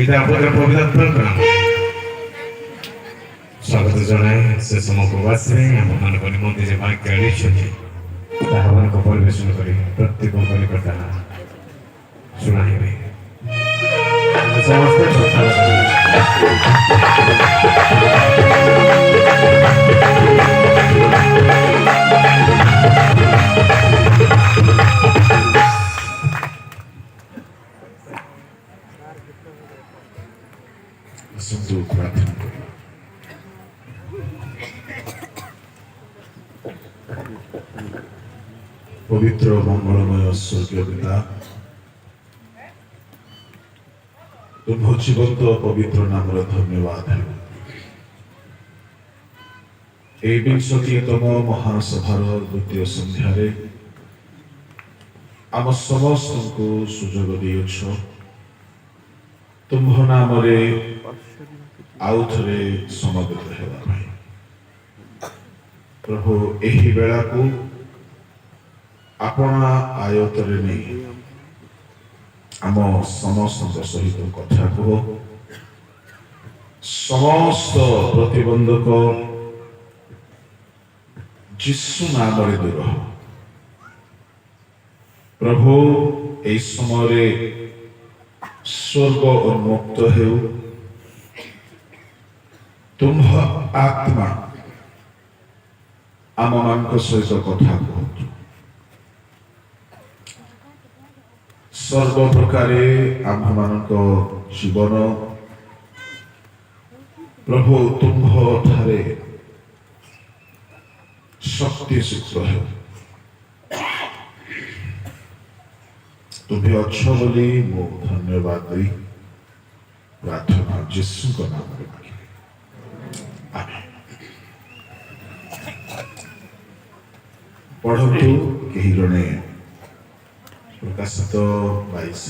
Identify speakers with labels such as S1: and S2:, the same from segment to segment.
S1: এটা আপনাদের পবিত্র গ্রাম ସ୍ୱାଗତ ଜଣାଏ ଶେଷ ଉପବାସରେ ଆମମାନଙ୍କ ନିମନ୍ତେ ଯେ ବାକ୍ୟ ଆଣିଛନ୍ତି ତାହାମାନଙ୍କୁ ପରିବେଷଣ କରି ପ୍ରତ୍ୟେକ କଥା ଶୁଣାଇବେ। ସମସ୍ତେ ଆସନ୍ତୁ ପ୍ରାର୍ଥନା କରିବା। पवित्र मंगलमय स्वर्गीय पिता तुम जीवंत पवित्र नाम धन्यवाद है विंशतितम महासभार द्वितीय संध्यार आम समस्त को सुजोग दियछ तुम्भ नाम आउ थे समवेत होगा प्रभु यही बेला को अपना आयतरे नहीं आम समस्त सहित कथा कह समस्त प्रतिबंधक जिसु नाम दूर प्रभु ए समय स्वर्ग उन्मुक्त हो तुम्ह आत्मा आम मान सहित कथा कह सर्व प्रकार आम्भमानक जीवन प्रभु तुम्भ ठारे शक्ति सुक्त है तुम्हें अच्छ बोली मो धन्यवाद दी प्रार्थना यीशु का नाम में मांगी आमेन। पढ़तु कहीं जने प्रकाशित 22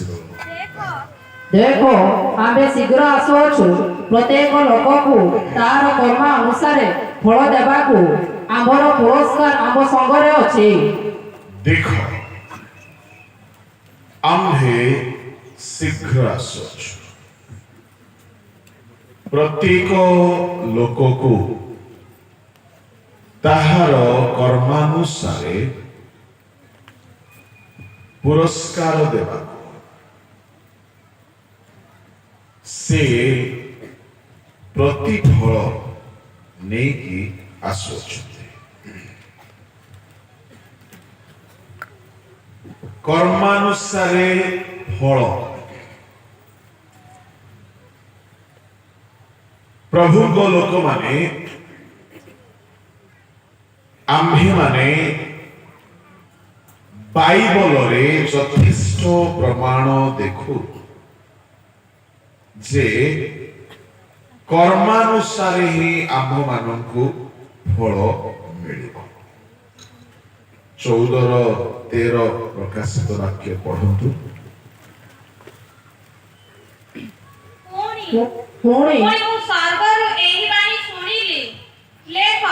S2: देखो आमे शीघ्र आसुअछु प्रत्येक लोक को तार कर्म अनुसार फल देबाकू आमर पुरस्कार आम संगरे अछि।
S1: देखो आम्भे शीघ्र आसुअछु प्रत्येक लोक को ताहार कर्मानुसार पुरस्कार देवा से प्रतिफल नहीं कि आसुचते कर्मानुसार फल प्रभु को लोक माने आम्भे माने बाइबल रे यथेष्ट प्रमाण देखु जे कर्मानुसार ही आम्भ मानकु फल मिलिबो। 14:13 प्रकाशित वाक्य पढ़ंतु।
S2: पुणी
S3: सर्वरु एही बाणी सुनिली लेख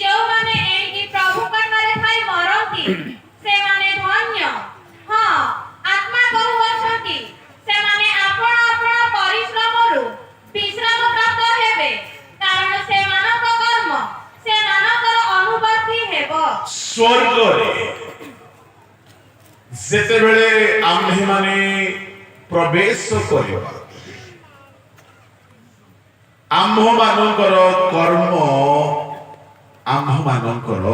S3: जो माने एही प्रभु कन्नारे खाई मरंती से माने धन्य हां आत्मा कहू अछंती से माने आपण आपण परिश्रमरु विश्राम प्राप्त हेबे कारण से मानक कर्म से मानकर अनुवर्ती हेबो।
S1: स्वर्ग रे जेते बेले आम्भे माने प्रवेश करिबा आम्भ मानकर कर्म आम्भ मानकर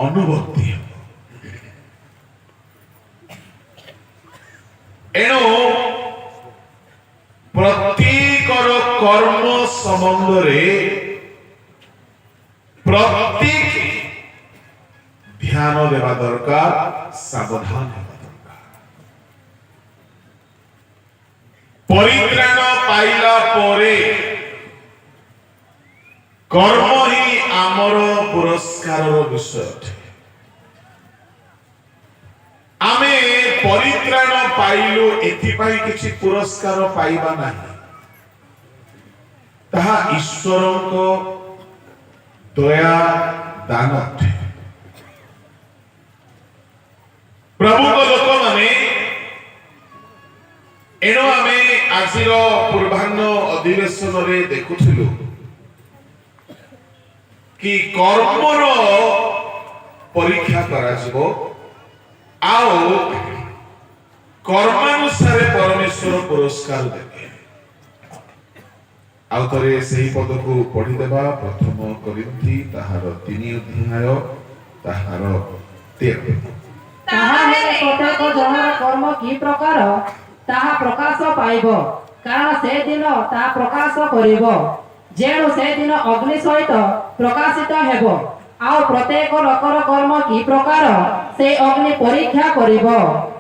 S1: अनुभूति एणु प्रत्येकर कर्म संबंध रे प्रत्येक ध्यान देवा दरकार सावधान हेबा दरकार परित्राण पाइला परे कर्म ही आमर पुरस्कार विषय आमे परित्राण पाइलु एथिपाई किछि पुरस्कार पाइबा नाही ताहा ईश्वरको दया दान अटे। प्रभु को लोक माने एणो आमे
S4: আজিର ପୂର୍ବାହ୍ନ ଅଧିବେଶନରେ ଦେଖୁଥିଲୁ କି କର୍ମର ପରୀକ୍ଷା କରାଯିବ ଆଉ କର୍ମାନୁସାରେ ପରମେଶ୍ୱର ପୁରସ୍କାର ଦେବେ। ଆଉ ଥରେ ସେହି ପଦକୁ ପଢିଦେବା। ପ୍ରଥମ କରିନ୍ଥୀ ତାହାର 3 ଅଧ୍ୟାୟ ତାହାର 13।
S2: ତାହା ହେଲେ ପ୍ରତ୍ୟେକ ଜଣର କର୍ମ କି ପ୍ରକାର ତାହା ପ୍ରକାଶ ପାଇବ, କାରଣ ସେ ଦିନ ତାହା ପ୍ରକାଶ କରିବ, ଯେଣୁ ସେ ଦିନ ଅଗ୍ନି ସହିତ ପ୍ରକାଶିତ ହେବ। ଆଉ ପ୍ରତ୍ୟେକ ଲୋକର କର୍ମ କି ପ୍ରକାର ସେ ଅଗ୍ନି ପରୀକ୍ଷା କରିବ।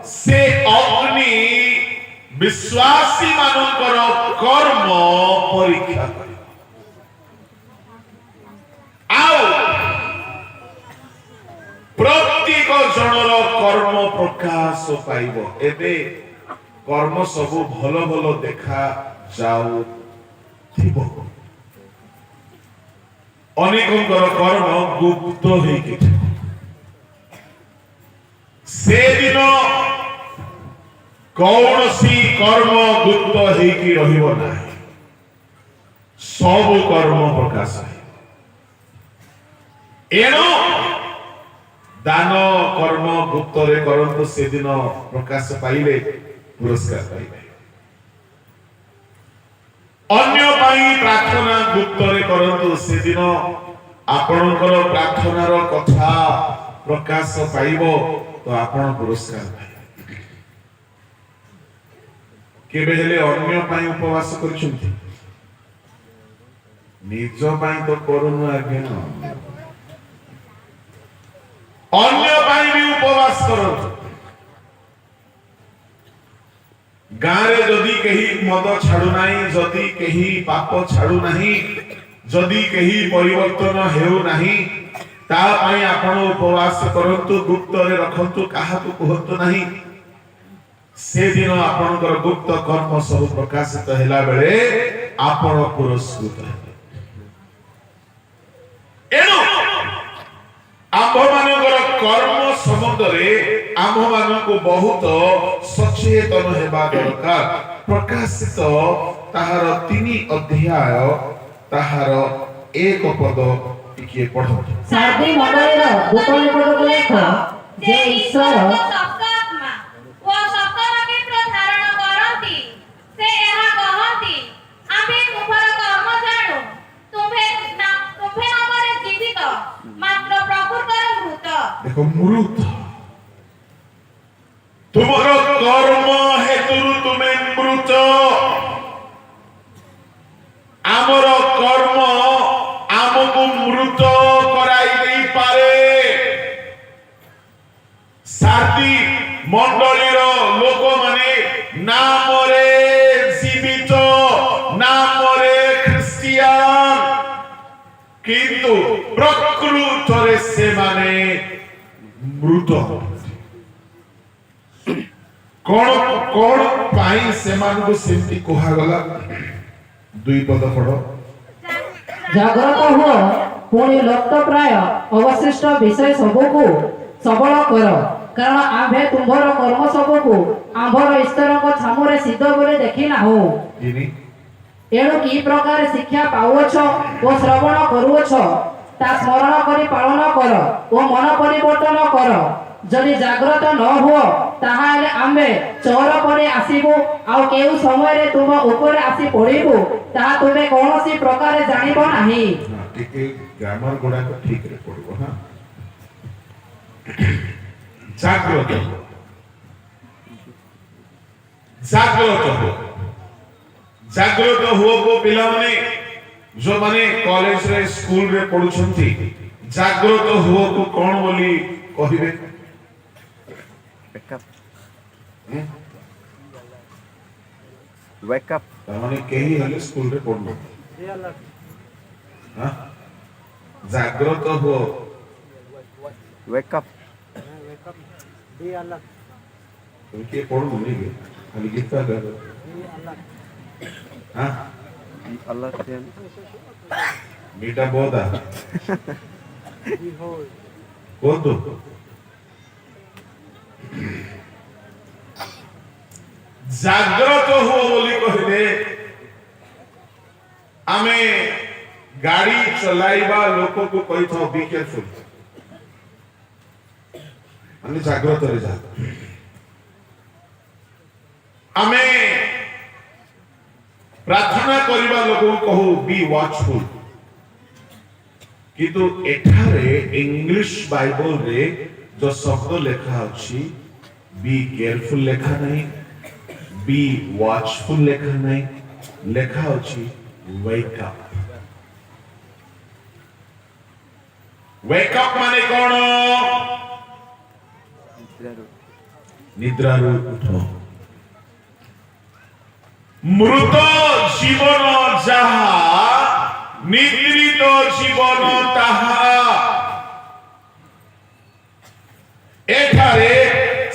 S4: ସେ ଅଗ୍ନି ବିଶ୍ୱାସୀ ମାନଙ୍କର କର୍ମ ପରୀକ୍ଷା କରିବ। ଆଉ ପ୍ରତ୍ୟେକ ଜଣର କର୍ମ ପ୍ରକାଶ ପାଇବ। ଏବେ କର୍ମ ସବୁ ଭଲ ଭଲ ଦେଖା ଯାଉଥିବ, ଅନେକଙ୍କର କର୍ମ ଗୁପ୍ତ ହେଇକି ଥିବ। ସେଦିନ କୌଣସି କର୍ମ ଗୁପ୍ତ ହେଇକି ରହିବ ନାହିଁ, ସବୁ କର୍ମ ପ୍ରକାଶ ହେବ। ଏଣୁ ଦାନ କର୍ମ ଗୁପ୍ତରେ କରନ୍ତୁ, ସେଦିନ ପ୍ରକାଶ ପାଇଲେ ପୁରସ୍କାର ପାଇବେ। ଅନ୍ୟ ପାଇଁ ପ୍ରାର୍ଥନା ଗୁପ୍ତରେ କରନ୍ତୁ, ସେଦିନ ଆପଣଙ୍କର ପ୍ରାର୍ଥନାର କଥା ପ୍ରକାଶ ପାଇବ, ତ ଆପଣ ପୁରସ୍କାର ପାଇବେ। କେବେ ହେଲେ ଅନ୍ୟ ପାଇଁ ଉପବାସ କରିଛନ୍ତି? ନିଜ ପାଇଁ ତ କରୁନୁ ଆଜ୍ଞା, ଅନ୍ୟ ପାଇଁ ବି ଉପବାସ କରନ୍ତୁ। ଗାଁରେ ଯଦି କେହି ମଦ ଛାଡୁ ନାହିଁ, ଯଦି କେହି ପାପ ଛାଡୁ ନାହିଁ, ଯଦି କେହି ପରିବର୍ତ୍ତନ ହେଉନାହିଁ, ତା ପାଇଁ ଆପଣ ଉପବାସ କରନ୍ତୁ, ଗୁପ୍ତରେ ରଖନ୍ତୁ, କାହାକୁ କୁହନ୍ତୁ ନାହିଁ। ସେଦିନ ଆପଣଙ୍କର ଗୁପ୍ତ କର୍ମ ସବୁ ପ୍ରକାଶିତ ହେଲା ବେଳେ ଆପଣ ପୁରସ୍କୃତ ହେବେ। ଏଣୁ ଆମ୍ଭମାନଙ୍କର କର୍ମ ସମ୍ବନ୍ଧରେ ଆମ୍ଭମାନଙ୍କୁ ବହୁତ ସଚେତନ ହେବା ଦରକାର। ପ୍ରକାଶିତ ତାହାର 3 ଅଧ୍ୟାୟ ତାହାର 1 ପଦ ଟିକେ ପଢନ୍ତୁ।
S2: ସାର୍ଦି ମଣ୍ଡଳୀର ଦୂତ ନିକଟକୁ ଲେଖ ଯେ ଈଶ୍ୱର
S3: ସପ୍ତ ଆତ୍ମା ଓ ସପ୍ତ ନକ୍ଷତ୍ର ଧାରଣ କରନ୍ତି, ସେ ଏହା କହନ୍ତି, ଆମେ ତୁମ୍ଭର କର୍ମ ଜାଣୁ, ତୁମ୍ଭେ ନାମରେ ଜୀବିତ, ମାତ୍ର ପ୍ରକୃତରେ ମୃତ।
S4: ଦେଖ, ମୃତ। ତୁମର କର୍ମ ହେତୁରୁ ତୁମେ ମୃତ। ଆମର କର୍ମ ଆମକୁ ମୃତ କରାଇ ଦେଇପାରେ। ସାର୍ଦି ମଣ୍ଡଳୀର ଲୋକମାନେ ନାମରେ ଜୀବିତ, ନାମରେ ଖ୍ରୀଷ୍ଟିଆନ, କିନ୍ତୁ ପ୍ରକୃତରେ ସେମାନେ ମୃତ। କଣ କଣ ପାଇଁ ସେମାନଙ୍କୁ ସେମିତି କୁହାଗଲା? 2 ପଦ ପଢ।
S2: ଜାଗ୍ରତ ହୁଅ, ପୁଣି ଲୁପ୍ତପ୍ରାୟ ଅବଶିଷ୍ଟ ବିଷୟ ସବୁକୁ ସବଳ କର, କାରଣ ଆମ୍ଭେ ତୁମ୍ଭର କର୍ମ ସବୁକୁ ଆମ୍ଭର ଈଶ୍ୱରଙ୍କ ଛାମୁରେ ସିଦ୍ଧ ବୋଲି ଦେଖିନାହୁଁ। ଏଣୁ କି ପ୍ରକାର ଶିକ୍ଷା ପାଉଅଛ ଓ ଶ୍ରବଣ କରୁଅଛ, ତା ସ୍ମରଣ କରି ପାଳନ କର ଓ ମନ ପରିବର୍ତ୍ତନ କର। ଯଦି ଜାଗ୍ରତ ନ ହୁଅ, ତାହାହେଲେ ଆମ୍ଭେ ଚୋର ପରି ଆସିବୁ, ଆଉ କେଉଁ ସମୟରେ ତୁମ ଉପରେ ଆସି ପଡ଼ିବୁ, ତାହା ତୁମେ କୌଣସି ପ୍ରକାରେ ଜାଣିବ ନାହିଁ।
S4: ଟିକେ ଗ୍ରାମର ଗୁଡାକ ଠିକରେ ପଡିବ। ହଁ, ଜାଗ୍ରତ ହୁଅ, ଜାଗ୍ରତ ହୁଅ, ଜାଗ୍ରତ ହୁଅକୁ ପିଲାମାନେ ଯୋଉମାନେ କଲେଜରେ ସ୍କୁଲରେ ପଢୁଛନ୍ତି, ଜାଗ୍ରତ ହୁଅକୁ କଣ ବୋଲି କହିବେ?
S5: Wake up.
S4: ତାମାନେ କେହି ହେଲେ ସ୍କୁଲରେ ପଢୁନ, ଜାଗ୍ରତ ହୁଅ।
S5: Wake up.
S4: তুমি କିଏ ପଢୁନି କି? ଖାଲି ଗୀତ ଗାଅ।
S5: Allah can.
S4: ମିଠା ବୋଦା କୁହନ୍ତୁ। ଜାଗ୍ରତ ହୁଅ ବୋଲି କହିଲେ ଆମେ ଗାଡ଼ି ଚଲାଇବା ଲୋକକୁ କହିଥାଉ ବି କେୟାରଫୁଲ, ମାନେ ଜାଗ୍ରତରେ ଯା। ଆମେ ପ୍ରାର୍ଥନା କରିବା ଲୋକକୁ କହୁ ବି ୱାଚଫୁଲ, କିନ୍ତୁ ଏଠାରେ ଇଂଲିଶ ବାଇବଲରେ जो शब्द लेखा अछि बी केयरफुल लेखा नहीं, बी वॉचफुल लेखा नहीं, लेखा अछि वेक अप। वेक अप माने कोन? निद्रारु उठो। मृत जीवन जहा निद्रित जीवन ताहा। एठारे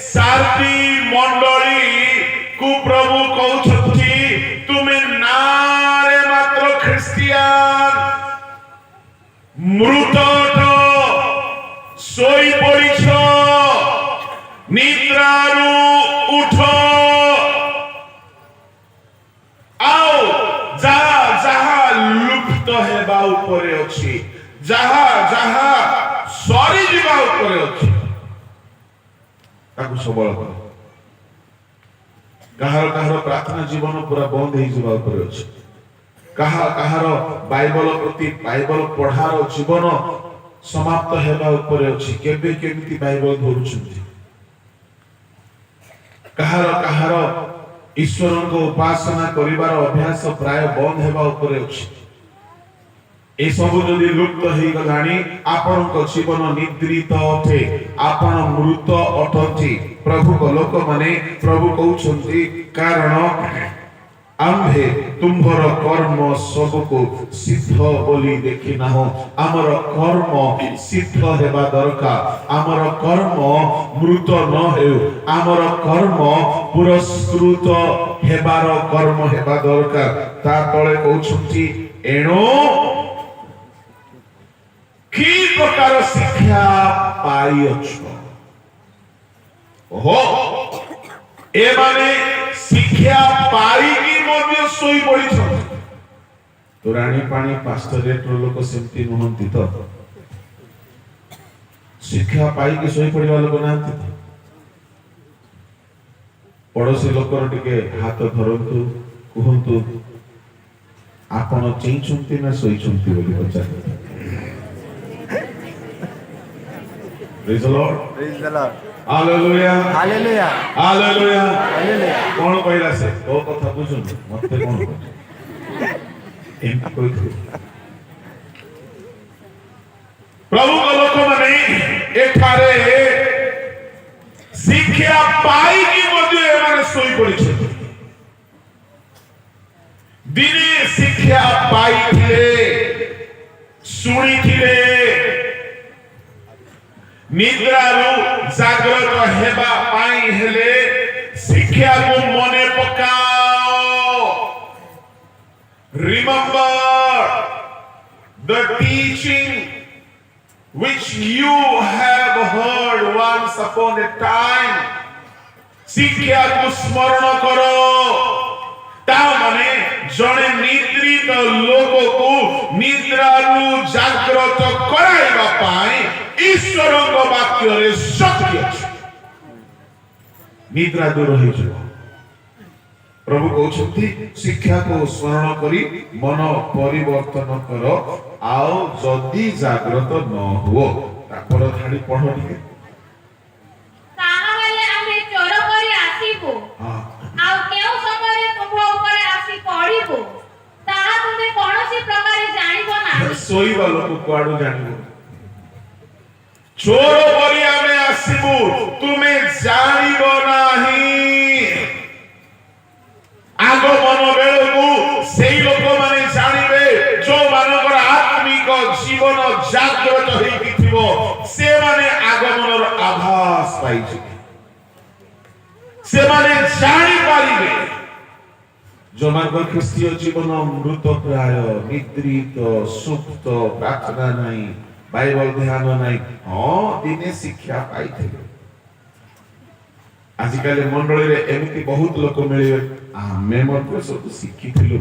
S4: सारथी मंडली को प्रभु कहउछथि तुमे नारे मात्र ख्रिस्टियान मृत सोई पड़िछ निद्रारु उठ आओ जहा जहा लुप्त हेबा उपरे अछि, जहा जहा सरी जीवा उपरे अछि ताकू सबल कर। कहार प्रार्थना जीवन पूरा बंद हो जीवा उपरे अछि, कहार बाइबल प्रति बाइबल पढ़ार जीवन समाप्त हेबा उपरे अछि। केबे केमिति बाइबल धरुछन्ति, कहार ईश्वरଙ୍କ उपासना करिवार अभ्यास प्राय बंद हेबा उपरे अछि। ए सब जदि लुप्त हो गलानी आपनक जीवन निद्रित अटे, आपण मृत अटंती। प्रभु को लोक माने प्रभु कहउछन्ति कारण आम्भे तुम्भर कर्म सबको सिद्ध बोली देखि ना हो। आमर कर्म सिद्ध हेबा दरकार, आमर कर्म मृत न हेउ, आमर कर्म पुरस्कृत हेबार कर्म हेबा दरकार। ता तळे कहउछन्ति एणो की प्रकार शिक्षा पाइछ हो ए माने शिक्षा पाई की मध्य सोई पड़िछ। तो रानी पानी पास्टरेट लोक सेमती नहंती तो शिक्षा पाई की सोई पड़िवा लोक नांती तो पड़ोसी लोकर टिके हाथ धरंतु कहंतु आपण चेइछंती ना सोइछंती बोली पचार। Praise the Lord.
S5: Praise the Lord.
S4: Hallelujah.
S5: Hallelujah.
S4: Hallelujah.
S5: Hallelujah.
S4: कौन कहला से तो कथा बुझुन मते कौन कहला एम कोई प्रभु को लोक माने एठारे शिक्षा पाई की मध्य एमाने सोई पड़िछ। दिने शिक्षा पाई थिले सुनी थिले निद्रारु जागृत हेबा पाई हेले शिक्षा को मने पकाओ। Remember the teaching which you have heard once upon a time. शिक्षा को स्मरण करो। ता माने जने निद्रित लोक को निद्रारु जागृत कराइबा पाई ईश्वर को वाक्य रे शक्ति अछि। निद्रा दूर हो जाओ। प्रभु कहउछन्ति शिक्षा को स्मरण करी मन परिवर्तन करो आओ जदि जागृत न हो तापर खाली पढ़ टिके
S3: ताहा बेले आमे चोर करी आसीबो
S4: हां
S3: आउ केउ समरे तुम ऊपर आसी पड़िबो ताहा तुमे कोनोसी प्रकारे जानिबो ना।
S4: सोईबा लोक कुआडू जानिबो चोर करी आमे आसीबो तुमे जानिबो नाही। आगमन बेलकू सेई लोक माने जानिबे जो मानकर आत्मिक जीवन जागृत होई थिबो से माने आगमनर आभास पाइछि, से माने जानि पारिबे। जो मानकर ख्रिस्तीय जीवन मृत प्राय निद्रित सुप्त प्रार्थना नहीं बाइबल ध्यान नहीं हाँ दिने शिक्षा पाइथिबे आजिकल मंडली रे एमिति बहुत लोक मिले आमे मत सब शिखिथिलु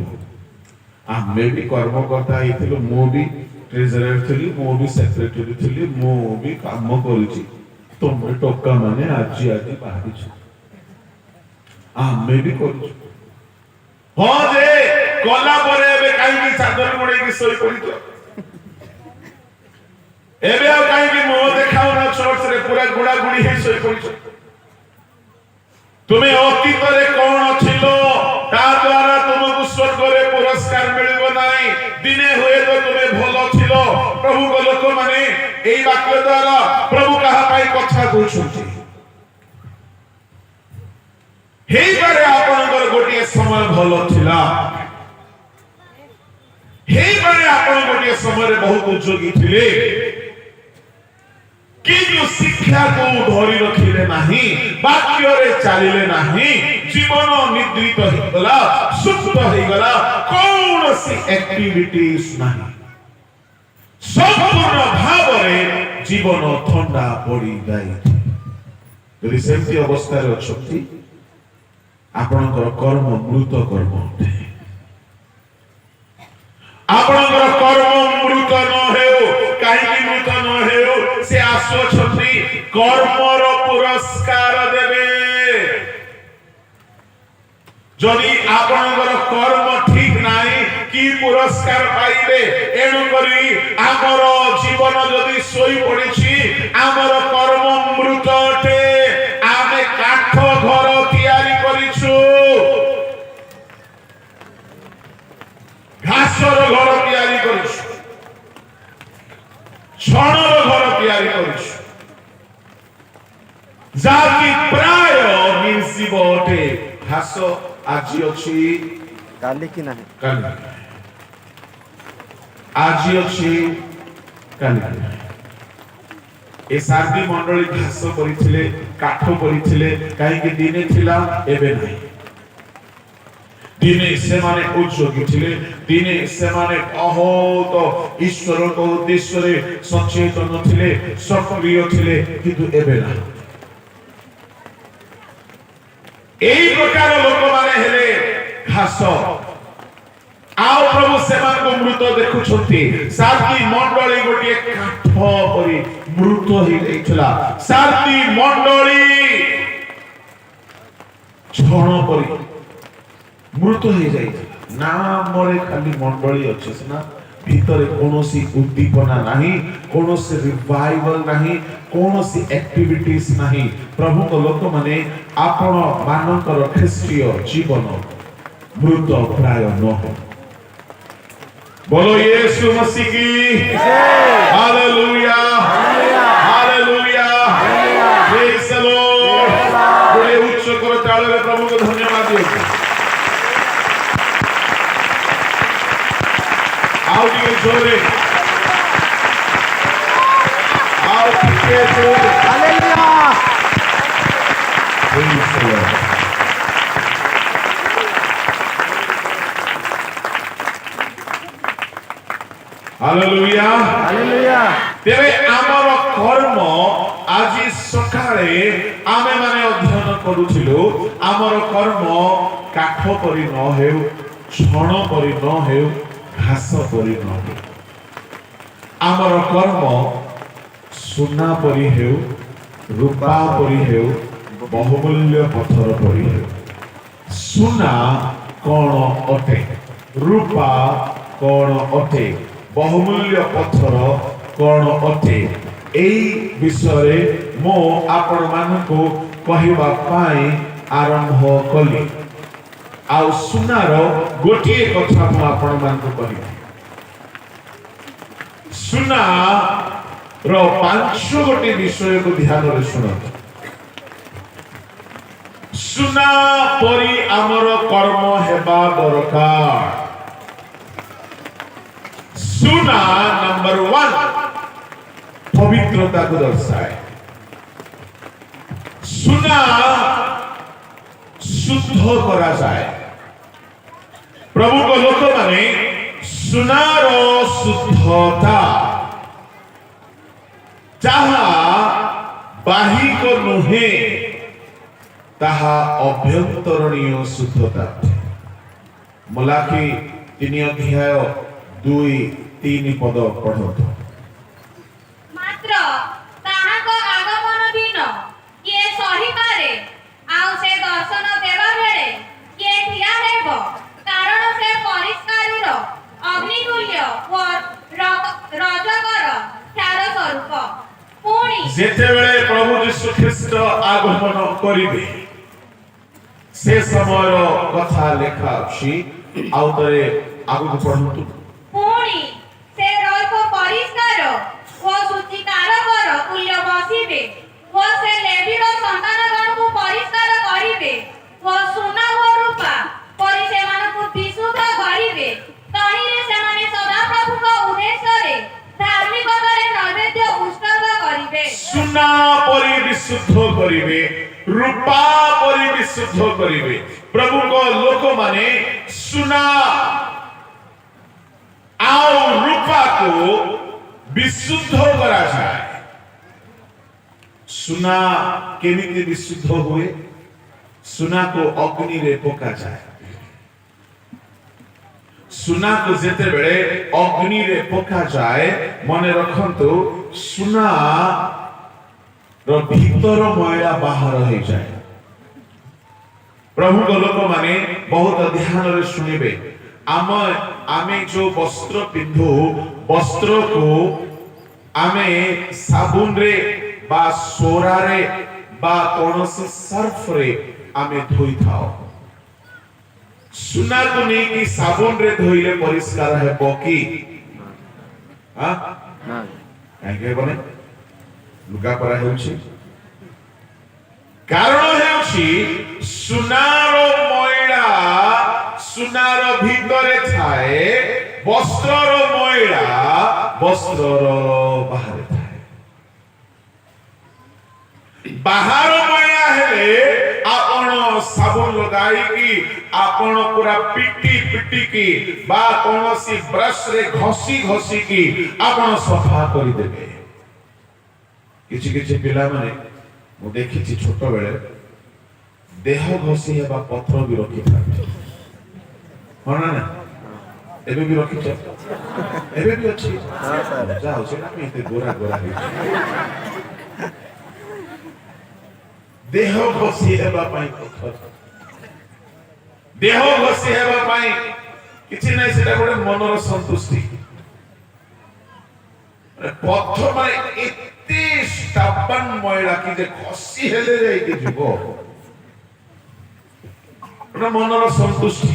S4: आमे भी कर्मकर्ता हेतिलु मो भी ट्रेजरर थिलु मो भी सेक्रेटरी थिलु मो भी काम करूची तुम टोका माने आज बाहरी छु आमे भी करूछु हो जे कोला परे एबे काई की चादर मोड़े की सोई पड़ी एबे आ काई की मुंह देखाओ ना चर्च रे पूरा गुड़ा गुड़ी हे सोई पड़ी तुम्हें अतीत रे कोन छिलो ता द्वारा तुमको स्वर्ग रे पुरस्कार मिलबो नाही दिने होए तो तुम्हें भलो छिलो प्रभु को लोक माने एई वाक्य द्वारा प्रभु कहा पाई कथा कहउछुची हेई बारे आपनकर गोटिए समय भलो थिला हेई बारे आपन गोटिए समय रे बहुत उद्योगी थिले किंतु शिक्षा को धरी रखिले नाही वाक्य रे चलिले नाही जीवन निद्रित हिगला सुप्त हिगला कौन सी एक्टिविटीज नाही संपूर्ण भाव रे जीवन ठंडा पड़ी जाई यदि सेमती अवस्था रे अछती आपनकर कर्म मृत कर्म अटे आपनकर कर्म मृत न हेउ काई मृत न हेउ से आसो छथि कर्मर पुरस्कार देबे जदि आपनकर कर्म ठीक नाही की पुरस्कार पाइबे एनु करी आमर जीवन जदि सोई पड़िछि आमर कर्म मृत अटे आमे काठ घर तयारी करिछु घासर घर तयारी करिछु छणर घर तयारी करिछु जाकी प्राय निसिब अटे घास आजी अछि
S5: काली की नाही
S4: काली आजी अछि काली ए सारदी मंडली घास करिथिले काठ करिथिले काहे कि दिने थिला एबे नाही दिने से माने उद्योगी थिले दिने से माने बहुत ईश्वर को उद्देश्य रे सचेतन थिले सक्रिय थिले किंतु एबे नाही एई प्रकार लोक माने हेले घास आओ प्रभु सेमान को मृत देखु छथि सारदी मंडली गोटिए काठ परि मृत ही दैथला सारदी मंडली छण परि मृत ही जाई ना मोरे खाली मंडली अछि ना भीतर कोनोसी उद्दीपना नाही कोनोसी रिवाइवल नाही कोनोसी एक्टिविटीज नाही प्रभु को लोक माने आपण मानकर ख्रिस्टीय जीवन मृत प्राय न हो बोलो यीशु मसीह की hallelujah hallelujah praise the Lord बड़े उच्च कर ताले प्रभु को धन्यवाद दियो आओ दिए जोरे आओ के जोरे
S5: hallelujah
S4: praise the lord hallelujah
S5: hallelujah
S4: तेरे आमर कर्म आज सकाळे आमे माने अध्ययन करूथिलु आमर कर्म काठ परि न हेउ छण परि न हेउ घास परि न हेउ आमर कर्म सोना परि हेउ रूपा परि हेउ बहुमूल्य पत्थर परि हेउ सोना कोन अटे रूपा कोन अटे बहुमूल्य पत्थर कोन अटे एई विषय मो आपण मानको कहिबा पाई आरंभ कली आ सुनार गोटिए कथा मो आपण मानको कहि सुना रो पांच गोटे विषय को ध्यान रे सुनो सुना परि हमर कर्म हेबा दरकार सुना नंबर 1 पवित्रता को दर्शाए सुना शुद्ध करा जाए प्रभु को लोक माने सुनार शुद्धता जहा बाहिक नुहे ତାହା ଅଭ୍ୟନ୍ତରୀୟ ଶୁଦ୍ଧତା। ମଲାଖି 3 ଅଧ୍ୟାୟ 2-3 ପଦ ପଢ଼ନ୍ତୁ।
S3: ମାତ୍ର ତାହାଙ୍କ ଆଗମନ ଦିନ କିଏ ସହିପାରେ? ଆଉ ସେ ଦର୍ଶନ ଦେବା ବେଳେ କିଏ ଠିଆ ହେବ? କାରଣ ସେ ପରିଷ୍କାରୀର ଅଗ୍ନିତୁଲ୍ୟ ଓ ରଜକର କ୍ଷାର ସ୍ୱରୂପ। ପୁଣି
S4: ଯେତେବେଳେ ପ୍ରଭୁ ଯୀଶୁ ଖ୍ରୀଷ୍ଟ ଆଗମନ କରିବେ ସେ ସମୟର କଥା ଲେଖା ଅଛି। ଆଉ ଥରେ ଆଗକୁ ପଢ଼ନ୍ତୁ।
S3: ପୁଣି ସେ ରୌପ୍ୟ ପରିଷ୍କାର ଓ ଶୁଚିକାରକର ତୁଲ୍ୟ ବସିବେ ଓ ସେ ଲେବୀର ସନ୍ତାନଗଣକୁ ପରିଷ୍କାର କରିବେ ଓ ସୁନା ଓ ରୂପା ପରି ସେମାନଙ୍କୁ ବିଶୁଦ୍ଧ କରିବେ। ତହିଁରେ ସେମାନେ ସଦାପ୍ରଭୁଙ୍କ ଉଦ୍ଦେଶ୍ୟରେ ଧାର୍ମିକତାରେ ନୈବେଦ୍ୟ ଉତ୍ସର୍ଗ କରିବେ।
S4: ସୁନା ପରି ବିଶୁଦ୍ଧ କରିବେ, ରୂପା ପରି ବିଶୁଦ୍ଧ କରିବେ। ପ୍ରଭୁଙ୍କ ଲୋକମାନେ ସୁନା ଆଉ ରୂପାକୁ ବିଶୁଦ୍ଧ କରାଯାଏ। ସୁନା କେମିତି ବିଶୁଦ୍ଧ ହୁଏ? ସୁନାକୁ ଅଗ୍ନିରେ ପକାଯାଏ। ସୁନାକୁ ଯେତେବେଳେ ଅଗ୍ନିରେ ପକାଯାଏ, ମନେ ରଖନ୍ତୁ ସୁନା ର ଭିତର ମଇଳା ବାହାର ହେଇଯାଏ। ପ୍ରଭୁଙ୍କ ଲୋକମାନେ ବହୁତ ଧ୍ୟାନରେ ଶୁଣିବେ। ଆମେ ଯୋଉ ବସ୍ତ୍ର ପିନ୍ଧୁ, ବସ୍ତ୍ରକୁ ଆମେ ସାବୁନରେ ବା ସୋରାରେ ବା କୌଣସି ସର୍ଫରେ ଆମେ ଧୋଇଥାଉ। ସୁନାକୁ ନେଇକି ସାବୁନରେ ଧୋଇଲେ ପରିଷ୍କାର ହେବ କି? କାହିଁକି ହେବନି? ଲୁଗା ପରା ହେଉଛି। କାରଣ ହେଉଛି ସୁନାର ମଇଳା ସୁନାର ଭିତରେ ଥାଏ, ବସ୍ତ୍ରର ମଇଳା ବସ୍ତ୍ରର ବାହାରେ ଥାଏ। ବାହାର ମଇଳା ହେଲେ ଆପଣ ସାବୁନ ଲଗାଇକି ଆପଣ ପୁରା ପିଟିକି ବା କୌଣସି ବ୍ରଶରେ ଘଷିକି ଆପଣ ସଫା କରିଦେବେ। କିଛି ପିଲାମାନେ ମୁଁ ଦେଖିଛି ଛୋଟ ବେଳେ ଦେହ ଘଷି ହେବା ପତ୍ର ବି ରଖିଥାନ୍ତି। ହଁ ନା? ଏବେ ବି ରଖିଛ? ଏବେ ବି ଅଛି? ଯାଉ ସେଟା ଏତେ ଗୋରା ହେଇଛି। ଦେହ ଘଷି ହେବା ପାଇଁ ଦେହ ଘଷି ହେବା ପାଇଁ କିଛି ନାହିଁ, ସେଟା ଗୋଟେ ମନର ସନ୍ତୁଷ୍ଟି। ପଥ ମାନେ ଏତେ ସ୍ଥାପନ ମଇଳା କି ଯେ ଘଷି ହେଲେ ଯାଇକି ଯିବ, ମନର ସନ୍ତୁଷ୍ଟି।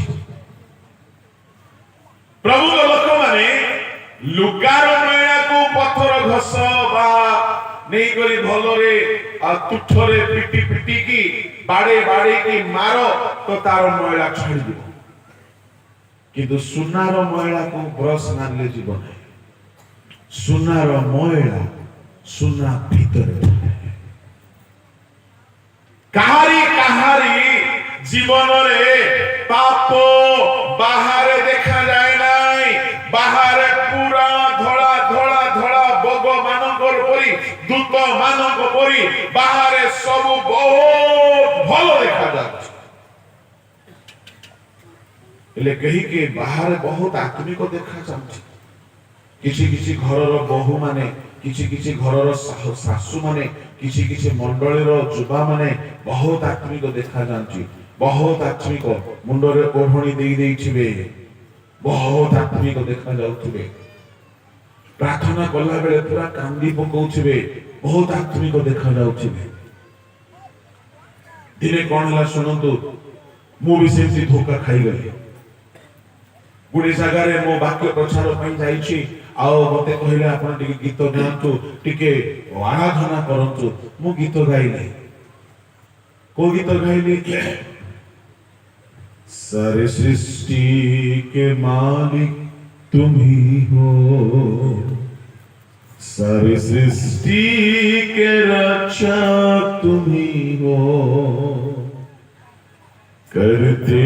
S4: ପ୍ରଭୁ ଲୋକମାନେ ଲୁଗାର ମଇଳାକୁ ପଥର ଘଷ ବା ନେଇକରି ଭଲରେ ତୁଠରେ ପିଟିକି ବାଡେଇକି ମାର ତ ତାର ମଇଳା ଛାଡିଯିବ। କିନ୍ତୁ ସୁନାର ମଇଳାକୁ ବ୍ରଶ ମାରିଲେ ଯିବ ନାହିଁ। ସୁନାର ମଇଳା ସୁନା ଭିତରେ ଥାଏ। କାହାରି ଜୀବନରେ ପାପ ବାହାରେ ଦେଖାଯାଏ ନାହିଁ। ବାହାରେ ପୁରା ଧଳା ବଗ ମାନଙ୍କର ପରି, ଦୂତ ମାନଙ୍କ ପରି ବାହାରେ ସବୁ ବହୁତ ଭଲ ଦେଖାଯାଉଛି। ହେଲେ କେହି ବାହାରେ ବହୁତ ଆତ୍ମିକ ଦେଖାଯାଉଛି। କିଛି ଘରର ବୋହୂ ମାନେ, କିଛି ଘରର ଶାଶୁ ମାନେ, କିଛି ମଣ୍ଡଳୀର ଯୁବା ମାନେ ବହୁତ ଆତ୍ମିକ ଦେଖାଯାଉଛି। ବହୁତ ଆତ୍ମିକ, ମୁଣ୍ଡରେ ଓଢ଼ଣୀ ଦେଇଥିବେ, ବହୁତ ଆତ୍ମିକ ଦେଖାଯାଉଥିବେ। ପ୍ରାର୍ଥନା କଲା ବେଳେ ପୁରା କାନ୍ଦି ପକଉଥିବେ, ବହୁତ ଆତ୍ମିକ ଦେଖାଯାଉଥିବେ। ଦିନେ କଣ ହେଲା ଶୁଣନ୍ତୁ, ମୁଁ ବି ସେମିତି ଧୋକା ଖାଇଗଲି। ଗୋଟେ ଜାଗାରେ ମୋ ବାକ୍ୟ ପ୍ରଚାର ପାଇଁ ଯାଇଛି, ଆଉ ମତେ କହିଲେ ଆପଣ ଟିକେ ଗୀତ ଗାଆନ୍ତୁ, ଟିକେ ଆରାଧନା କରନ୍ତୁ। ମୁଁ ଗୀତ ଗାଇଲି। କୋଉ ଗୀତ ଗାଇଲି? सारे सृष्टि के मालिक तुम ही हो, सारी सृष्टि के रक्षक तुम ही हो, करते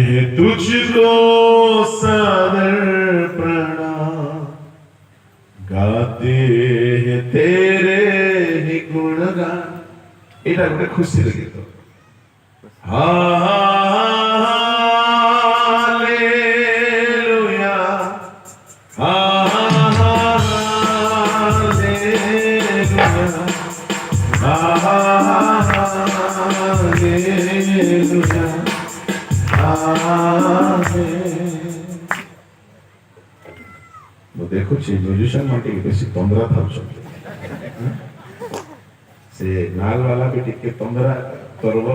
S4: हैं तुझको सादर प्रणाम, गाते हैं तेरे ही गुणगान। এটা ଗୋଟେ ଖୁସି ଲାଗେ। Hallelujah. ମୁଁ ଦେଖୁଛି ମ୍ୟୁଜିସିଆନ ମାନେ ଟିକେ ବେଶୀ ତନ୍ଦରା ଥାଉଛନ୍ତି ସେ ନାଲ ବାଲା ବି ଟିକେ ତନ୍ଦରା କରବ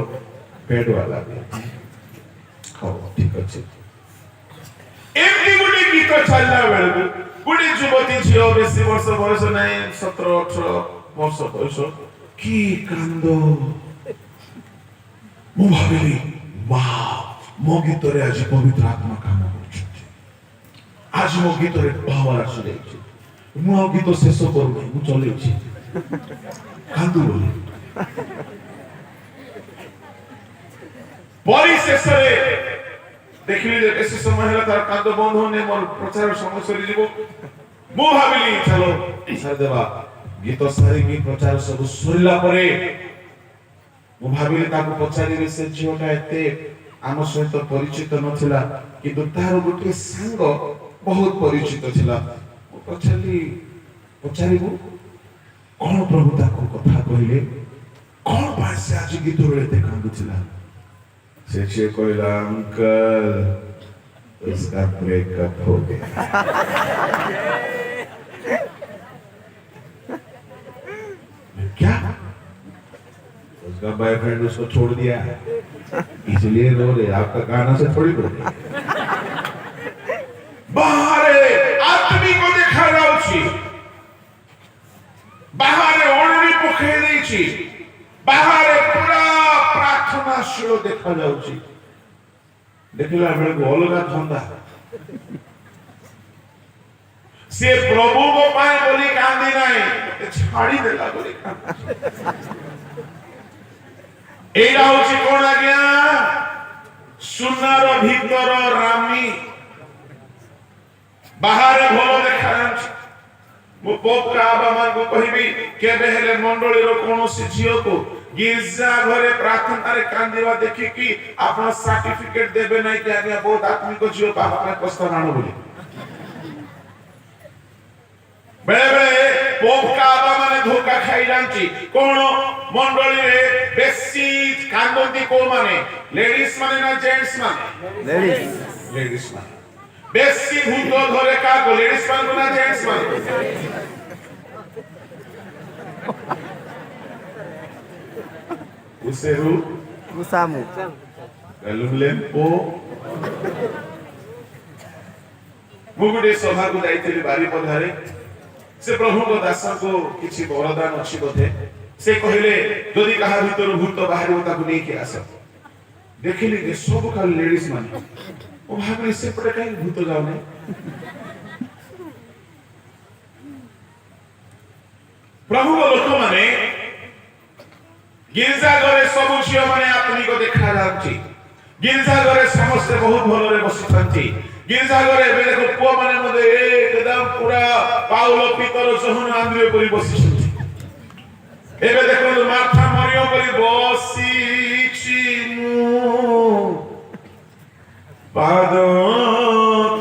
S4: ପେଟ ବାଲା ବି ହଉ ଠିକ ଅଛି ଏମିତି ଗୋଟେ ଗୀତ ଚାଲିଲା ବେଳକୁ ଗୋଟେ ଯୁବତୀ ଝିଅ ବେଶୀ ବର୍ଷ ବୟସ ନାହିଁ 17-18 ବର୍ଷ ବୟସ କି କାନ୍ଦ ମୁଁ ଭାବିଲି ମୋ ଗୀତରେ ଆଜି ପବିତ୍ର ଆତ୍ମା କାମ କରୁଛନ୍ତି ଆଜି ମୋ ଗୀତରେ ପାୱାର ଆସିଯାଇଛି ମୁଁ ଆଉ ଗୀତ ଶେଷ କରୁନି ମୁଁ ଚଲେଇଛି କାନ୍ଦୁ ବୋଲି ପରିଶେଷରେ ଦେଖିଲି ଯେ ବେଶୀ ସମୟ ହେଲା ତାର କାନ୍ଦ ବନ୍ଦ ହଉନି ମୋର ପ୍ରଚାର ସମୟ ସରିଯିବ ମୁଁ ଭାବିଲି ଚାଲ ସାରିଦେବା ଗୀତ ସାରିକି ପ୍ରଚାର ସବୁ ସରିଲା ପରେ ମୁଁ ଭାବିଲି ତାକୁ ପଚାରିବି ସେ ଝିଅଟା ଏତେ ଆମ ସହିତ ପରିଚିତ ନଥିଲା କିନ୍ତୁ ତାର ଗୋଟିଏ ସାଙ୍ଗ ବହୁତ ପରିଚିତ ଥିଲା ମୁଁ ପଚାରିବୁ କଣ ପ୍ରଭୁ ତାକୁ କଥା କହିଲେ କଣ ପାଇଁ ସେ ଆଜି ଗୀତ ବେଳେ ଏତେ କାନ୍ଦୁଥିଲା ସେ ଝିଅ କହିଲା अंकल उसका ब्रेकअप हो गया क्या उसका बॉयफ्रेंड उसको छोड़ दिया इसलिए रो रहे आपका गाना से थोड़ी रो रहे बाहर आदमी को देखा जाउची बाहर ओढ़नी पकड़े देइची बाहर पूरा प्रार्थनाशील देखा जाउची देखला बेले अलगा धंदा से प्रभु को पाए बोली कांदी नहीं छाड़ी देला बोली एरा होची कोन आज्ञा सुनार भीतर रामी बाहर भलो देखा जाउची मो पोप का आबा मान को कहिबी केबे हेले मंडली रो कोनोसी झियो को गिरजा घरे प्रार्थना रे कांदीवा देखि कि आपन सर्टिफिकेट देबे नै कि आज्ञा बहुत आदमी को झियो बाबा में प्रस्ताव आनो बोली बेले बेले पोप का आबा माने धोखा खाई जानची कोन मंडली रे बेसी कांदोंती को माने लेडीज माने ना जेंट्स माने लेडीज माने बेसी भूत धरे का को लेडीज मान को ना जेंट्स मान उसेरु
S5: उसामु
S4: गलुलेम्पो मुगुडे सभा को जाइथिली बारी पधारे से प्रभु को दास को किछि वरदान अछि बोधे से कहिले जदि कहा भीतर भूत बाहर होता को नहीं के आस देखिली जे सब का लेडीज मान ओ भागले से पड़े कहीं भूत जाओ नहीं प्रभु को लोक माने गिरजा घरे सब झियो माने आत्मी को देखा जाउची गिरजा घरे समस्त बहुत भलो रे बसिथंती गिरजा घरे बेले को पुआ माने मते एकदम पूरा पाउलो पितर जहन आंद्रियो परि बसिछंती एबे देखो माथा मरियो परि बसिछि मु पादो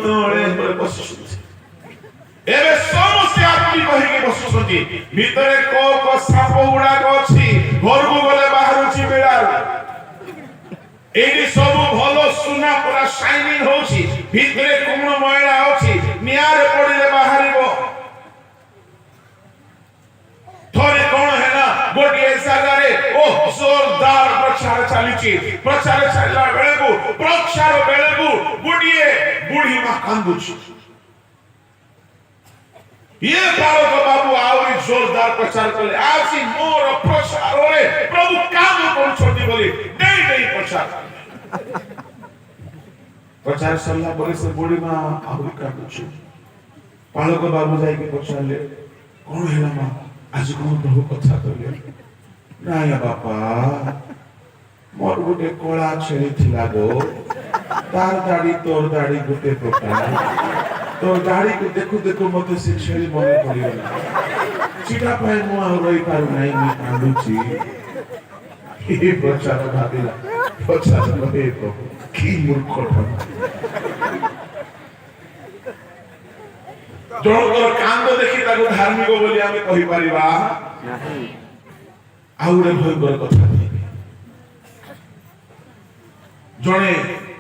S4: तोड़े पर बसिछंती एबे समस्त आत्मी कहि के बसिछंती भीतरे को साप उडा को छी घर को गले बाहरुची बेड़ार एडी सब भलो सुना पूरा शाइनिंग होची भीतरे कोन मयला होची नियारे पड़िले बाहरिबो थोरे कोन हैना गोटिए सागारे ओ जोरदार प्रचार चालिची प्रचार चलला बेळेबु प्रचार बेळेबु गोटिए बुढी मा कांदुची ये बालक बाबू आउरी जोरदार प्रचार करे आसी मोर प्रचार रे प्रभु काम करूछथि बोली नहीं नहीं प्रचार सल्ला परे से बुढी मा आउरी कांदुची बालक बाबू जाई के पछाले कोन हैला मा आज कोन प्रभु कथा कहले नाया बापा मोर गुटे कोळा छेली थिला गो तार दाढ़ी तोर दाढ़ी गुटे प्रकार तो दाढ़ी को देखो देखो मते से छेली मने पड़िगला चिटा पाए मु आ रही पारु नाही मी कांदुची हे प्रचार भाबिला ପଚାରିଲ ହେ ପ୍ରଭୁ କି ମୂର୍ଖ ଜଣଙ୍କର କାନ୍ଦ ଦେଖି ତାକୁ ଧାର୍ମିକ ବୋଲି ଆମେ କହିପାରିବା
S5: ନାହିଁ।
S4: ଆଉ ଗୋଟେ ଭୟଙ୍କର କଥା କହିବି। ଜଣେ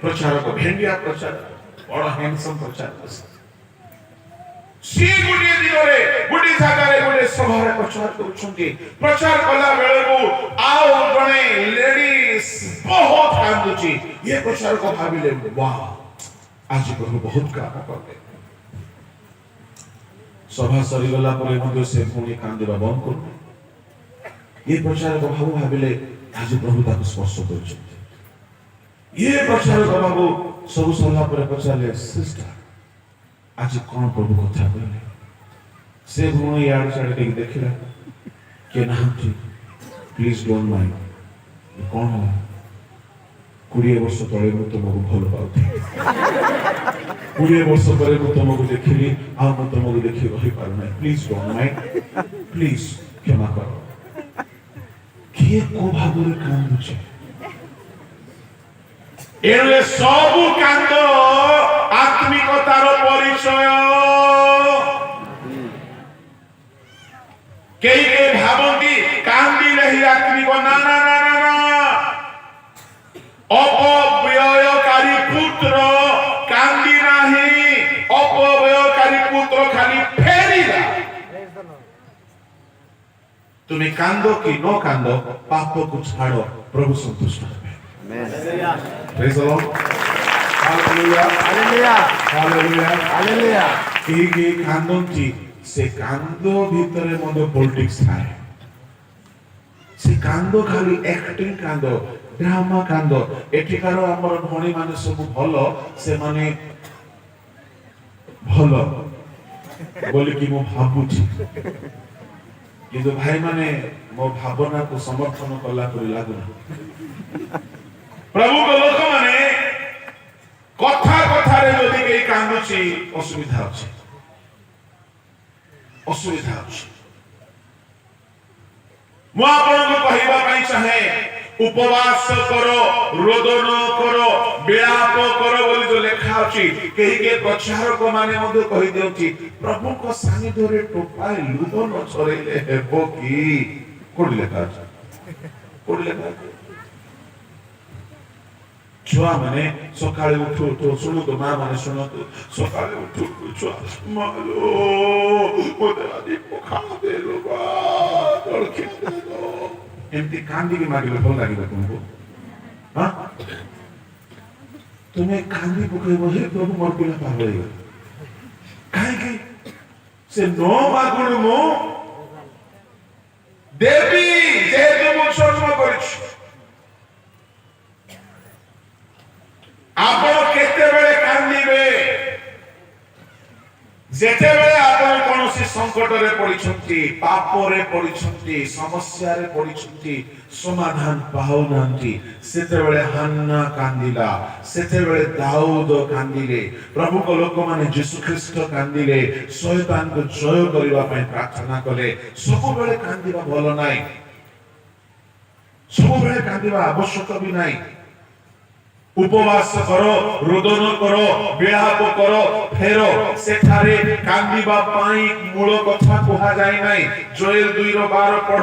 S4: ପ୍ରଚାରକ ଭେଣ୍ଡିଆ ପ୍ରଚାରକ ବଡ ହ୍ୟାଣ୍ଡସମ୍ ପ୍ରଚାରକ ସିଏ ଗୋଟିଏ ଦିନରେ ଗୋଟିଏ ଜାଗାରେ ଗୋଟିଏ ସଭାରେ ପ୍ରଚାର କରୁଛନ୍ତି। ପ୍ରଚାର କଲା ବେଳକୁ ଆଉ ଜଣେ ଲେଡିଜ ବହୁତ କାନ୍ଦୁଛି। ଇଏ ପ୍ରଚାରକ ଭାବିଲେ ୱାଓ ଆଜି ପ୍ରଭୁ ବହୁତ କାମ କଲେ। ସଭା ସରିଗଲା ପରେ ମଧ୍ୟ ସେ ପୁଣି କାନ୍ଦିବା ବନ୍ଦ କଲେ। ଇଏ ପ୍ରଚାରକ ଭାବିଲେ ଆଜି ପ୍ରଭୁ ତାକୁ ସ୍ପର୍ଶ କରୁଛନ୍ତି। ଇଏ ପ୍ରଚାରକ ବାବୁ ସବୁ ସରିଲା ପରେ ପଚାରିଲେ ସିଷ୍ଟର ଆଜି କଣ ପ୍ରଭୁ କଥା କହିଲେ? ସେ ଭଉଣୀ ଇଆଡେ ସିଆଡେ ଟିକେ ଦେଖିଲା କିଏ ନାହାନ୍ତି। ପ୍ଲିଜ ଡୋଣ୍ଟ ମାଇଣ୍ଡ କଣ ହେଲା? 20 ବର୍ଷ ତଳେ ମୁଁ ତୁମକୁ ଭଲ ପାଉଥିଲି। 20 ବର୍ଷ ପରେ ମୁଁ ତୁମକୁ ଦେଖିଲି ଆଉ ମୁଁ ତୁମକୁ ଦେଖି ରହିପାରୁନାହିଁ। ପ୍ଲିଜ ଡୋଣ୍ଟ ମାଇଣ୍ଡ ପ୍ଲିଜ କ୍ଷମା କର। କିଏ କୋ ଭାବରେ କାନ୍ଦୁଛି? ଏଣେ ସବୁ କାନ୍ଦ ଆତ୍ମିକତାର ପରିଚୟ। କେହି କେହି ଭାବନ୍ତି କାନ୍ଦିଲେ ହିଁ ଆତ୍ମିକ। ନା ନା ନା ନା ନା ଅପବ୍ୟୟକାରୀ ପୁତ୍ର କାନ୍ଦି ନାହିଁ। ଅପବ୍ୟୟକାରୀ ପୁତ୍ର ଖାଲି ଫେରିଲା। তুমি কান্দো কি ন কান্দো পাপକୁ ଛାଡ଼ ପ୍ରଭୁ ସନ୍ତୁଷ୍ଟ ହେବେ। Praise the Lord. Hallelujah.
S5: Hallelujah
S4: Hallelujah.
S5: Hallelujah.
S4: କେହି କାନ୍ଦନ୍ତି ସେ କାନ୍ଦ ଭିତରେ ମଧ୍ୟ ପଲିଟିକ୍ସ ଥାଏ। ସେ କାନ୍ଦ ଖାଲି ଆକ୍ଟିଂ କାନ୍ଦ ଡ୍ରାମା କାନ୍ଦ। ଏଠିକାର ଆମର ଭଉଣୀ ମାନେ ସବୁ ଭଲ ସେମାନେ ଭଲ ବୋଲିକି ମୁଁ ଭାବୁଛି କିନ୍ତୁ ଭାଇ ମାନେ ମୋ ଭାବନାକୁ ସମର୍ଥନ କଲା ପରି ଲାଗୁନା। ପ୍ରଭୁଙ୍କ ଲୋକମାନେ କଥା କଥାରେ ଯଦି କେହି କାନ୍ଦୁଛି ଅସୁବିଧା ଅଛି। ଅସୁବିଧା ଅଛି। ମୁଁ ଆପଣଙ୍କୁ କହିବା ପାଇଁ ଚାହେଁ ଉପବାସ କର ରୋଦନ କର ବିଳାପ କର ବୋଲି ଯୋଉ ଲେଖା ଅଛି। କେହି କେହି ପ୍ରଚାରକ ମାନେ ମଧ୍ୟ କହିଦିଅନ୍ତି ପ୍ରଭୁଙ୍କ ସାନିଧ୍ୟରେ ଟୋପାଏ ଲୁହ ନ ଛରେଇଲେ ହେବ କି? କୋଉଠି ଲେଖା ଅଛି? କୋଉଠି ଲେଖା ଅଛି? ଛୁଆ ମାନେ ସକାଳେ ଉଠୁ ଉଠୁ ଶୁଣନ୍ତୁ ମା ମାନେ ଶୁଣନ୍ତୁ ସକାଳେ ଉଠୁ ଉଠୁ ଛୁଆ ମାଲୋ ମୋତେ ଆଜି ପଖାଳ ଦେ ଲୋ ମା ଜଳଖିଆ ଦେ ଲୋ। ଏମିତି କାନ୍ଦିକି ମାଗିଲେ ଭଲ ଲାଗିବ ତୁମକୁ? ତୁମେ କାନ୍ଦି ପକେଇବ ହେ ପ୍ରଭୁ ମୋର ପିଲା ପାଗଳ ହେଇଗଲା। କାହିଁକି? ସେ ନ ମାଗୁଣୁ ମୁଁ ଦେବୀ ଯେହେତୁ ମୁଁ ଜନ୍ମ କରିଛି। ଆପଣ କେତେବେଳେ କାନ୍ଦିବେ? ଯେତେବେଳେ ଆପଣ କୌଣସି ସଂକଟରେ ପଡ଼ିଛନ୍ତି, ପାପରେ ପଡ଼ିଛନ୍ତି, ସମସ୍ୟାରେ ପଡ଼ିଛନ୍ତି, ସମାଧାନ ପାଉନାହାନ୍ତି, ସେତେବେଳେ ହାନ୍ନା କାନ୍ଦିଲା, ସେତେବେଳେ ଦାଉଦ କାନ୍ଦିଲେ, ପ୍ରଭୁଙ୍କ ଲୋକମାନେ ଯୀଶୁ ଖ୍ରୀଷ୍ଟ କାନ୍ଦିଲେ, ଶୟତାନକୁ ଜୟ କରିବା ପାଇଁ ପ୍ରାର୍ଥନା କଲେ। ସବୁବେଳେ କାନ୍ଦିବା ଭଲ ନାହିଁ। ସବୁବେଳେ କାନ୍ଦିବା ଆବଶ୍ୟକ ବି ନାହିଁ। ଉପବାସ କର ରୋଦନ କର ବିଳାପ କର ଫେର। ସେଠାରେ କାନ୍ଦିବା ପାଇଁ ମୂଳ କଥା କୁହାଯାଇ ନାହିଁ। ଜୋଏଲ 2:12 ପଢ।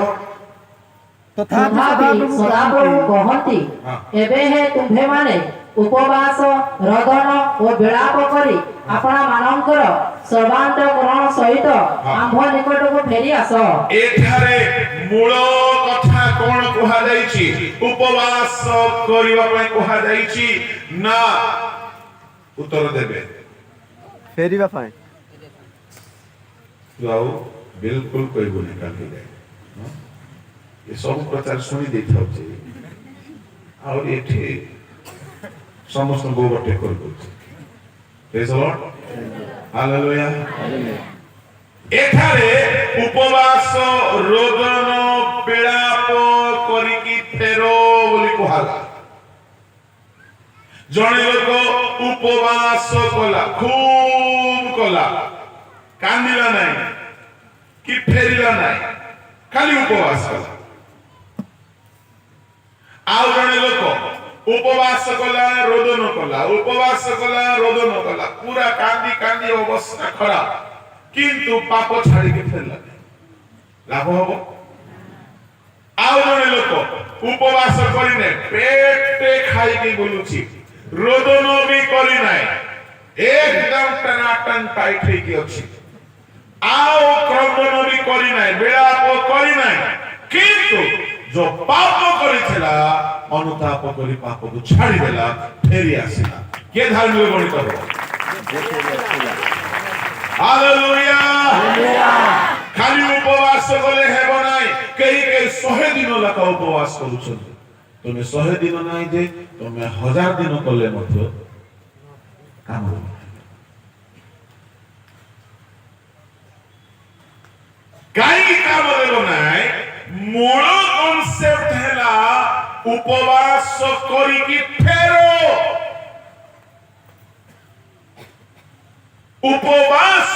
S2: ତଥାପି ସଦାପ୍ରଭୁ କହନ୍ତି ଏବେ ହେ ତୁମ୍ଭେମାନେ ଉପବାସ ରୋଦନ ଓ ବିଳାପ କରି ଆପଣା ମାନଙ୍କର ସର୍ବାନ୍ତକରଣ ସହିତ ଆମ୍ଭ ନିକଟକୁ ଫେରି ଆସ।
S4: ଏଠାରେ ମୂଳ କଥା କଣ କୁହାଯାଇଛି? ଉପବାସ କରିବା ପାଇଁ କୁହାଯାଇଛି ନା? ଉତ୍ତର ଦେବେ।
S5: ଫେରିବା ପାଇଁ।
S4: ଆଉ ବିଲକୁଲ କହିବୁନି କାଲି ଯାଏ ଏ ସବୁ ପ୍ରଚାର ଶୁଣି ଦେଇଥାଉଛି ଆଉ ଏଠି ସମସ୍ତଙ୍କୁ ଓଭରଟେକ୍ କରିଦଉଛି। Praise the Lord. Hallelujah. ଏଠାରେ ଉପବାସ ରୋଦନ ବିଳାପ କରିକି ଫେର ବୋଲି କୁହାଗଲା। ଜଣେ ଲୋକ ଉପବାସ କଲା, ଖୁବ କଲା, କାନ୍ଦିଲା ନାହିଁ କି ଫେରିଲା ନାହିଁ, ଖାଲି ଉପବାସ କଲା। ଆଉ ଜଣେ ଲୋକ উপবাস কলা রোদন কলা উপবাস কলা রোদন কলা পুরা কান্দি কান্দি অবস্থা খারাপ কিন্তু পাপ ছাড়িকে ফেললা লাভ হব ଆଉ ଜଣେ ଲୋକ ଉପବାସ କରିନେ ପେଟେ ଖାଇକି ବୁଲୁଛି ରୋଦନ ବି କରିନାହିଁ ଏକଦମ ଟନାଟନ ଟାଇଟ ହେଇକି ଅଛି ଆଉ କ୍ରନ୍ଦନ ବି କରିନାହିଁ ବିଳାପ କରିନାହିଁ କିନ୍ତୁ ଯୋଉ ପାପ କରିଥିଲା ଅନୁତାପ କରି ପାପକୁ ଛାଡ଼ିଦେଲା ଫେରି ଆସିଲା କିଏ ଧାର୍ମିକ ଗଣିତ ହେବ ହାଲେଲୁୟା ଖାଲି ଉପବାସ କଲେ ହେବ ନାହିଁ କେହି କେହି 100 ଦିନ ଲେଖା ଉପବାସ କରୁଛନ୍ତି ତୁମେ 100 ଦିନ ନାହିଁ ଯେ ତୁମେ 1000 ଦିନ କଲେ ମଧ୍ୟ କାମ କାହିଁକି କାମ ଦେବ ନାହିଁ ମୂଳ କନସେପ୍ଟ ହେଲା ଉପବାସ କରିକି ଫେର উপবাস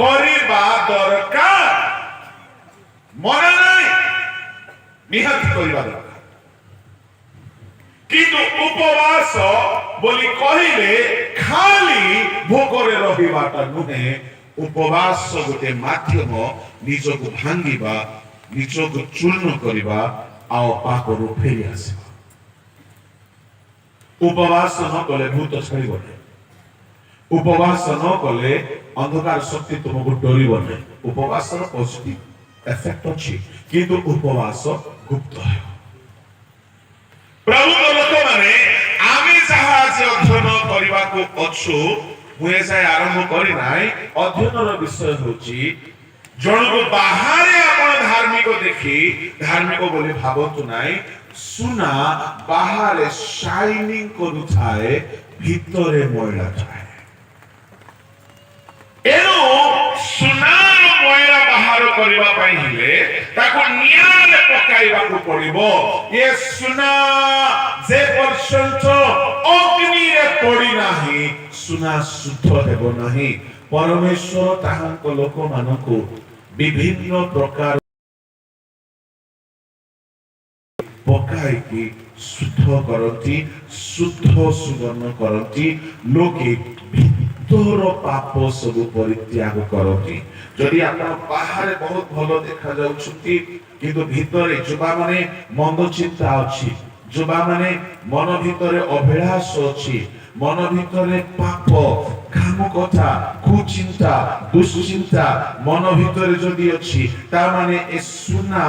S4: করিবা দরকার মনে নাই নিহাতি করিবা দরকার কিন্তু উপবাস বলি কহিলে খালি ভোকরে রহিবাটা নুহে উপবাস গোটে মাধ্যম নিজକୁ ভাঙ্গিবা ନିଜକୁ ଚୂର୍ଣ୍ଣ କରିବା ଆଉ ପାପରୁ ଫେରି ଆସିବା ଉପବାସ ନ କଲେ ଭୂତ ଛାଡ଼ିବ ନାହିଁ उपवास न कले अंधकार शक्ति तुमको डरिब नहीं उपवास पॉजिटिव इफेक्ट अछि किंतु उपवास गुप्त है प्रभु लोक माने आमी जहा अध्ययन करबा को अछु मुए जाय आरंभ करि नाही अध्ययन रो विषय होची जणको बाहरे आपण धार्मिक देखि धार्मिक बोली भाबतु नाही सुना बाहरे शाइनिंग करू थाए भीतरे मैला थाए एनो सुनार मयला बाहर करबा पई हेले ताको नियाले पकाइबा को पड़िबो ये सुना जे पर्यंत अग्नि रे पड़ी नाही सुना शुद्ध हेबो नाही परमेश्वर ताहांक लोक मानको विभिन्न प्रकार पकाई की शुद्ध करती शुद्ध सुगर्ण करती लोके तोर पाप सब परित्याग करती जदि आपण बाहर बहुत भलो देखा जाउछंती किंतु भीतरे जुबा माने मंद चिंता अछि जुबा माने मन भीतरे अभिलाष अछि मन भीतरे पाप काम कथा कुचिंता दुश्चिंता मन भीतरे जदि अछि ता माने ए सुना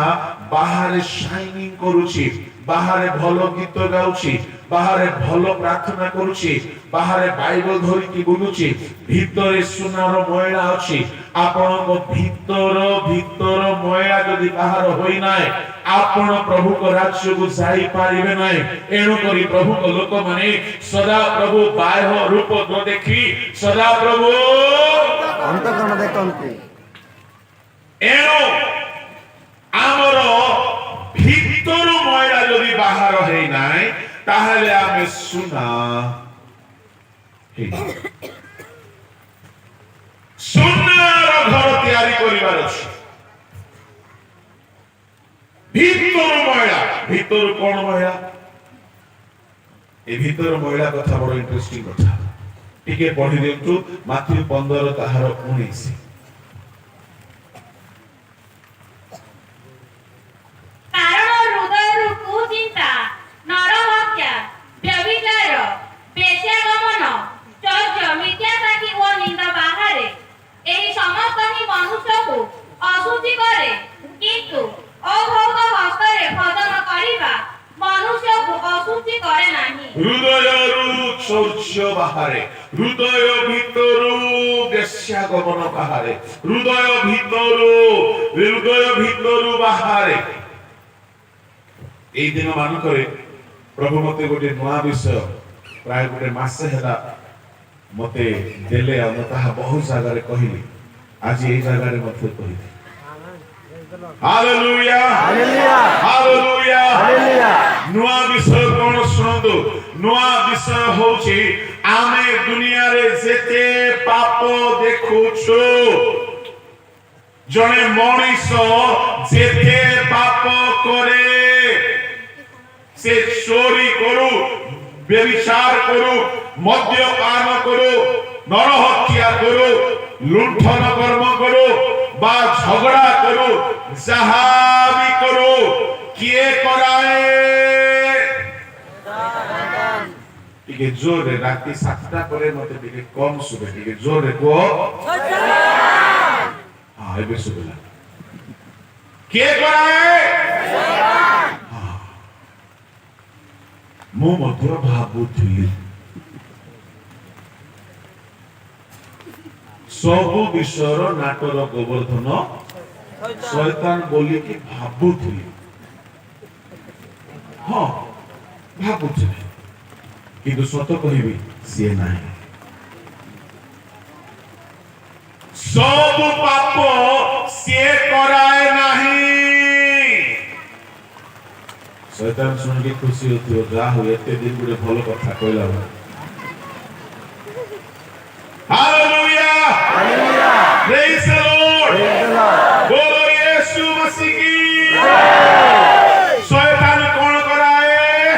S4: बाहर शाइनिंग करूछि बाहर भलो गीत गाउछि बाहर भलो प्रार्थना करूछि बाहर बाइबल धरि की बोलुछि भीतरे सुनार मयला अछि आपण को भीतर मयला जदि बाहर होई नाय आपण प्रभु को राज्य को जाई पारिबे नाय एणु करी प्रभु को लोक माने सदा प्रभु बाह्य रूप न देखि सदा प्रभु
S5: अंतःकरण देखंती
S4: एणु आमर भीतर मयला जदि बाहर होई नाय ताहले आमे सुना सुनार घर तैयारी करिवार अछि भीतर मयला भीतर कोन मयला ए भीतर मयला कथा बड़ इंटरेस्टिंग कथा टिके पढि देंतु माथि 15 ताहार 19
S3: କାରଣ ହୃଦୟରୁ କୁଚିନ୍ତା ନରହତ୍ୟା ବ୍ୟଭିଚାର ବେଶ୍ୟାଗମନ ଚର୍ଯ୍ୟ ମିଥ୍ୟାସାକ୍ଷୀ ଓ ନିନ୍ଦା ବାହାରେ ଏହି ସମସ୍ତ ହିଁ ମନୁଷ୍ୟକୁ ଅଶୁଚି କରେ କିନ୍ତୁ ଅଭୋଗ ହସ୍ତରେ ଭଜନ କରିବା ମନୁଷ୍ୟକୁ ଅଶୁଚି କରେ ନାହିଁ
S4: ହୃଦୟରୁ ଚର୍ଯ୍ୟ ବାହାରେ ହୃଦୟ ଭିତରୁ ବେଶ୍ୟାଗମନ ବାହାରେ ହୃଦୟ ଭିତରୁ ବାହାରେ এই দিন মানকরে প্রভু মতে গোটে নয়া বিষয় প্রায় গোটে মাসে হেলা মতে দেলে আমি তাহা বহু জায়গায় কহিলি আজ এই জায়গায় মতে কহিলি হালেলুয়া
S5: हालेलुया
S4: হালেলুয়া
S5: हालेलुया
S4: নয়া বিষয় কোন শুনতো নয়া বিষয় হচ্ছে আমি দুনিয়ারে যেতে পাপ দেখুছো জনে মনিষ যেতে পাপ করে से चोरी करू व्यभिचार करू मद्यपान करू नरहत्या करू लुंठन कर्म करू बा झगड़ा करू जहा भी करू किए कराए टिके जोरे राति 7टा परे मते टिके कम सुबे टिके जोरे को हां एबे सुबेला किए कराए मो मध्य भाबुथिली सबु विश्वर नाटर गोवर्धन शैतान बोली कि भाबुथिली हां भाबुथिली किंतु सत कहबी सी नाही सब पाप सी कराए नाही शैतान सुन के खुशी होती हो जा हो एते दिन गुडे भलो कथा कहला hallelujah
S5: hallelujah
S4: praise the lord
S5: praise the Lord
S4: बोलो यीशु मसीह की जय शैतान कोन कराए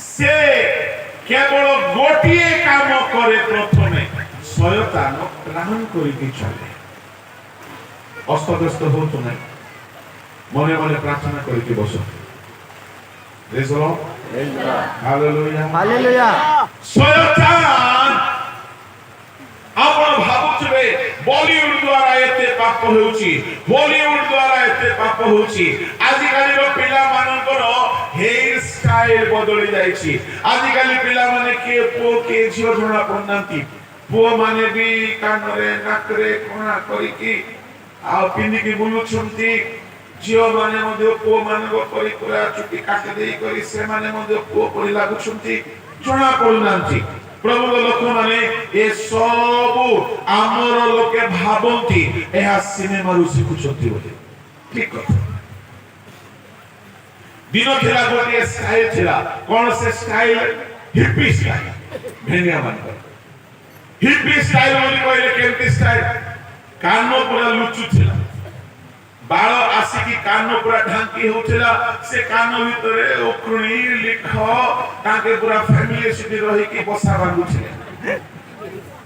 S4: से केवल गोटिए काम करे प्रथमे शैतान प्राण करिके चले अस्तव्यस्त हो तो नहीं मने मने प्रार्थना करके बसो praise the lord
S5: praise the lord
S4: hallelujah
S5: hallelujah
S4: शैतान आपण भाबुछबे बॉलीवुड द्वारा एते पाप होउची बॉलीवुड द्वारा एते पाप होउची आजि काली रो पिला मानकर हेयर स्टाइल बदली जाईची आजि काली पिला माने के पो के झियो जणा पन्नांती पो माने भी कानरे नाकरे कोना करिकी आ पिंदी की बुलु छंती झियो माने मध्ये पो माने गो परि पुरा चुटी काटे देई करी से माने मध्ये पो परि लागु छंती जणा पडुनांती प्रभु लोक माने ए सब आमर लोके भाबंती एहा सिनेमा रु सिखुछंती बोले ठीक कथा दिनो थिला गोटे स्टाइल थिला कोन से स्टाइल हिप्पी स्टाइल भेनिया मानकर हिप्पी स्टाइल बोली कहले केमती स्टाइल कानो पूरा लुचु थिला बाळ आसी की कानो पूरा ढांकी होथिला से कानो भितरे ओखुणी लिख ताके पूरा फैमिली सिटी रही की बसा बांधु थिले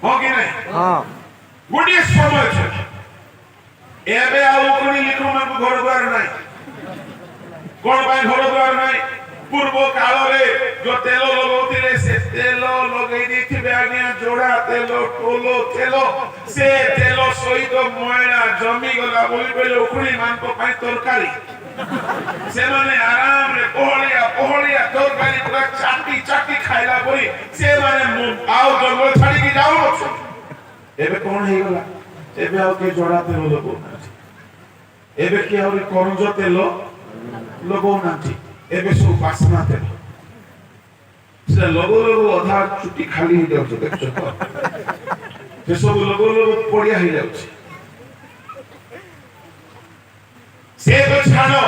S4: हो कि नहीं
S5: हां
S4: गुडी समय छ एबे आ ओखुणी लिख मन घर द्वार नाही कोन भाई घर द्वार नाही पूर्व काल रे जो तेल लगौथिले से तेल लगै दिथिबे आज्ञा जोड़ा तेल टोलो तेलो से तेल सहित मोयला जमी गला बोली बेले उखुणी मान को पाई तरकारी से माने आराम रे पोहलिया तरकारी पूरा चाटी चाटी खाइला बोली से माने आओ जंगल छाड़ी की जाओ एबे कोन हे गला एबे आओ के जोड़ा तेल लगो एबे के और करंज तेल लगो नाथि एबे सो बासना तेल से लगो अधा चुटी खाली हो जाउ देखछो तो से सब लगो पड़िया हो जाउ से तो छाड़ो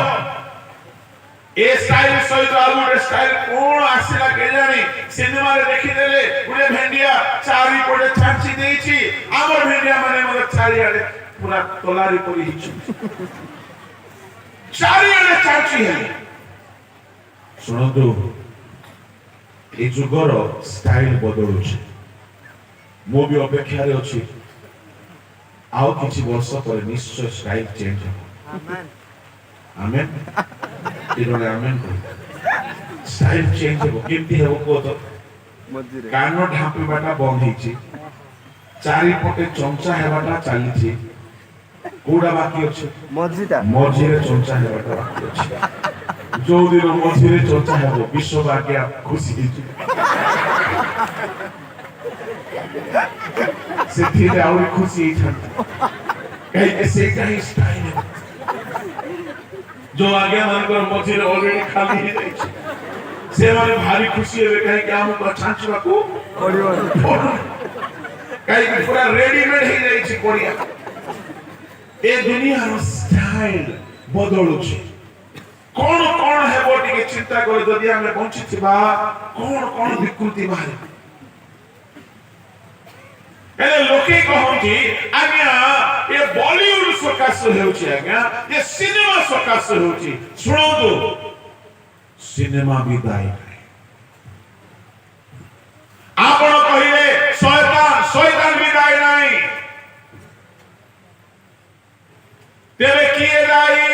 S4: ए स्टाइल सहित आलू स्टाइल कोन आसीला के जानी सिनेमा रे देखि देले गुडे भेंडिया चारी पड़े छांची देइची हमर भेंडिया माने मगे चारी आड़े पूरा तोलारी पड़ी हिचु चारी आड़े छांची है सुनंतु ए जुगर स्टाइल बदलुछि मो भी अपेक्षा रे अछि आउ किछि वर्ष पर निश्चय स्टाइल चेंज हो आमेन आमेन इरोले आमेन को स्टाइल चेंज हो केमती हो को तो
S5: मझिरे
S4: कानो ढापी बाटा बंद हिछि चारि पटे चमचा हेबाटा चालिछि कोडा बाकी अछि
S5: मझिटा
S4: मझिरे चमचा हेबाटा बाकी अछि जो दिन मझिरे चमचा हेबो विश्व भाग्य खुशी हिछि से धीरे और खुशी हिछि कहीं ऐसे कहीं स्टाइल है जो आगे मानकर मझिरे ऑलरेडी खाली ही जाई छै से माने भारी खुशी है कहीं कि हम छांचवा को
S5: पड़ियो
S4: कहीं कि पूरा रेडीमेड ही जाई छै कोरिया ए दुनिया रो स्टाइल बदलु छै कोन कोन हेबो टिके चिंता कर जदि हमें बंची छिबा कोन कोन विकृति बाहर एले लोके कहंती आज्ञा ए बॉलीवुड सकाश हेउछि आज्ञा ए सिनेमा सकाश हेउछि सुनंदु ସିନେମା ବି ଦାୟୀ ନାହିଁ। ଆପଣ କହିଲେ ଶୈତାନ ବି ଦାୟୀ ନାହିଁ, ତେବେ କିଏ ଦାୟୀ?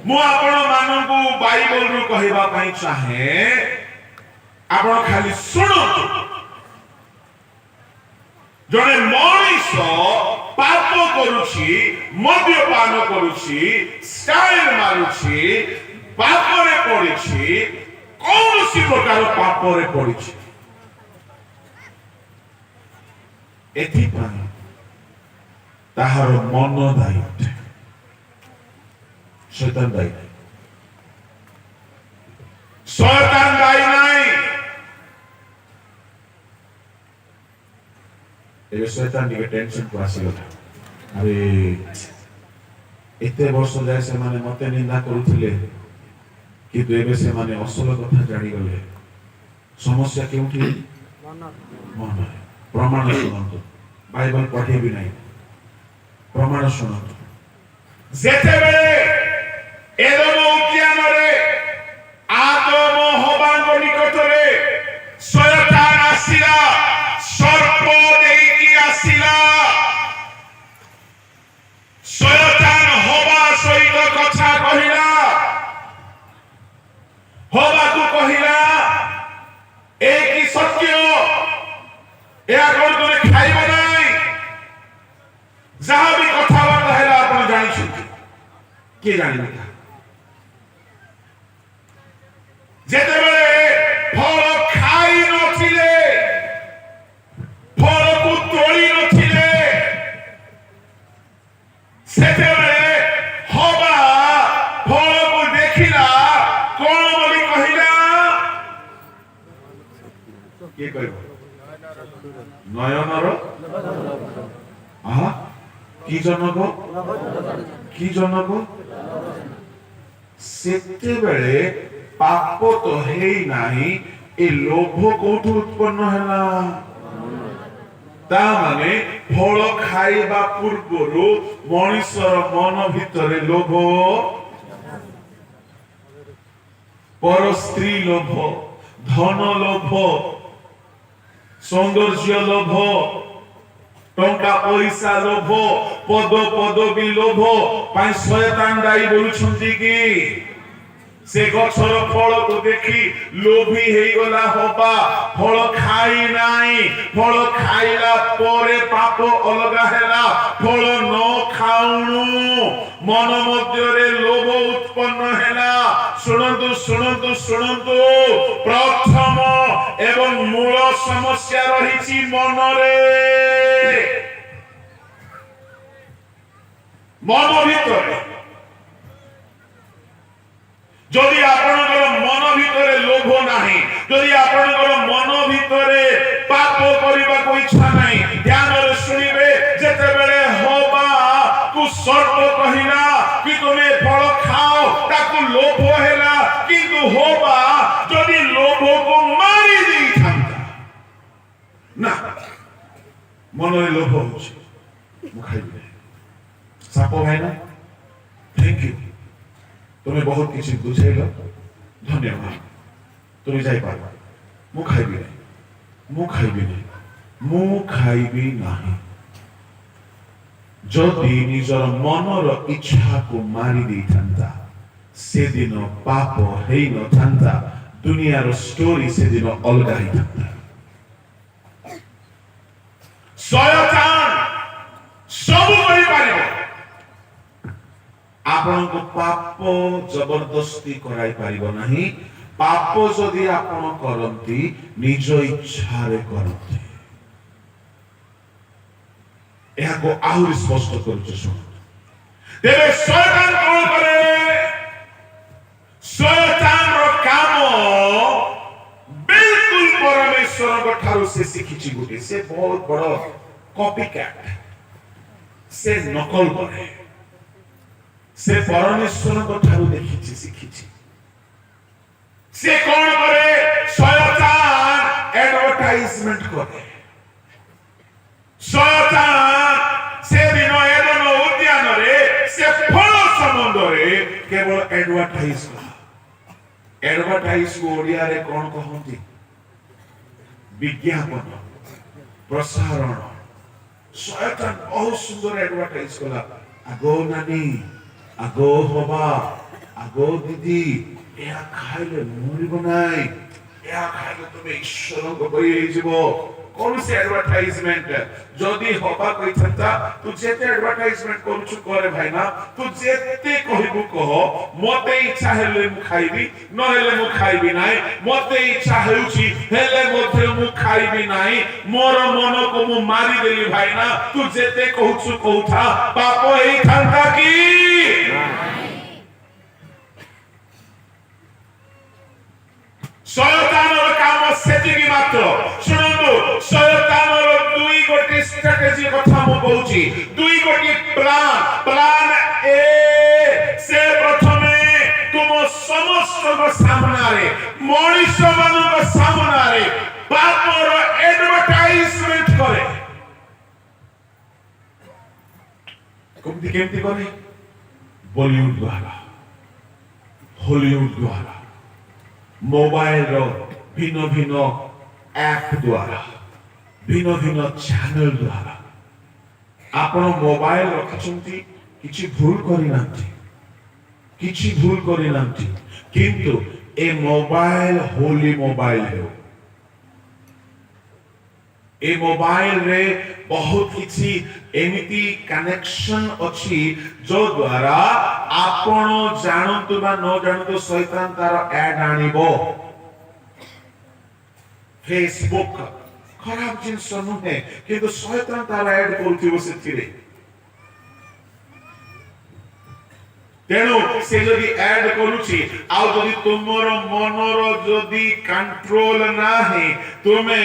S4: ମୁଁ ଆପଣ ମାନଙ୍କୁ ବାଇବଲରୁ କହିବା ପାଇଁ ଚାହେଁ, ଆପଣ ଖାଲି ଶୁଣନ୍ତୁ। ଜଣେ ମଣିଷ ପାପ କରୁଛି, ମଦ୍ୟପାନ କରୁଛି, ଷ୍ଟାଇଲ ମାରୁଛି, ପାପରେ ପଡ଼ିଛି, କୌଣସି ପ୍ରକାର ପାପରେ ପଡ଼ିଛି, ଏଥିପାଇଁ ତାହାର ମନ ଦାୟୀ ଅଟେ, ଶୈତାନ ଦାୟୀ ନାହିଁ। ଶୈତାନ ଦାୟୀ ନାହିଁ। ଏବେ ଶୈତାନ ଟିକେ ଟେନସନକୁ ଆସିଗଲା। ଆରେ ଏତେ ବର୍ଷ ଯାଏ ସେମାନେ ମତେ ନିନ୍ଦା କରୁଥିଲେ, କିନ୍ତୁ ଏବେ ସେମାନେ ଅସଲ କଥା ଜାଣିଗଲେ। ସମସ୍ୟା କେଉଁଠି? ମନରେ। ପ୍ରମାଣ ଶୁଣନ୍ତୁ, ବାଇବଲ ପଠେଇବି ନାହିଁ, ପ୍ରମାଣ ଶୁଣନ୍ତୁ। ଯେତେବେଳେ ଏଦୋମ ଉଦ୍ୟାନରେ ଆଦମ ହବାଙ୍କ ନିକଟରେ ଶୟତାନ ଆସିଲା, ସର୍ପ ଦେଇକି ଆସିଲା, ଶୟତାନ ହବା ସହିତ କଥା କହିଲା, ହବାକୁ କହିଲା, ଏ କି ସତ୍ୟ, ଏହା କଣ ତୁମେ ଖାଇବ ନାହିଁ? ଯାହା ବି କଥାବାର୍ତ୍ତା ହେଲା ଆପଣ ଜାଣିଛନ୍ତି, କିଏ ଜାଣିନଥିଲା? ଯେତେବେଳେ ଫଳ ଖାଇ ନଥିଲେ, ଫଳକୁ ତୋଳି ନଥିଲେ, ସେତେବେଳେ ହବା ଫଳକୁ ଦେଖିଲା, କଣ ବୋଲି କହିଲା? କିଏ କହିବ? ନୟନର କି ଜନକ? କି ଜନକ? ସେତେବେଳେ ପାପ ତ ହେଇ ନାହିଁ, ଏ ଲୋଭ କୋଉଠୁ ଉତ୍ପନ୍ନ ହେଲା? ତା ମାନେ ଫଳ ଖାଇବା ପୂର୍ବରୁ ମଣିଷର ମନ ଭିତରେ ଲୋଭ, ପର ସ୍ତ୍ରୀ ଲୋଭ, ଧନ ଲୋଭ, ସୌନ୍ଦର୍ଯ୍ୟ ଲୋଭ, ଟଙ୍କା ପଇସା ଲୋଭ, ପଦ ପଦବୀ ଲୋଭ ପାଇଁ ଶୟତାନ ଦାୟୀ ବୋଲୁଛନ୍ତି କି? ସେ ଗଛର ଫଳକୁ ଦେଖି ଲୋଭୀ ହେଇଗଲା ହବା, ଫଳ ଖାଇ ନାହିଁ, ଫଳ ଖାଇଲା ପରେ ପାପ ଅଲଗା ହେଲା। ଫଳ ନ ଖାଉଣୁ ମନ ମଧ୍ୟରେ ଲୋଭ ଉତ୍ପନ୍ନ ହେଲା। ଶୁଣନ୍ତୁ ଶୁଣନ୍ତୁ ଶୁଣନ୍ତୁ, ପ୍ରଥମ ଏବଂ ମୂଳ ସମସ୍ୟା ରହିଛି ମନରେ, ମନ ଭିତରେ। যদি ଆପଣଙ୍କର ମନ ଭିତରେ ଲୋଭ ନାହିଁ, ଯଦି ଆପଣଙ୍କର ମନ ଭିତରେ ପାପ କରିବାକୁ ଇଚ୍ଛା ନାହିଁ, ଧ୍ୟାନରେ ଶୁଣିବେ। ଯେତେବେଳେ ହବାକୁ ସର୍ପ କହିଲା କି ତୁମେ ଫଳ ଖାଅ, ତାକୁ ଲୋଭ ହେଲା, କିନ୍ତୁ ହବା ଯଦି ଲୋଭକୁ ମାରି ଦେଇଥାନ୍ତା, ନା ମନରେ ଲୋଭ ହଉଛି, ମୁଁ ଖାଇବି। ସାପ ଭାଇନା, ଥ୍ୟାଙ୍କ ୟୁ, তুমি বহুত কিছু বুঝাইল, ধন্যবাদ। তুমি যাইপার, ମୁଁ ଖାଇବି ନାହିଁ, ମୁଁ ଖାଇବି ନାହିଁ, ମୁଁ ଖାଇବି ନାହିଁ। ଯଦି ନିଜର ମନର ଇଚ୍ଛାକୁ ମାରି ଦେଇଥାନ୍ତା, ସେଦିନ ପାପ ହେଇନଥାନ୍ତା, ଦୁନିଆର ଷ୍ଟୋରି ସେଦିନ ଅଲଗା ହେଇଥାନ୍ତା। ଶୟତାନ ସବୁ କରିପାରିବ, ଆପଣଙ୍କୁ ପାପ ଜବରଦସ୍ତି କରାଇ ପାରିବ ନାହିଁ। ପାପ ଯଦି ଆପଣ କରନ୍ତି, ନିଜ ଇଚ୍ଛାରେ କରନ୍ତି। ଏହାକୁ ଆହୁରି ସ୍ପଷ୍ଟ କରୁଛି, ଶୁଣନ୍ତୁ। ତେବେ ଶୟତାନ କଣ କରେ? ଶୟତାନର କାମ ବିଲକୁଲ ପରମେଶ୍ୱରଙ୍କ ଠାରୁ ସେ ଶିଖିଛି। ଗୋଟେ ସେ ବହୁତ ବଡ କପି କ୍ୟାଟ, ସେ ନକଲ କରେ। ସେ ପରମେଶ୍ୱରଙ୍କ ଠାରୁ ଦେଖିଛି, ଶିଖିଛି। ସେ କଣ କରେ? ଶୟତାନ ଆଡଭର୍ଟାଇଜମେଣ୍ଟ କରେ। ଶୟତାନ ସେଦିନ ଏଦନ ଉଦ୍ୟାନରେ ସେ ଫଳ ସମ୍ବନ୍ଧରେ କେବଳ ଆଡଭର୍ଟାଇଜ କଲା। एडवर्टाइज को ओडिया रे कोन कहंती विज्ञापन प्रसारण शयतान बहुत सुंदर एडवर्टाइज कला आगो नानी आगो बाबा आगो दीदी या खाइले मरिब नाई या खाइले तुमे ईश्वर को बई जीवो कौन से एडवर्टाइजमेंट जदी होबा कहि छता तू जेते एडवर्टाइजमेंट करूछु करे भाई ना तू जेते कहिबु कह मते इच्छा हेले मु खाइबी न हेले मु खाइबी नाइ मते इच्छा हेउछि हेले मते मु खाइबी नाइ मोर मन को मु मारी देली भाई ना तू जेते कहूछु कहूथा पाप एई थांता की शयतानर काम सेतिकी मात्र शुणନ୍ତୁ शयतानर दुई गोटी स्ट्रेटेजी कथा मु कहूची दुई गोटी प्लान ए से प्रथमे तुम समस्त को सामना रे मनुष्य मान को सामना रे पापर एडवर्टाइजमेंट करे केमती करे बॉलीवुड द्वारा हॉलीवुड द्वारा मोबाइल रो भिन्न भिन्न ऐप द्वारा भिन्न भिन्न चैनल द्वारा आपण मोबाइल रखछंती किछि भूल करि नांती किछि भूल करि नांती किंतु ए मोबाइल होली मोबाइल है ए मोबाइल रे बहुत किछि एमिति कनेक्शन अछि जो द्वारा आपण जानतु बा न जानतु शैतान तार ऐड आनिबो फेसबुक खराब जिंस नुहे किंतु शैतान तार ऐड करथिबो सेथिरे तेणु से जदि ऐड करूची आ जदि तुमरो मनरो जदि कंट्रोल नाही तुमे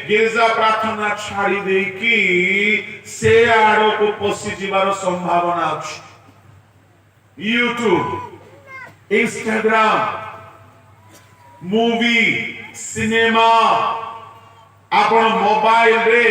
S4: गिरजा प्रार्थना छाड़ी दे कि से आड़ो को पसी जीवार संभावना अछि यूट्यूब इंस्टाग्राम मूवी सिनेमा आपण मोबाइल रे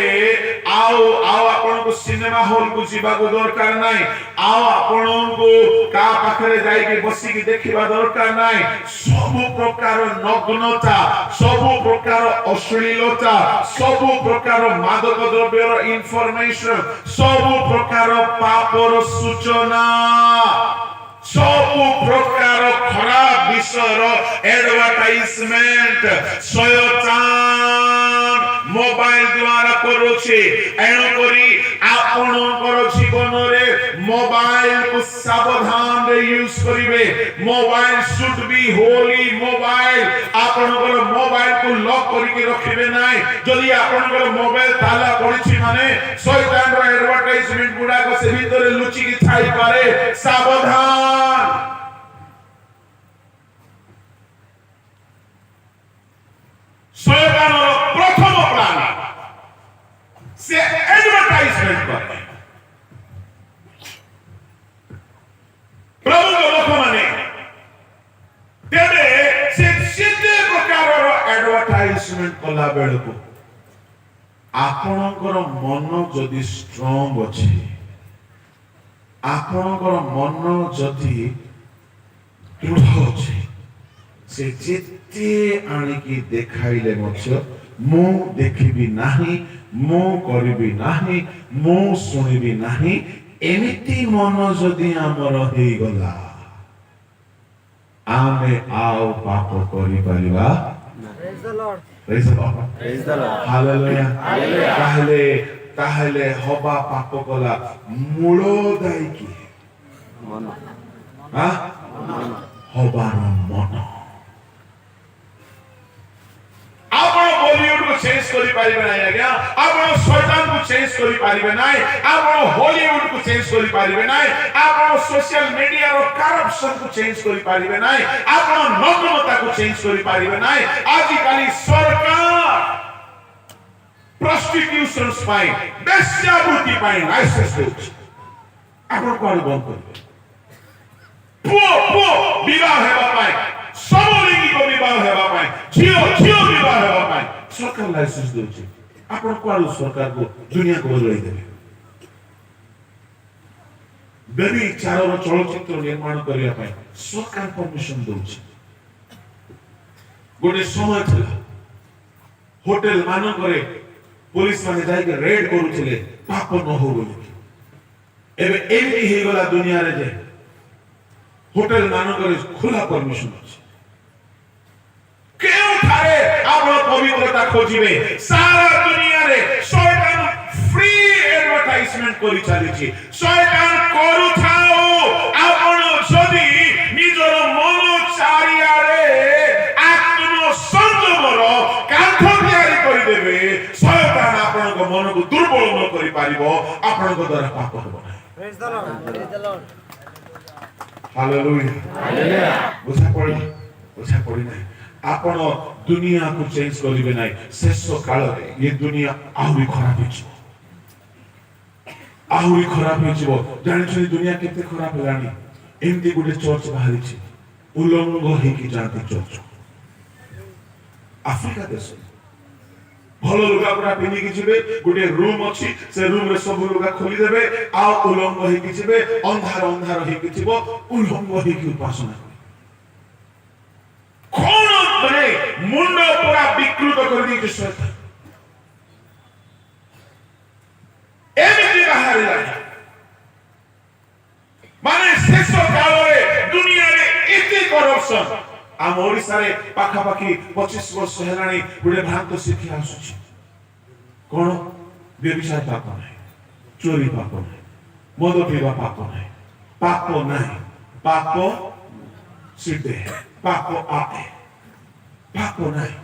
S4: आओ आपण को सिनेमा हॉल को जीवा को दरकार नाही आओ आपण को का पाखरे जाई के बसी के देखिबा दरकार नाही सब प्रकार नग्नता सब प्रकार अश्लीलता सब प्रकार मादक द्रव्यर इंफॉर्मेशन सब प्रकार पापर सूचना सब प्रकार खराब विषयर एडवर्टाइजमेंट शयतान मोबाइल द्वारा करूछे एणो करी आपणकर जीवन रे मोबाइल को सावधान रे यूज करिवे mobile should be Holi mobile आपणकर मोबाइल को लॉक करिके रखिबे नाही जदी आपणकर मोबाइल ताला पड़िछि माने शैतान रो एडवर्टाइजमेंट गुडा को से भीतर लुचि की थाई पारे सावधान शैतान प्रथम प्लान से एडवर्टाइजमेंट करे प्रभु लोक माने तेरे से सिद्धे प्रकार एडवर्टाइजमेंट कला बेल को आपणकर मन जदि स्ट्रांग अछि आपणकर मन जदि दृढ़ अछि से जेते आनिकी देखाइले मध्य मु देखिबी नाही मु करिबी नाही मु सुनिबी नाही एमिति मन जदि हमर हेई गला आमे आओ पाप करि परिबा praise the lord praise the lord hallelujah ताहले हबा पाप कला मूल दाई की मन हां हबार मन आपण बॉलीवुड को चेंज करि पारिबे नाही आज्ञा आपण शैतान को चेंज करि पारिबे नाही आपण हॉलीवुड को चेंज करि पारिबे नाही आपण सोशल मीडिया रो करप्शन को चेंज करि पारिबे नाही आपण नग्नता को चेंज करि पारिबे नाही आज काली सरकार प्रोस्टिट्यूशन पाई बेश्यावृत्ति पाई लाइसेंस देउछ आपण कोन बंद करिबे पो विवाह हेबा पाई समलिंगी को विवाह हेबा पाई झियो विवाह हेबा पाई सरकार लाइसेंस देउछ आपण कोन सरकार को दुनिया को बदलाई देबे बेबी चारो चलचित्र निर्माण करिया पाई सरकार परमिशन देउछ गोटे समय थिला होटल मानकरे पुलिस माने जाई रेड करूथिले पाप न हो बोली एबे एमती हे गला दुनिया रे जे होटल मानकरे खुला परमिशन अछि केउ थारे आपण पवित्रता खोजिबे सारा दुनिया रे शैतान फ्री एडवर्टाइजमेंट करि चली छी शैतान करू थाओ आपण जदी निजर मन चारिया रे आत्म संयमर कांथ तयारी करि देबे शैतान आपण को मन को दुर्बल न करि पारिबो आपण को द्वारा पाप होबो नाही
S5: प्रेज द लॉर्ड
S4: हालेलुया बुझा पड़ी नाही आपण दुनिया को चेंज करिवे नाही शेष काल रे ये दुनिया आहुरी खराब हो जिवो जानि छी दुनिया केते खराब हेलानी एमती गुटे चर्च बाहरी छी उल्लंघ हे की जानती चर्च अफ्रीका देश भलो लुगा पुरा पिनी की जिबे गुटे रूम अछि से रूम रे सब लुगा खोली देबे आ उल्लंघ हे की जिबे अंधार हे की जिवो उल्लंघ हे की उपासना कोन बने मुंड पूरा विकृत कर दी शैतान एमिति बाहर लागे माने शेष काल रे दुनिया रे एते करप्शन आम ओडिसा रे पाखा पाखी 25 वर्ष हेलानी गुडे भ्रांत शिक्षा आसुची कोन व्यभिचार पाप नाही चोरी पाप नाही मद पीवा पाप नाही पाप सिद्धे पाप आए पाप नाही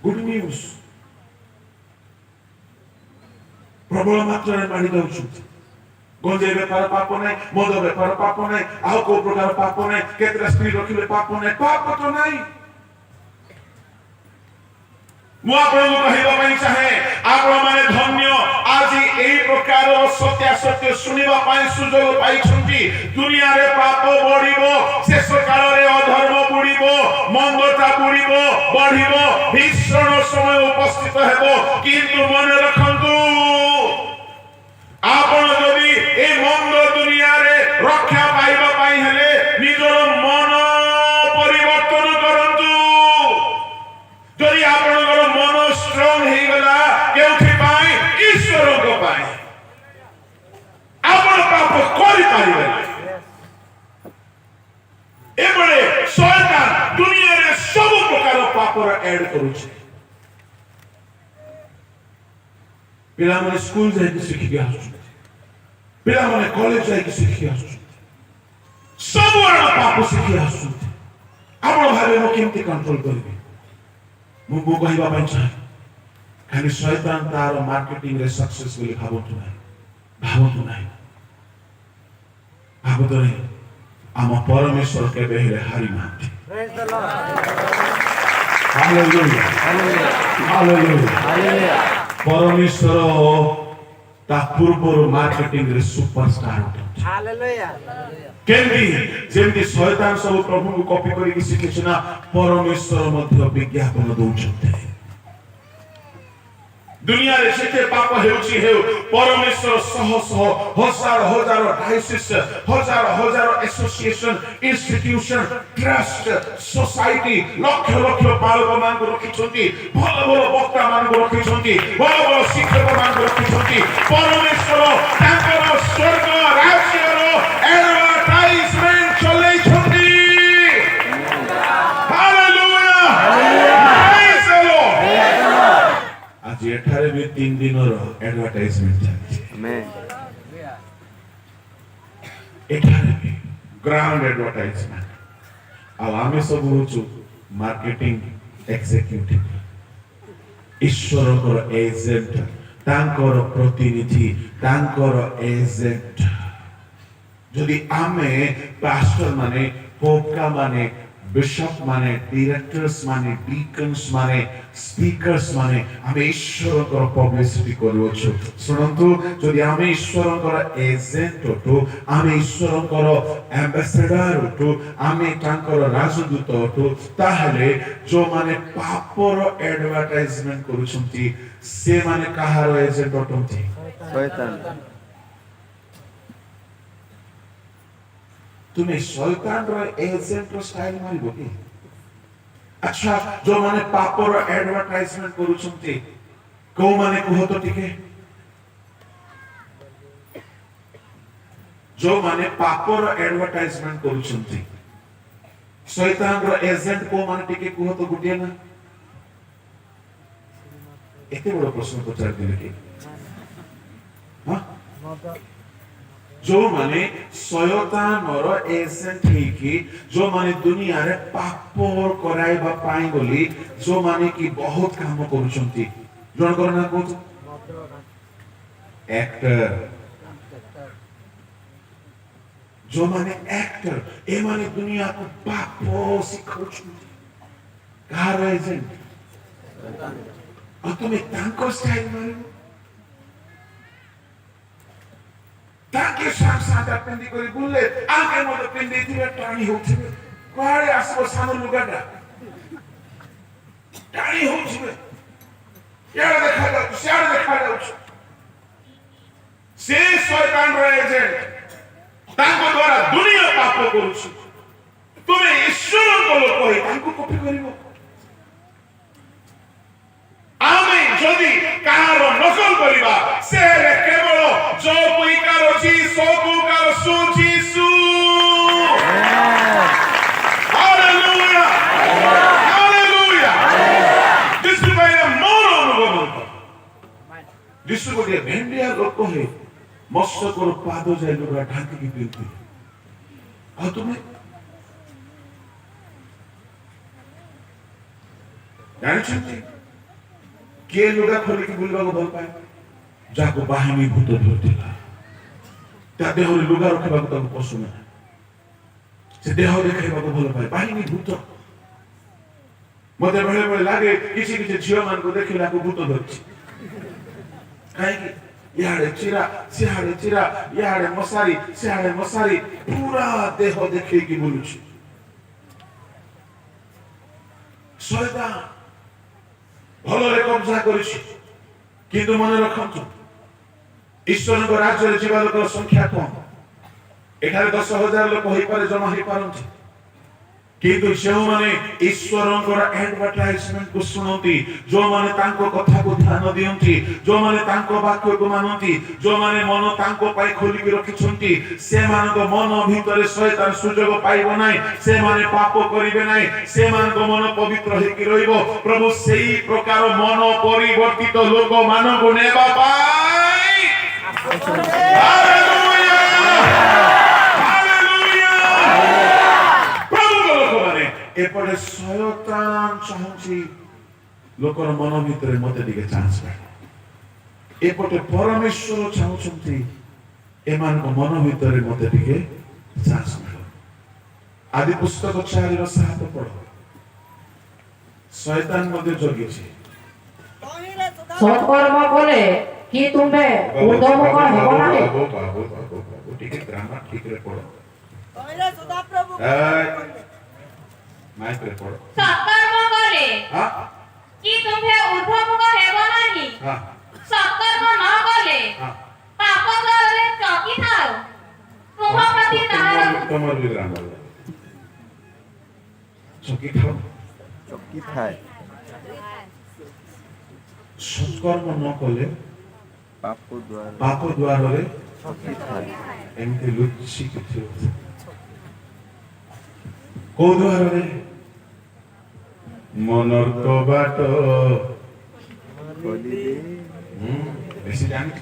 S4: गुड न्यूज प्रबल मात्रा मानि दउछु गंजे बेपार पाप नाही मद बेपार पाप नाही आउ को प्रकार पाप नाही केतरा स्त्री रखिले पाप नाही पाप तो नाही मु आपनको कहिबा पई चाहे आपण माने धन्य आज एई प्रकार सत्य सुनिबा पई सुजोग पाई छंती दुनिया रे पाप बढिबो शेष काल रे अधर्म बुडिबो मंदता बुडिबो बढिबो भीषण समय उपस्थित हेबो किंतु मन रखंतु आपण जदि ए मंद दुनिया रे रक्षा पाइबा पई हेले निजर मन परिवर्तन करंतु जदि आपनकर मन स्ट्रांग हे गला केउथि पाई ईश्वर को पाई आपण पाप करि पाइबे एबळे शैतान दुनिया रे सब प्रकार पाप रे ऐड करूछि पिला माने स्कूल जाय के सिखि के आसु पिला माने कॉलेज जाय के सिखि के आसु सब वाला पाप सिखि आसु आपण भाबे मो केमति कंट्रोल करबे मु कहबा पई चाहे खाली शैतान तार मार्केटिंग रे सक्सेस बोली भाबतु नाही भाबतु नहीं आम परमेश्वर के बेहरे हारी नाथि
S5: प्रेज द लॉर्ड
S4: हालेलुया परमेश्वर ता पूर्वर मार्केटिंग रे सुपरस्टार होते
S5: हालेलुया
S4: केंदी जेंती शैतान सब प्रभु को कॉपी करी कि सिखिछना परमेश्वर मध्य विज्ञापन दउछते दुनिया रे जेते पाप हेउची हेउ परमेश्वर हजार डायसिस हजार एसोसिएशन इंस्टीट्यूशन ट्रस्ट सोसाइटी लक्ष बालक मान को रखिछंती भल वक्ता मान को रखिछंती भल शिक्षक मान को रखिछंती परमेश्वर तांकर स्वर्ग राज्य रो एडवर्टाइजमेंट चलै छंती हालेलुया प्रेज द लॉर्ड आज एठारे भी 3 दिन रो एडवर्टाइजमेंट चलछि
S5: आमेन
S4: एठारे भी ग्राउंड एडवर्टाइजमेंट आ आमे सब होछु मार्केटिंग एग्जीक्यूटिव ईश्वर को एजेंट तांकर प्रतिनिधि तांकर एजेंट जदि आमे पास्टर माने पोपका माने बिशप माने डायरेक्टर्स माने डीकन्स माने स्पीकर्स माने आमे ईश्वर को पब्लिसिटी करूछु सुनंतु जदि आमे ईश्वर को एजेंट होतु आमे ईश्वर को एम्बेसडर होतु आमे तांकर राजदूत होतु ताहले जो माने पापर एडवर्टाइजमेंट करूछंती से माने कहार एजेंट होतंती
S5: शैतान
S4: तुम्हें शैतान रो एजेंट रो स्टाइल मारिबो कि अच्छा जो माने पापर एडवर्टाइजमेंट करूछंती को माने कुहत टिके जो माने पापर एडवर्टाइजमेंट करूछंती शैतान रो एजेंट को माने टिके कुहत गुटिया ना एते बड़ प्रश्न पचार दिले कि हां जो माने शैतान रो एजेंट हेकी जो माने दुनिया रे पापर कराइबा पाई बोली जो माने कि बहुत काम करूछंती जण करना को एक्टर जो माने एक्टर ए माने दुनिया को पापो सिखाउछंती कार एजेंट और तुम्हें तांको स्टाइल मारो ताके साथ साथ पिंडी करी बुले आगे मते पिंडी थिबे टाणी होथिबे कुआडे आसबो सानो लुगाटा टाणी होथिबे यार देखा जाउ सियार देखा जाउ से शैतान रो एजेंट तांको द्वारा दुनिया पाप करूछु तुमे ईश्वर को लोक होई तांको कॉपी करिवो आमे जदि कार नकल करिबा से केवल जो पुइकार अछि सो पुकार सु जीसु हालेलुया हालेलुया दिस बाय मोर अनुभव दिस को दे भेंडिया लोक है मस्त को पादो जाय लुगा ढाकी की पिलती आ तुम्हें जानछंती के लुगा खोली की बुलवा को भल पाए जाको बाहिनी भूत धरतिला ता देह रे लुगा रखबा को ताको पसंद ना से देह देखाइबा को भल पाए बाहिनी भूत मते बेले बेले लागे किछि किछि झियो मान को देखिला को भूत धरछि काहे कि यारे चिरा यारे मसारी पूरा देह देखे की बोलुछि शैतान भलरे कब्जा करिछि किंतु मन रखंतु ईश्वर को राज्य रे जीवा लोक संख्या कम एठारे 10,000 लोक होई पारे जमा होई पारंती किंतु जो माने ईश्वर को एडवर्टाइजमेंट को सुनती जो माने तांको कथा को ध्यान दियंती जो माने तांको वाक्य को मानंती जो माने मन तांको पाई खोली के रखिछंती से मान को मन भीतर शैतान सुजोग पाइबो नाही से माने पाप करिवे नाही से मान को मन पवित्र हे कि रहइबो प्रभु सेही प्रकार मन परिवर्तित लोक मान को नेबा पाई हालेलुया एपटे शैतान चाहछि लोकर मन भितर मते दिके चांस पाए एपटे परमेश्वर चाहछंती एमान को मन भितर मते दिके चांस मिलो आदि पुस्तक 4 रो 7 पढो शैतान मध्ये जगिछि
S2: सत्कर्म करे कि तुम्हे ऊर्ध्वमुख हेबो नाही
S4: बाबू ठीक ग्रामर ठीक रे पढो
S5: कहले सदा प्रभु
S4: माइक रे पढो
S3: सत्कर्म करे
S4: हां
S3: कि तुम्हे ऊर्ध्वमुख हेबो नाही
S4: हां
S3: सत्कर्म न कले
S4: हां
S3: पाप करे चकी थाओ तुम प्रति तार
S4: तमर भी ग्रामर चकी खाओ
S5: चक्की थाए
S4: सत्कर्म न कले
S5: पाप द्वार
S4: रे
S5: चक्की थाए
S4: एमते लुच्ची किछि को द्वार रे मनर कबाट
S5: खोली दे
S4: बेसी जानि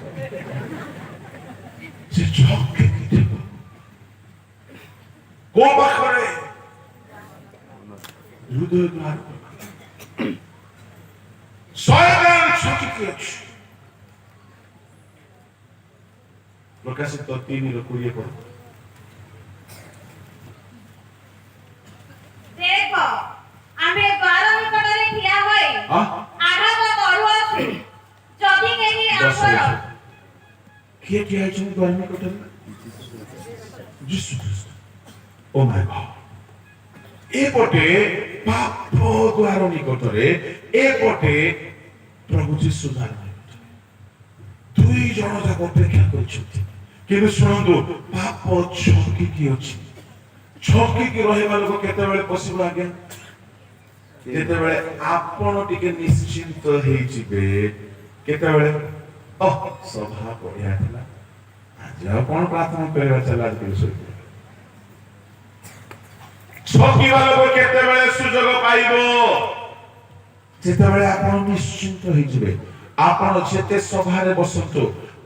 S4: से चक्की किछि को पाखरे हृदय द्वार शैतान चक्की अछि प्रकाशित 3 रो 20 पढो
S3: देखो आमे द्वार निकटरे ठिया होई
S4: हां
S3: आघात करूअछु जदि केहि आपर
S4: किए किए छु द्वार निकटरे यीशु ख्रीष्ट ओ माय गॉड एपटे पाप द्वार निकटरे एपटे प्रभु यीशु द्वार निकटरे दुई जण जाक अपेक्षा करछथि किबे सुनंदु पाप छकी की अछि छकी की रहइबा लोक केते बेले पसिबल आज्ञा ଯେତେବେଳେ ଆପଣ ଟିକେ ନିଶ୍ଚିନ୍ତ ହେଇଯିବେ କେତେବେଳେ ସଭା ବଢିଆ ଥିଲା ଆଜି ଆଉ କଣ ପ୍ରାର୍ଥନା କରିବା ଚାଲ ଆଜି ଶୋଇବ ଠକିବା ଲୋକ କେତେବେଳେ ସୁଯୋଗ ପାଇବ ଯେତେବେଳେ ଆପଣ ନିଶ୍ଚିନ୍ତ ହେଇଯିବେ ଆପଣ ଯେତେ ସଭାରେ ବସନ୍ତୁ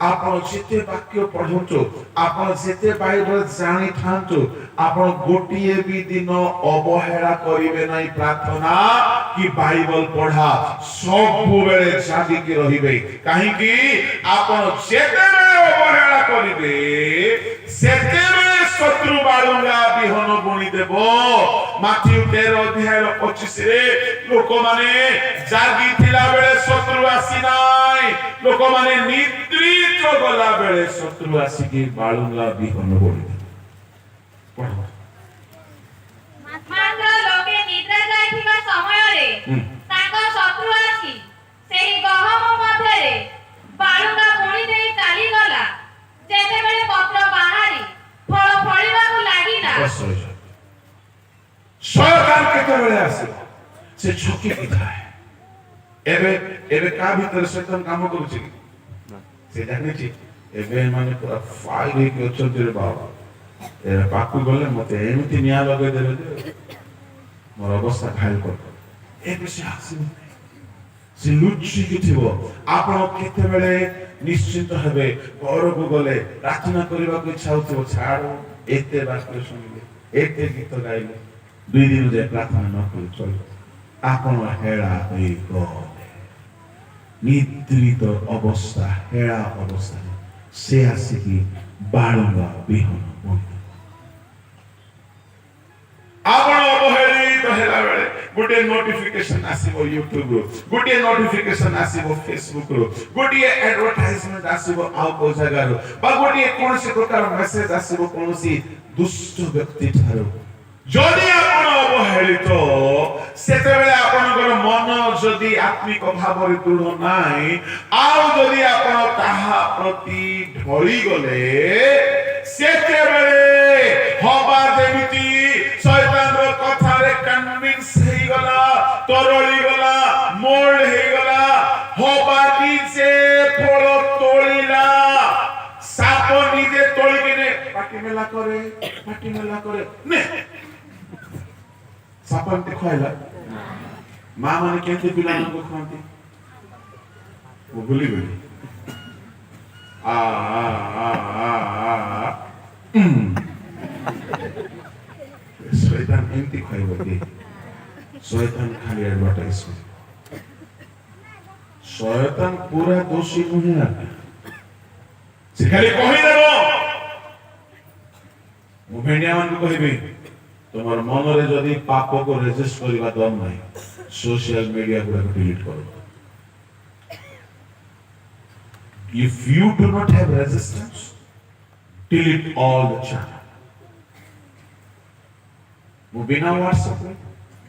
S4: ଆପଣ ଯେତେ ବାକ୍ୟ ପଢନ୍ତୁ ଆପଣ ଯେତେ ବାଇବଲ ଜାଣିଥାନ୍ତୁ ଆପଣ ଗୋଟିଏ ବି ଦିନ ଅବହେଳା କରିବେ ନାହିଁ ପ୍ରାର୍ଥନା କି ବାଇବଲ ପଢା ସବୁବେଳେ ଜାଗିକି ରହିବେ କାହିଁକି ଆପଣ ଯେତେବେଳେ ଅବହେଳା କରିବେ ସେତେବେଳେ ଶତ୍ରୁ ବାଳୁଙ୍ଗା ବିହନ ବୁଣି ଦେବ ମାଥିଉ 13 ଅଧ୍ୟାୟ 25 ରେ ଲୋକମାନେ ଜାଗିଥିଲା ବେଳେ ଶତ୍ରୁ ଆସି ନାହିଁ ଲୋକମାନେ ନିଦ୍ରିତ ଗଲା ବେଳେ ଶତ୍ରୁ ଆସିକି ବାଳୁଙ୍ଗା ବିହନ ବୁଣି ଦେବ
S3: ମାତ୍ର ଲୋକେ ନିଦ୍ରା ଯାଇଥିବା ସମୟରେ ତାଙ୍କ ଶତ୍ରୁ ଆସି ସେହି ଗହମ ମଧ୍ୟରେ ବାଳୁଙ୍ଗା ବୁଣି ଦେଇ ଚାଲିଗଲା ଯେତେବେଳେ ପତ୍ର ବାହାରି ଫଳ ଫଳିବାକୁ ଲାଗିଲା
S4: ଶୟତାନ କେତେବେଳେ ଆସିବ ସେ ଛକିକି ଥାଏ ଏବେ ଏବେ କା ଭିତରେ ଶୟତାନ କାମ କରୁଛି ସେ ଜାଣିଛି ଏବେ ମାନେ ପୁରା ଫାଇଲ ହେଇକି ଅଛନ୍ତି ରେ ବାବା ଏ ପାଖକୁ ଗଲେ ମତେ ଏମିତି ନିଆଁ ଲଗେଇ ଦେବେ ଯେ ମୋର ଅବସ୍ଥା ଘାयल କରିଦେବ ଏବେ ସେ ଆସିବ ସେ ଲୁଚିକି ଥିବ ଆପଣ କେତେବେଳେ ନିଶ୍ଚିନ୍ତ ହେବେ ଘରକୁ ଗଲେ ପ୍ରାର୍ଥନା କରିବାକୁ ଇଚ୍ଛା ହଉଥିବ ଛାଡ ଏତେ ବାକ୍ୟ ଶୁଣିଲେ ଏତେ ଗୀତ ଗାଇଲେ 2 ଦିନ ଯାଏ ପ୍ରାର୍ଥନା ନ କରି ଚଳିବ ଆପଣ ହେଳା ହୋଇଗଲେ ନିଦ୍ରିତ ଅବସ୍ଥା ହେଳା ଅବସ୍ଥାରେ ସେ ଆସିକି ବାଳୁଙ୍ଗା ବିହନ ବୁଣିଦେବ ଆପଣ ଅବହେଳିତ ହେଲା ବେଳେ ଗୋଟିଏ ନୋଟିଫିକେଶନ ଆସିବ ୟୁଟ୍ୟୁବ ରୁ ଗୋଟିଏ ନୋଟିଫିକେଶନ ଆସିବ ଫେସବୁକ ରୁ ଗୋଟିଏ ଆଡଭର୍ଟାଇଜମେଣ୍ଟ ଆସିବ ଆଉ କୋ ଜାଗାରୁ ବା ଗୋଟିଏ କୌଣସି ପ୍ରକାର ମେସେଜ ଆସିବ କୌଣସି ଦୁଷ୍ଟ ବ୍ୟକ୍ତି ଠାରୁ ଯଦି ଆପଣ ଅବହେଳିତ ସେତେବେଳେ ଆପଣଙ୍କର ମନ ଯଦି ଆତ୍ମିକ ଭାବରେ ଦୃଢ ନାହିଁ ଆଉ ଯଦି ଆପଣ ତାହା ପ୍ରତି ଢଳି ଗଲେ ସେତେବେଳେ ହବା ଯେମିତି ଶୟତାନର କଥାରେ କନଭିନ୍ସ ହେଇଗଲା ତରଳି ଗଲା ମୋଲ୍ଡ ହେଇଗଲା ହବା ନିଜେ ଫଳ ତୋଳିଲା ସାପ ନିଜେ ତୋଳିକିନେ ପାଟି ମେଲା করে নে ସାପ ଏମିତି ଖୁଆଇଲା ମା ମାନେ କେମିତି ପିଲାମାନଙ୍କୁ ଖୁଆନ୍ତି ମୁଁ ଭୁଲିଗଲି শয়তান এমতি খাইব কি শয়তান খালি অ্যাডভার্টাইজ করে শয়তান পুরা দোষী নহে আগে সে খালি কহি দেব মু ভেন্ডিয়া মান কহিবি তোমার মনরে যদি পাপকে রেজিস্ট করিবা দম নাই সোশ্যাল মিডিয়া গুলো ডিলিট করো if you do not have resistance delete all the channel ମୁଁ ବିନା WhatsApp ରେ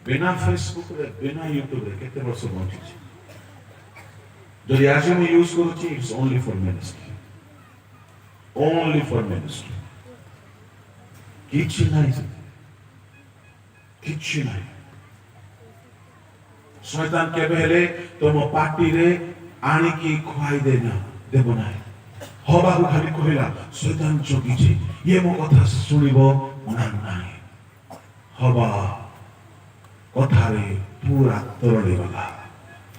S4: ବିନା Facebook ରେ ବିନା YouTube ରେ କେତେ ବର୍ଷ ବଞ୍ଚିଛି ଯଦି ଆଜି ମୁଁ ୟୁଜ କରୁଛି it's only for ministry କିଛି ନାହିଁ শয়তান কেবে হেলে তোম পাটিরে আনিকি খুয়াই দেব নাই হবাকু খালি কহিলা শয়তান জগিছে ইয়ে মো কথা শুনিব না নাই হবা কথারে পুরা তরলি গলা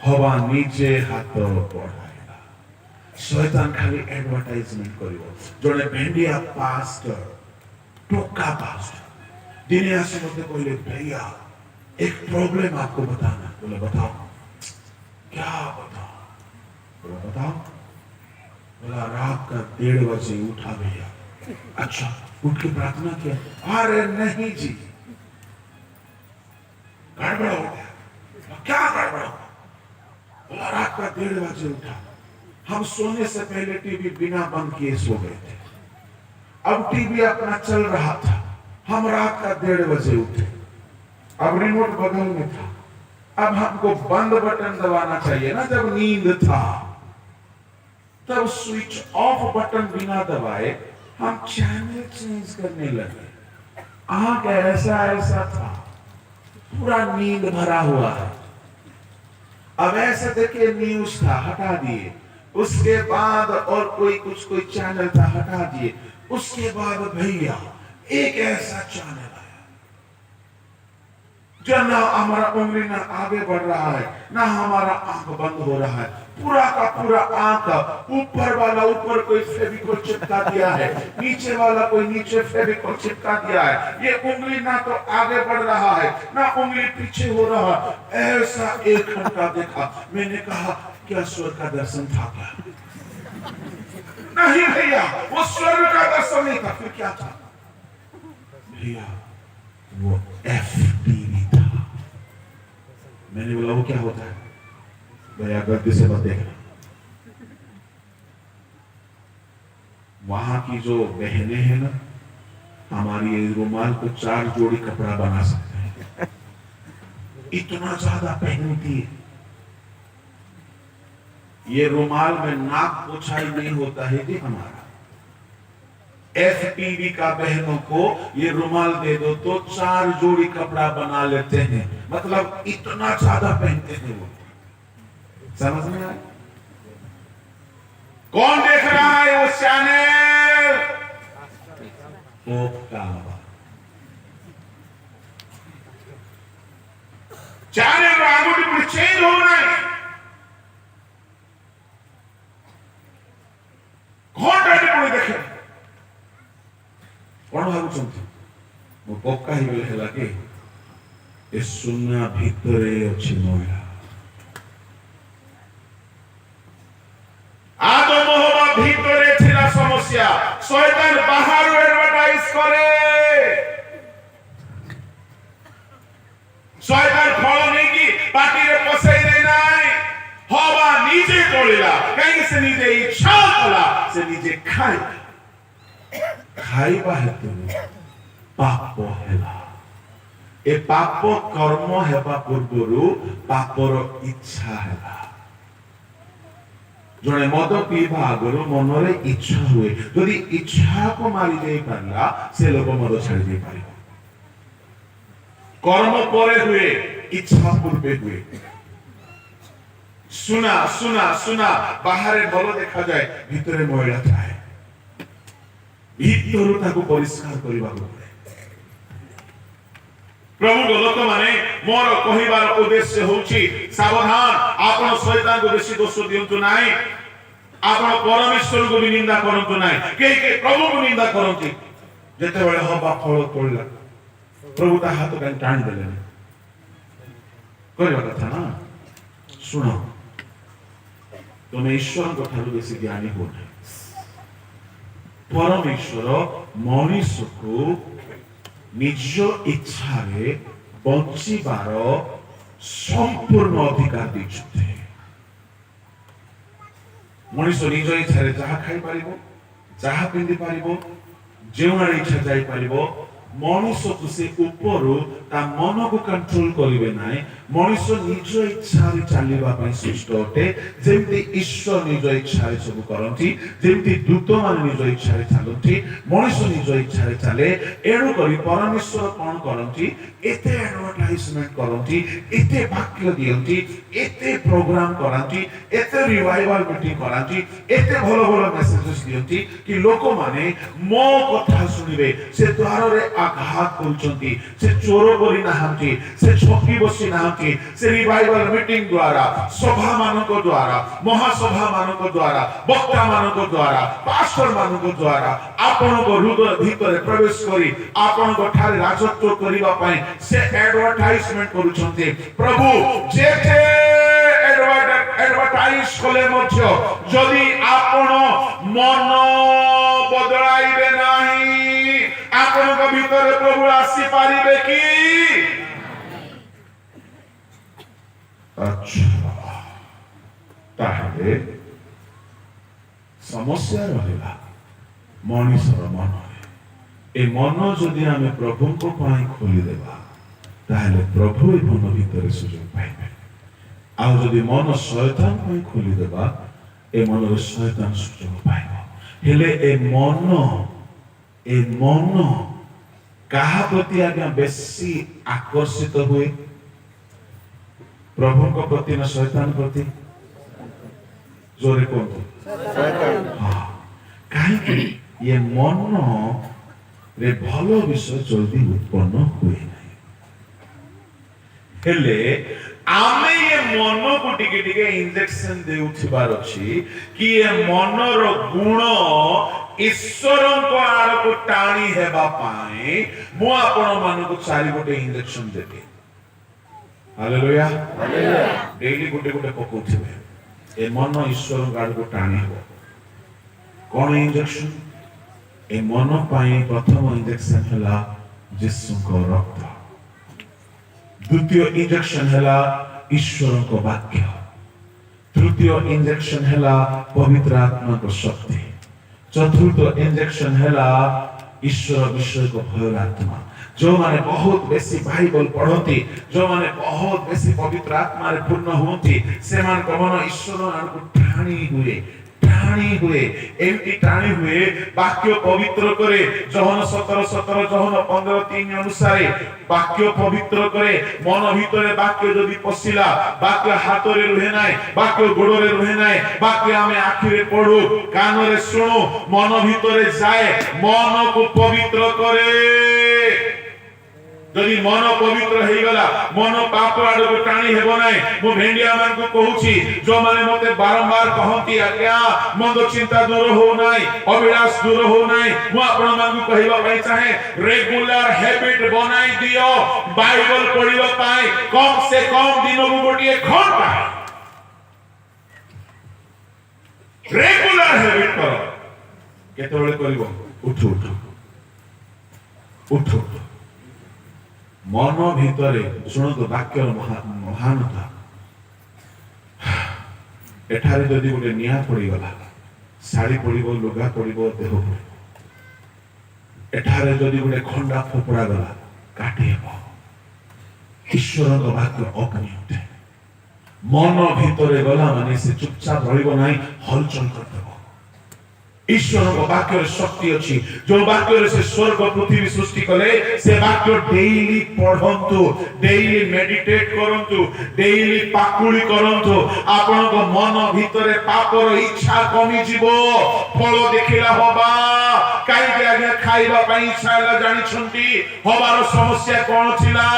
S4: হবা নিজে হাত পড়াইলা শয়তান খালি অ্যাডভার্টাইজমেন্ট করিব জনে ভেন্ডিয়া পাস্টর टोका पास्टर दिने आसे मते कहले भैया एक प्रॉब्लम आपको बताना बोले बताओ क्या बताओ बोला बताओ बोला रात का 1:30 बजे उठा भैया अच्छा उठ के प्रार्थना किया अरे नहीं जी गड़बड़ हो गया क्या गड़बड़ हो बोला रात का 1:30 बजे उठा हम सोने से पहले टीवी बिना बंद किए सो गए थे अब टीवी अपना चल रहा था हम रात का 1:30 बजे उठे अब रिमोट बगल में था अब हमको बंद बटन दबाना चाहिए ना जब नींद था तब स्विच ऑफ बटन बिना दबाए हम चैनल चेंज करने लगे आंख ऐसा था पूरा नींद भरा हुआ है। अब ऐसे देखिए न्यूज था, हटा दिए। उसके बाद और कोई चैनल था, हटा दिए। उसके बाद भैया एक ऐसा चैनल आया जो ना हमारा उंगली ना आगे बढ़ रहा है, ना हमारा आंख बंद हो रहा है। पूरा का पूरा आंख, ऊपर वाला ऊपर कोई फेविकोल चिपका दिया है, नीचे वाला कोई नीचे फेविकोल चिपका दिया है। ये उंगली ना तो आगे बढ़ रहा है, ना उंगली पीछे हो रहा। ऐसा 1 घंटा देखा। मैंने कहा क्या स्वर्ग का दर्शन था क्या? नहीं भैया, वो स्वर्ग का दर्शन नहीं था। फिर क्या था भैया? वो FTV था। मैंने बोला वो क्या होता है? भैया गलती से मत देखना। वहां की जो बहनें हैं ना, हमारी रुमाल को 4 जोड़ी कपड़ा बना सकते हैं, इतना ज्यादा पहनती है। ये रुमाल में नाक पोछाई नहीं होता है जी हमारा। FTV का बहनों को ये रुमाल दे दो तो 4 जोड़ी कपड़ा बना लेते हैं। मतलब इतना ज्यादा पहनते हैं वो। समझ में आया? कौन देख रहा है वो चैनल? चैनल आंगुठी पर चेंज हो रहा है। कौन देखे? कौन भावुଛନ୍ତି? ମୁଁ ପକ୍କା ହେଇଗଲେ ହେଲା କି ଏ ସୁନା ଭିତରେ ଅଛି ମହିଳା। ଆଦମ ହବା ଭିତରେ ଥିଲା ସମସ୍ୟା। ଶୟତାନ ବାହାରୁ ଆଡଭାର୍ଟାଇଜ କରେ। ଶୟତାନ ଫଳ ନେଇକି ପାଟିରେ ପସେଇ ଦେଇ ନାହିଁ। ହବା ନିଜେ ତୋଳିଲା। କାହିଁକି ସେ ନିଜେ ଇଚ୍ଛା କଲା, ସେ ନିଜେ ଖାଇଲା। ଖାଇବା ହେତୁ ପାପ ହେଲା। ଏ ପାପ କର୍ମ ହେବା ପୂର୍ବରୁ ପାପର ଇଚ୍ଛା ହେଲା। ଜଣେ ମଦ ପିଇବା ଆଗରୁ ମନରେ ଇଚ୍ଛା ହୁଏ। ଯଦି ଇଚ୍ଛାକୁ ମାରି ଦେଇ ପାରିଲା, ସେ ଲୋକ ମଦ ଛାଡ଼ି ଦେଇ ପାରିବ। କର୍ମ ପରେ ହୁଏ, ଇଚ୍ଛା ପୂର୍ବେ ହୁଏ। ସୁନା ସୁନା ସୁନା ବାହାରେ ଭଲ ଦେଖାଯାଏ, ଭିତରେ ମଇଳା ଥାଏ। ଭିତରୁ ତାକୁ ପରିଷ୍କାର କରିବାକୁ ପଡେ। ପ୍ରଭୁ ଲୋକମାନେ ମୋର କହିବାର ଉଦ୍ଦେଶ୍ୟ ହେଉଛି ସାବଧାନ। ଆପଣ ଶୈତାନକୁ ବେଶୀ ଦୋଷ ଦିଅନ୍ତୁ ନାହିଁ। ଆପଣ ପରମେଶ୍ୱରଙ୍କୁ ବି ନିନ୍ଦା କରନ୍ତୁ ନାହିଁ। କେହି ପ୍ରଭୁଙ୍କୁ ନିନ୍ଦା କରନ୍ତି। ଯେତେବେଳେ ହବା ଫଳ ତୋଳିଲା, ପ୍ରଭୁ ତା ହାତ କାହିଁ ଟାଣି ଦେଲେନି? କରିବା କଥା ନା। ଶୁଣ, ତମେ ଈଶ୍ୱରଙ୍କ ଠାରୁ ବେଶୀ ଜ୍ଞାନୀ ହୁଅନି। ପରମେଶ୍ୱର ମଣିଷକୁ ନିଜ ଇଚ୍ଛାରେ ବଞ୍ଚିବାର ସମ୍ପୂର୍ଣ୍ଣ ଅଧିକାର ଦେଇଛନ୍ତି। ମଣିଷ ନିଜ ଇଚ୍ଛାରେ ଯାହା ଖାଇପାରିବ, ଯାହା ପିନ୍ଧି ପାରିବ, ଯେଉଁଆଡ଼େ ଇଚ୍ଛା ଯାଇପାରିବ। ମଣିଷକୁ ସେ ଉପରୁ ତା ମନକୁ କଣ୍ଟ୍ରୋଲ କରିବେ ନାହିଁ। ମଣିଷ ନିଜ ଇଚ୍ଛାରେ ଚାଲିବା ପାଇଁ ସୃଷ୍ଟ ଅଟେ। ଯେମିତି ଈଶ୍ୱର ନିଜ ଇଚ୍ଛାରେ ସବୁ କରନ୍ତି, ଯେମିତି ଦୂତମାନେ ନିଜ ଇଚ୍ଛାରେ ଚାଲନ୍ତି, ମଣିଷ ନିଜ ଇଚ୍ଛାରେ ଚାଲେ। ଏଣୁ କରି ପରମେଶ୍ୱର କଣ କରନ୍ତି? ଏତେ ଆଡଭର୍ଟାଇଜମେଣ୍ଟ କରନ୍ତି, ଏତେ ବାକ୍ୟ ଦିଅନ୍ତି, ଏତେ ପ୍ରୋଗ୍ରାମ କରାନ୍ତି, ଏତେ ରିଭାଇଭାଲ ମିଟିଂ କରାନ୍ତି, ଏତେ ଭଲ ଭଲ ମେସେଜେସ୍ ଦିଅନ୍ତି କି ଲୋକମାନେ ମୋ କଥା ଶୁଣିବେ। ସେ ଦ୍ୱାରରେ ଆଘାତ କରୁଛନ୍ତି। ସେ ଚୋର କରି ନାହାନ୍ତି, ସେ ଛକି ବସି ନାହାନ୍ତି। ସେ ରିଭାଇଭାଲ ମିଟିଂ ଦ୍ୱାରା, ସଭା ମାନଙ୍କ ଦ୍ୱାରା, ମହାସଭା ମାନଙ୍କ ଦ୍ୱାରା, ବକ୍ତା ମାନଙ୍କ ଦ୍ୱାରା, ପାଷ୍ଟର ମାନଙ୍କ ଦ୍ୱାରା ଆପଣଙ୍କ ହୃଦୟ ଭିତରେ ପ୍ରବେଶ କରି ଆପଣଙ୍କ ଠାରେ ରାଜତ୍ୱ କରିବା ପାଇଁ ସେ ଆଡଭର୍ଟାଇଜମେଣ୍ଟ କରୁଛନ୍ତି। ପ୍ରଭୁ ଯେତେ ଆଡଭର୍ଟାଇଜ କଲେ ମଧ୍ୟ ଯଦି ଆପଣ ମନ ବଦଳାଇବେ ନାହିଁ, ଆପଣଙ୍କ ଭିତରେ ପ୍ରଭୁ ଆସିପାରିବେ କି? ଆଚ୍ଛା, ତାହେଲେ ସମସ୍ୟା ରହିଲା ମଣିଷର ମନରେ। ଏ ମନ ଯଦି ଆମେ ପ୍ରଭୁଙ୍କ ପାଇଁ ଖୋଲିଦେବା, ତାହେଲେ ପ୍ରଭୁ ଏ ମନ ଭିତରେ ସୁଯୋଗ ପାଇବେ। ଆଉ ଯଦି ମନ ଶୟତାନ ପାଇଁ ଖୋଲିଦେବା, ଏ ମନରେ ଶୟତାନ ସୁଯୋଗ ପାଇବ। ହେଲେ ଏ ମନ काहा प्रति आज्ञा बेसी आकर्षित हुए प्रभु को प्रति ना शैतान प्रति जोरे कहतु कहीं ये मन रे भलो विषय जल्दी उत्पन्न हुए नहीं हेले आमे ये मन को टिके टिके इंजेक्शन देउथिबार अछि कि ये मन रो गुण ईश्वर को आड़ को टाणी हेबा पाए मु आपण मान को चारि गोटे इंजेक्शन देबे हालेलुया हालेलुया डेली गोटे गोटे पकोथिबे ए मन ईश्वर आड़ को टाणी हेबो कोन इंजेक्शन ए मन पाए प्रथम इंजेक्शन हला यीशु को रक्त द्वितीय इंजेक्शन हला ईश्वर को वाक्य तृतीय इंजेक्शन हला पवित्र आत्मा को शक्ति चतुर्थ इंजेक्शन हला ईश्वर विषय को भय आत्मा जो माने बहुत बेसी बाइबल पढ़ती जो माने बहुत बेसी पवित्र आत्मा रे पूर्ण होती से मान को मन ईश्वर आन को ठाणी हुए एमती ठाणी हुए वाक्य पवित्र करे जहन 17:17 जहन 15:3 अनुसार वाक्य पवित्र करे मन भीतरे वाक्य जदि पसिला वाक्य हाथ रे रहे नाय वाक्य गोड़ रे रहे नाय वाक्य हमें आँखि रे पढ़ू कान रे सुनो मन भीतरे जाए मन को पवित्र करे जदि मन पवित्र हे गला मन पाप आड़ को टाणी हेबो नाय मो भेंडिया मान को कहूची जो माने मते बारंबार कहंती आज्ञा मंद चिंता दूर हो नाय अभिलाष दूर हो नाय मो आपण मान को कहिबा पई चाहे रेगुलर हैबिट बनाई दियो बाइबल पढिबा पाए कम से कम दिन को गोटिए घंटा रेगुलर हैबिट करो केते बेले करिवो उठो उठो मन भीतरे शुणु वाक्यर महानता एठारे जदि गोटे निया पड़ी गला साड़ी पड़िबो लुगा पड़िबो देह पड़िबो एठारे जदि गोटे खंडा फोपड़ा गला काटी हेबो ईश्वर को वाक्य अग्नि उठे मन भीतरे गला माने से चुपचाप रहिबो नाही हलचल करदेबो ईश्वर को वाक्य शक्ति अछि जो वाक्य से स्वर्ग पृथ्वी सृष्टि कले से वाक्य डेली पढ़ंतु डेली मेडिटेट करंतु डेली पाकुली करंतु आपन को मन भीतरे पापर इच्छा कमी जीवो फल देखिला होबा काई के आगे खाइबा पई इच्छा ला जानि छंती होबार समस्या कोन थिला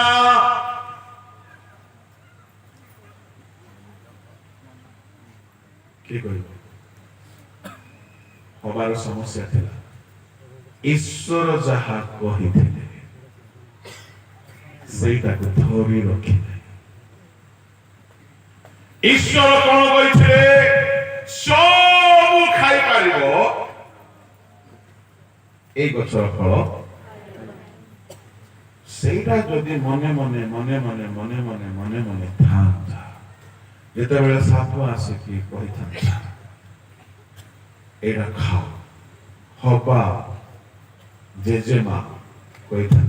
S4: के कहिबो हमारा समस्या थिला ईश्वर जहा कही थिले सेटा को धरि रखि ईश्वर कोन कहिथिले सब खाइ पारिबो ए गछर फल सेटा जदि मने मने थांता जेते बेले साप आसे कि कहि थांता एरा खाओ हबा जेजेमा कोई था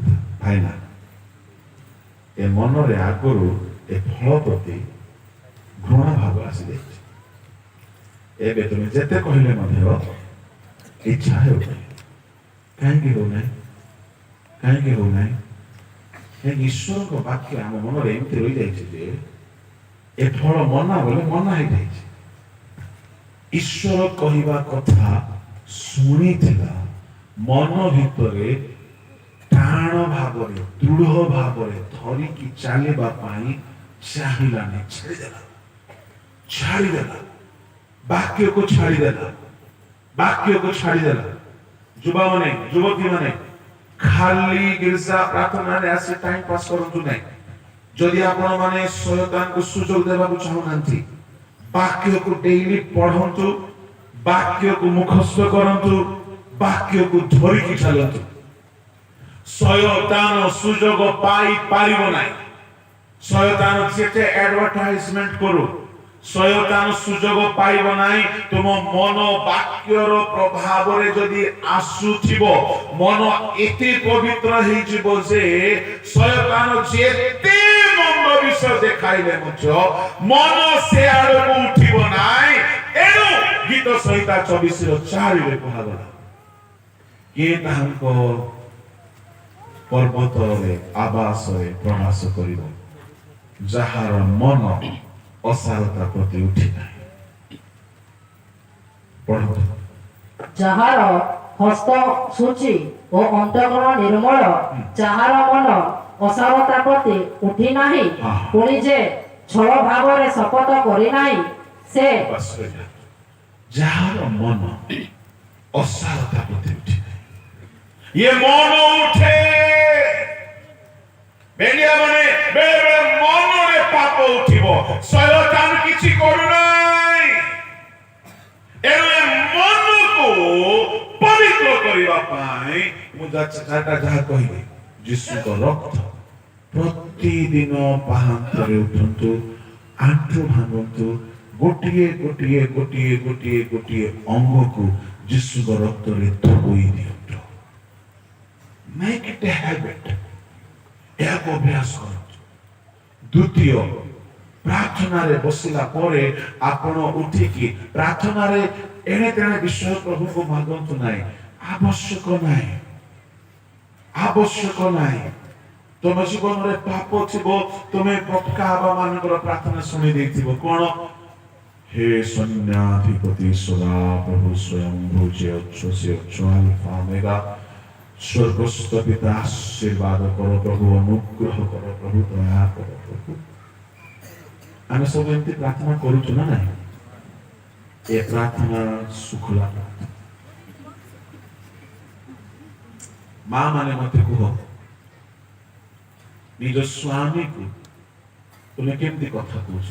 S4: भाईना ए मन रे आगरु ए फल प्रति घृणा भाव आसी जाइछ एबे तुम जेते कहले मध्य इच्छा हे काहे हो नै ए ईश्वर को वाक्य हम मन रे एमति रहि जाइछ जे ए फल मना बोले मना हे जाइछ ईश्वर कहिबा कथा सुनी थिला मन भीतरे टाण भावरे दृढ़ भावरे धरी की चालिबा पाई चाहिला ने छाड़ी देला वाक्य को छाड़ी देला जुबा माने युवती माने खाली गिरजा प्रार्थना रे आसी टाइम पास करंतु नै जदि आपण माने शयतान को सुजोग देबा को चाहू नांती वाक्य को डेली पढ़ंतु वाक्य को मुखस्थ करंतु वाक्य को धरि की चलंतु शयतान सुजोग पाई पारिबो नाही शयतान जेते एडवर्टाइजमेंट करू शयतान सुजोग पाइबो नाही तुम मन वाक्यर प्रभाव रे जदि आसुथिबो मन एते पवित्र हेइ जिवो जे शयतान जेते मंद विषय देखाइले मुझ मन से आड़को उठिबो नाही एनु गीत संहिता 24 रो 4 रे कहला के तांको ପର୍ବତରେ ଆବାସରେ ପ୍ରବାସ କରିବ, ଯାହାର ମନ ଅସାରତା ପ୍ରତି ଉଠି ନାହିଁ। ପଢନ୍ତୁ।
S2: ଯାହାର ହସ୍ତ ସୂଚି ଓ ଅନ୍ତଃକରଣ ନିର୍ମଳ, ଯାହାର ମନ ଅସାରତା ପ୍ରତି ଉଠି ନାହିଁ, ପୁଣି ଯେ ଛଳ ଭାବରେ ଶପଥ କରିନାହିଁ, ସେ
S4: ଯାହାର ମନ ଅସାରତା ପ୍ରତି ଉଠି ନାହିଁ। ଇଏ ମନ ଉଠେ, ବେଲିଆ ମାନେ ବେଳେ ବେଳେ ମନରେ ପାପ ଉଠିବ, ଶୈତାନ କିଛି କରୁନାହିଁ। ଏଣୁ ଏ ମନକୁ ପବିତ୍ର କରିବା ପାଇଁ ମୁଁ ଯାହା କହିଲି, ଯୀଶୁଙ୍କ ରକ୍ତ ପ୍ରତିଦିନ ପାହାନ୍ତରେ ଉଠନ୍ତୁ, ଆଣ୍ଠୁ ଭାଙ୍ଗନ୍ତୁ, ଗୋଟିଏ ଗୋଟିଏ ଗୋଟିଏ ଗୋଟିଏ ଗୋଟିଏ ଅଙ୍ଗକୁ ଯୀଶୁଙ୍କ ରକ୍ତରେ ଧୋଇ ଦିଅନ୍ତୁ। Make it a habit. ଏହାକୁ ଅଭ୍ୟାସ କରନ୍ତୁ। ଦ୍ୱିତୀୟ, ପ୍ରାର୍ଥନାରେ ବସିଲା ପରେ ଆପଣ ଉଠିକି ପ୍ରାର୍ଥନାରେ ଏଣେ ତେଣେ ବିଷୟ ପ୍ରଭୁଙ୍କୁ ମାଗନ୍ତୁ ନାହିଁ। ଆବଶ୍ୟକ ନାହିଁ, ଆବଶ୍ୟକ ନାହିଁ। ତମ ଜୀବନରେ ପାପ ଥିବ, ତମେ ପଟକା ବାବା ମାନଙ୍କର ପ୍ରାର୍ଥନା ଶୁଣି ଦେଇଥିବ। କଣ? हे सन्याधिपति सदा प्रभु स्वयं भूजे अच्छो से अच्छो अल्फा ओमेगा, स्वर्गस्थ पिता आशीर्वाद करो प्रभु, अनुग्रह करो प्रभु, दया करो प्रभु। आमे सब एमती प्रार्थना करूछु ना नहीं? ए प्रार्थना सुखला प्रार्थना। मां माने मते कुह, निज स्वामी को तुमे केमती कथा कहूछ?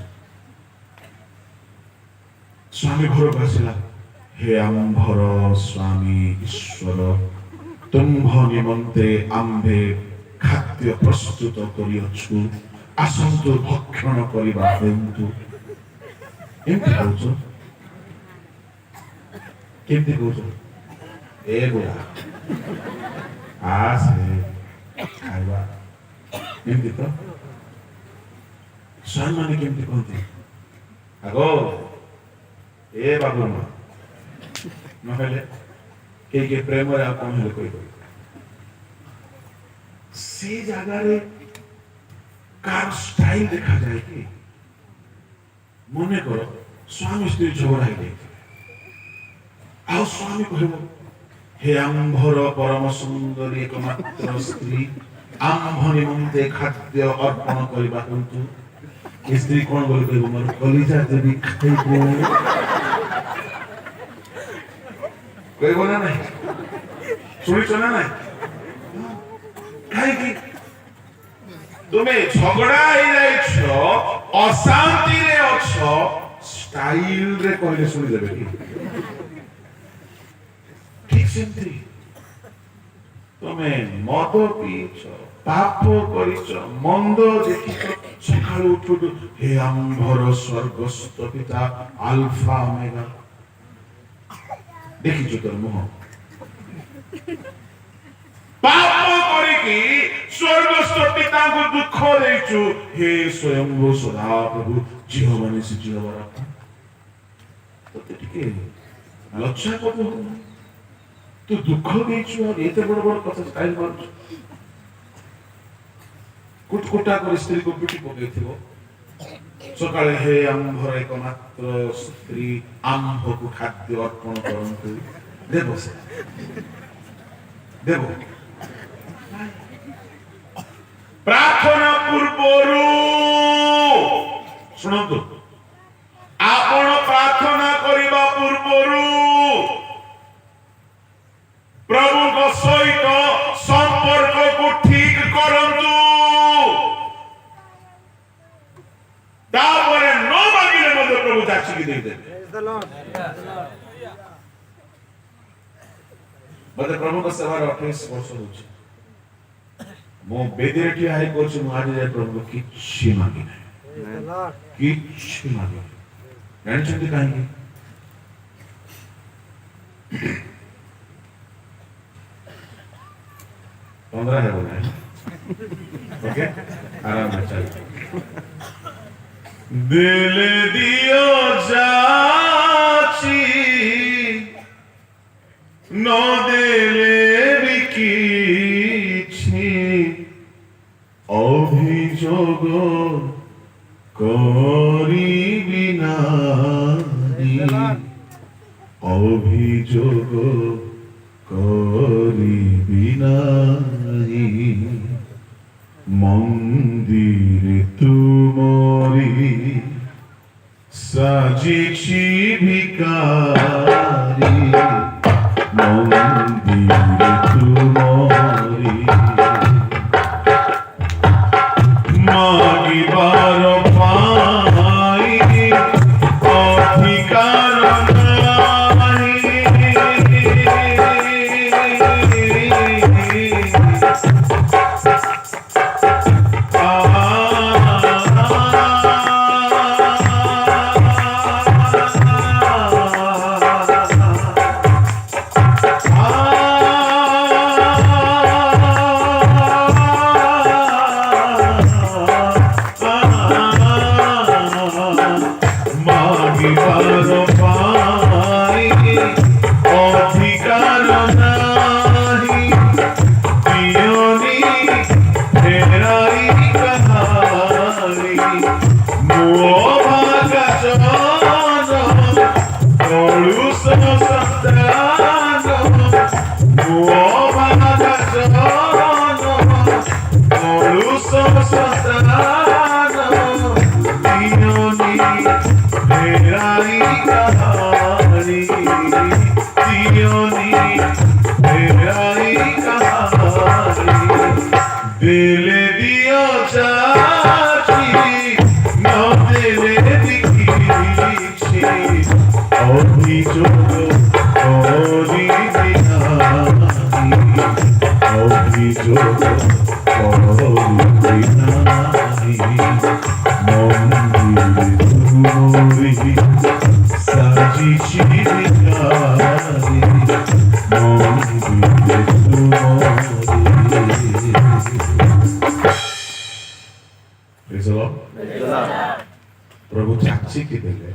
S4: स्वामी घर को आसिला, हे आम्भर स्वामी ईश्वर, तुम्भ निमंते आम्भे खाद्य प्रस्तुत करिअछु, आसन्तु भक्षण करिबा हेतु। एमती कहूछ? केमती कहूछ? ए बुढ़ा आसे खाइबा, एमती तो स्वामी माने केमती कहते? आगो ए बाबू मां नहले के प्रेम रे आप हेले कोई से जगह रे कार स्टाइल देखा जाए कि मने करो स्वामी स्त्री झगड़ा ही नहीं, आओ स्वामी कहबो, हे आम्भर परम सुंदरी एकमात्र स्त्री, आम्भ निमंते खाद्य अर्पण करिबा हेतु। स्त्री कौन बोली कहबो, मोर कलिजा देवी खाइबो कहबो ना नहीं? शुणी ना नहीं? कहीं तुम्हें झगड़ा ही जाइछ, अशांति रे अछ, स्टाइल रे कहले सुनी देबे कि? ठीक सेमती तुम्हें मद पीछ, पाप करिछ, मंद देखिछ, सकाळु उठु हे आम्भर स्वर्गस्थ पिता अल्फा ओमेगा देखिछ तोर मुह, पाप करिकी स्वर्गस्थ पिता को दुख देइछु, हे स्वयंभू सदा प्रभु जीव माने से जीव रखा। तो टिके लज्जा को तू दुख देइछु और एते बड़ बड़ कथा स्टाइल मारछु। कुटकुटा कर स्त्री को पिटी पकेथिबो, सकाळे हे आम्भर एकमात्र स्त्री, आम्भ को खाद्य अर्पण करंतु, देबो से देबो। प्रार्थना पूर्वरु सुनंतु, आपण प्रार्थना करिबा पूर्वरु प्रभु को सहित संपर्क को ठीक करंतु, तापरे न मांगिले मते प्रभु जाचिकी दे देबे। मते प्रभु को सेवा 28 वर्ष होछि, मो बेदे ठी हाई कोछ आज जे प्रभु किछि मांगी नै, किछि मांगी जानछन्ती काहे? 15 है बोला है, ओके आराम से चल। दिल दियो जाची न दिले भी किछि, অভিযোগ করিবি নাই মন্দিরে তুমরি সাজিছি ভিকারি মন্দিরে তুমরি মাগিবার পাই অধিকার दिले दियो चाची न दिले दिखिछि অভিযোগ করিবি নাই অভিযোগ করিবি নাই মন্দিরে তুমরি সাজিছি ভিকারি মন্দিরে তুমরি प्रभु चाची की देले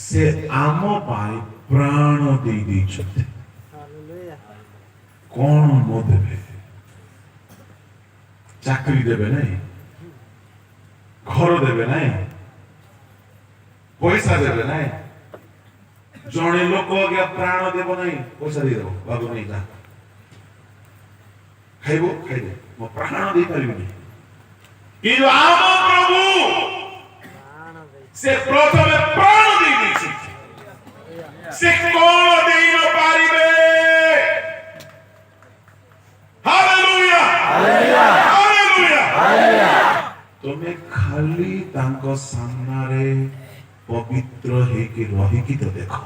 S4: से आम पाई प्राण दे दी कौन मो देवे चाकरी देवे नहीं घर देवे नहीं पैसा देवे नहीं जड़े लोक आज्ञा प्राण देव नहीं पैसा दे देव बाबू नहीं जा खाइबो खाइबो मो प्राण दे पारिबनी कि आम प्रभु से प्रथमे प्राण दे दी से कोन दे न पारिबे हालेलुया हालेलुया हालेलुया तुमे खाली तांको सामना रे पवित्र हे कि रही कि तो देखो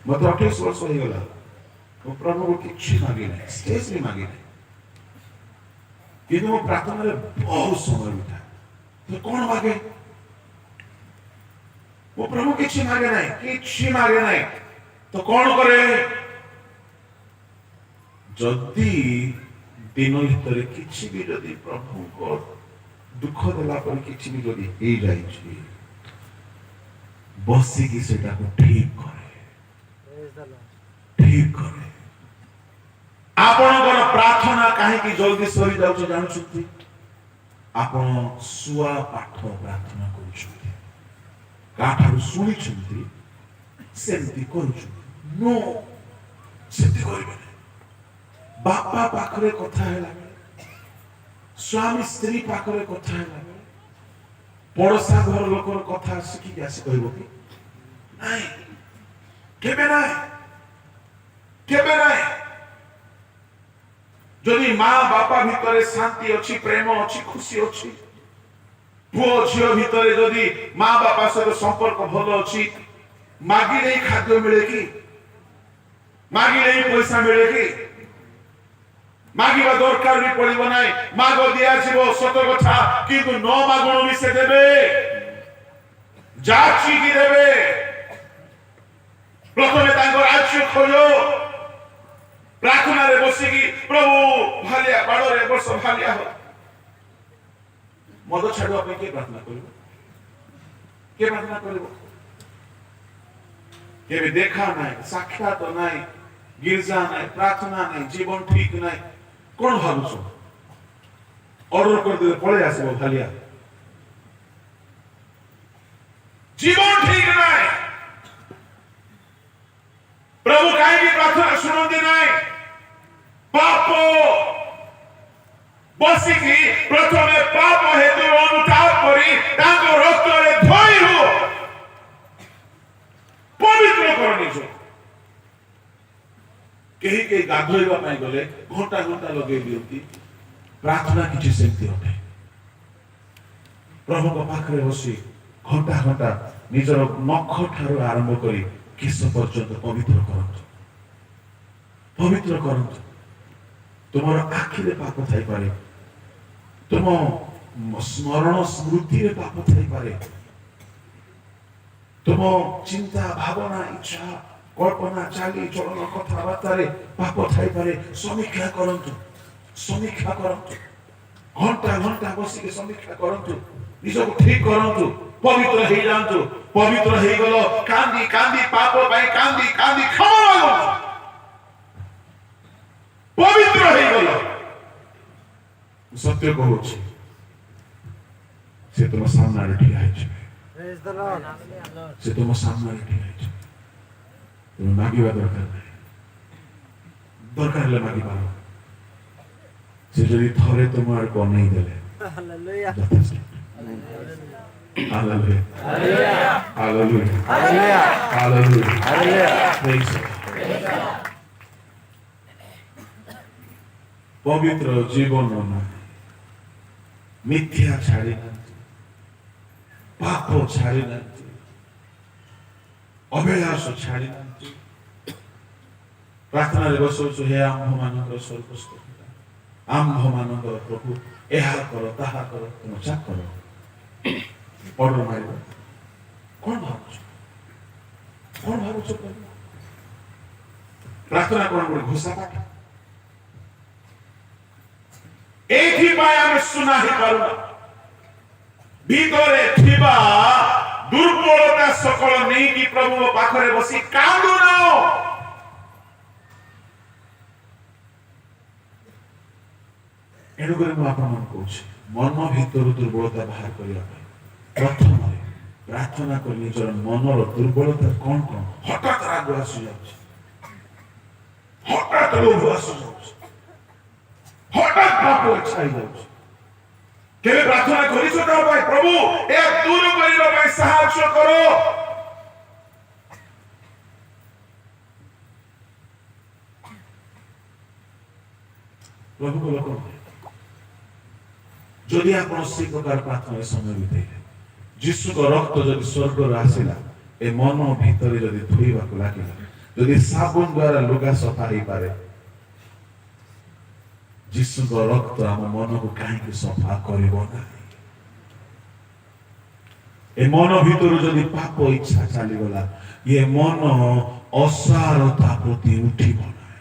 S4: मत 28 वर्ष हो गला वो प्रभु को किछि मांगे नहीं स्टेज भी मांगे नहीं किंतु वो प्रार्थना रे बहुत समय बिता तो कौन मांगे वो प्रभु किछि मांगे नहीं तो कौन करे जदि दिन भीतर किछि भी जदि प्रभु को दुख देला पर किछि भी जदि हे जाई छी बसी की सेटा को ठीक करे आपणकर प्रार्थना कहीं जल्दी सरी जाउछ जानछुती आपण सुआ पाठ प्रार्थना करूछुती काठारु सुनिछुती सेमती करूछुती नो सेमती करिबे बापा पाखरे कथा हैला स्वामी स्त्री पाखरे कथा हैला पड़ोसा घर लोकर कथा सिखी आसी कहबो कि नहीं केबे नहीं जदि माँ बापा भितर शांति अच्छी प्रेम अच्छी खुशी अच्छी पुओ झियो भितर जदि माँ बापा सहित संपर्क भल अच्छी मागी नहीं खाद्य मिले कि मागी नहीं पैसा मिले कि मागिबा दरकार भी पड़िबो नाही मागो दिया जीवो सत कथा किंतु न मागणो भी से देबे जाची की देबे प्रथमे तांको राज्य खोजो प्रार्थना रे बसी की प्रभु भालिया बाड़ो रे वर्ष भालिया हो मद छाड़वा पे के प्रार्थना करिवो केबे देखा नाही साक्षात नाही गिरजा नाही प्रार्थना नाही जीवन ठीक नाही कोन भाबुछो ऑर्डर कर दे पळे आसीबो भालिया জীবন ঠিক নাই প্রভু কাহিনী প্রার্থনা শুনতে নাই পাপ বসিকি প্রথমে পাপ হেতু অনুতাপ করি তাঙ্ক রক্তরে ধୋଇ হো পবিত্র কর নিজ କେହି କେହି ଗାଧୋଇବା ପାଇଁ ଗଲେ ଘଣ୍ଟା ଘଣ୍ଟା ଲଗେଇ ଦିଅନ୍ତି ପ୍ରାର୍ଥନା କିଛି ସେମିତି ଅଟେ ପ୍ରଭୁଙ୍କ ପାଖରେ ବସି ଘଣ୍ଟା ଘଣ୍ଟା ନିଜର ନଖ ଠାରୁ ଆରମ୍ଭ କରି କେଶ ପର୍ଯ୍ୟନ୍ତ ପବିତ୍ର କରନ୍ତୁ ତୁମର ଆଖିରେ ପାପ ଥାଇପାରେ ତୁମ ସ୍ମରଣ ସ୍ମୃତିରେ ପାପ ଥାଇପାରେ ତୁମ ଚିନ୍ତା ଭାବନା ଇଚ୍ଛା କଳ୍ପନା ଚାଲି ଚଳନ କଥାବାର୍ତ୍ତାରେ ପାପ ଥାଇପାରେ ସମୀକ୍ଷା କରନ୍ତୁ ଘଣ୍ଟା ଘଣ୍ଟା ବସିକି ସମୀକ୍ଷା କରନ୍ତୁ ନିଜକୁ ଠିକ କରନ୍ତୁ ପବିତ୍ର ହେଇଯାଆନ୍ତୁ ପବିତ୍ର ହେଇଗଲ କାନ୍ଦି କାନ୍ଦି ପାପ ପାଇଁ କାନ୍ଦି କାନ୍ଦି କ୍ଷମା ମାଗନ୍ତୁ ପବିତ୍ର ହେଇଗଲ ସତ୍ୟ କହୁଛି ସେ ତୁମ ସାମ୍ନାରେ ଠିଆ ହେଇଯିବେ ସେ ତୁମ ସାମ୍ନାରେ ଠିଆ ହେଇଯିବେ তুমি মাগিবা দরকার নাই দরকার হলে মাগিপার সে যদি থরে তোমার বনেই দেলে যথেষ্ট hallelujah hallelujah hallelujah hallelujah praise পবিত্র জীবন না মিথ্যা ছাড়ি না পাপ ছাড়ি না অভিଳାଷ ଛାଡ଼ି ନାହାନ୍ତି ପ୍ରାର୍ଥନାରେ ବସଉଛୁ ହେ ଆମ୍ଭମାନଙ୍କର ସ୍ୱର୍ଗସ୍ଥ ପିତା ଆମ୍ଭମାନଙ୍କର ପ୍ରଭୁ ଏହା କର ତାହା କର ତୁମ ଚାକର ଅର୍ଡର ମାରିବ କଣ ଭାବୁଛ ପ୍ରାର୍ଥନା କଣ ଗୋଟେ ଘୋଷା ପାଠ ଏଇଥିପାଇଁ ଆମେ ଶୁଣା ହେଇପାରୁନା ଭିତରେ ଥିବା ଦୁର୍ବଳତା ସକଳ ନେଇକି ପ୍ରଭୁଙ୍କ ପାଖରେ ବସି କାନ୍ଦୁନ ଏଣୁକରି ମୁଁ ଆପଣମାନଙ୍କୁ କହୁଛି ମନ ଭିତରୁ ଦୁର୍ବଳତା ବାହାର କରିବା ପାଇଁ ପ୍ରଥମରେ ପ୍ରାର୍ଥନା କରି ନିଜର ମନର ଦୁର୍ବଳତା କଣ କଣ ହଠାତ୍ ରାଗ ଆସିଯାଉଛି ହଠାତ୍ ଲୋଭ ଆସିଯାଉଛି ହଠାତ୍ ପାପ ଇଚ୍ଛା ହେଇଯାଉଛି କେବେ ପ୍ରାର୍ଥନା କରିଛ ତା ପାଇଁ ପ୍ରଭୁ ଏ ଦୂର କରିବା ପାଇଁ ସାହାଯ୍ୟ କର ପ୍ରଭୁଙ୍କ ଲୋକ ଯଦି ଆପଣ ସେଇ ପ୍ରକାର ପ୍ରାର୍ଥନାରେ ସମୟ ବିତେଇଲେ ଯୀଶୁଙ୍କ ରକ୍ତ ଯଦି ସ୍ୱର୍ଗରୁ ଆସିଲା ଏ ମନ ଭିତରେ ଯଦି ଧୋଇବାକୁ ଲାଗିଲା ଯଦି ସାବୁନ ଦ୍ୱାରା ଲୁଗା ସଫା ହେଇପାରେ ଯୀଶୁଙ୍କ ରକ୍ତ ଆମ ମନକୁ କାହିଁକି ସଫା କରିବ ନାହିଁ ଏ ମନ ଭିତରୁ ଯଦି ପାପ ଇଚ୍ଛା ଚାଲିଗଲା ଏ ମନ ଅସାରତା ପ୍ରତି ଉଠିବ ନାହିଁ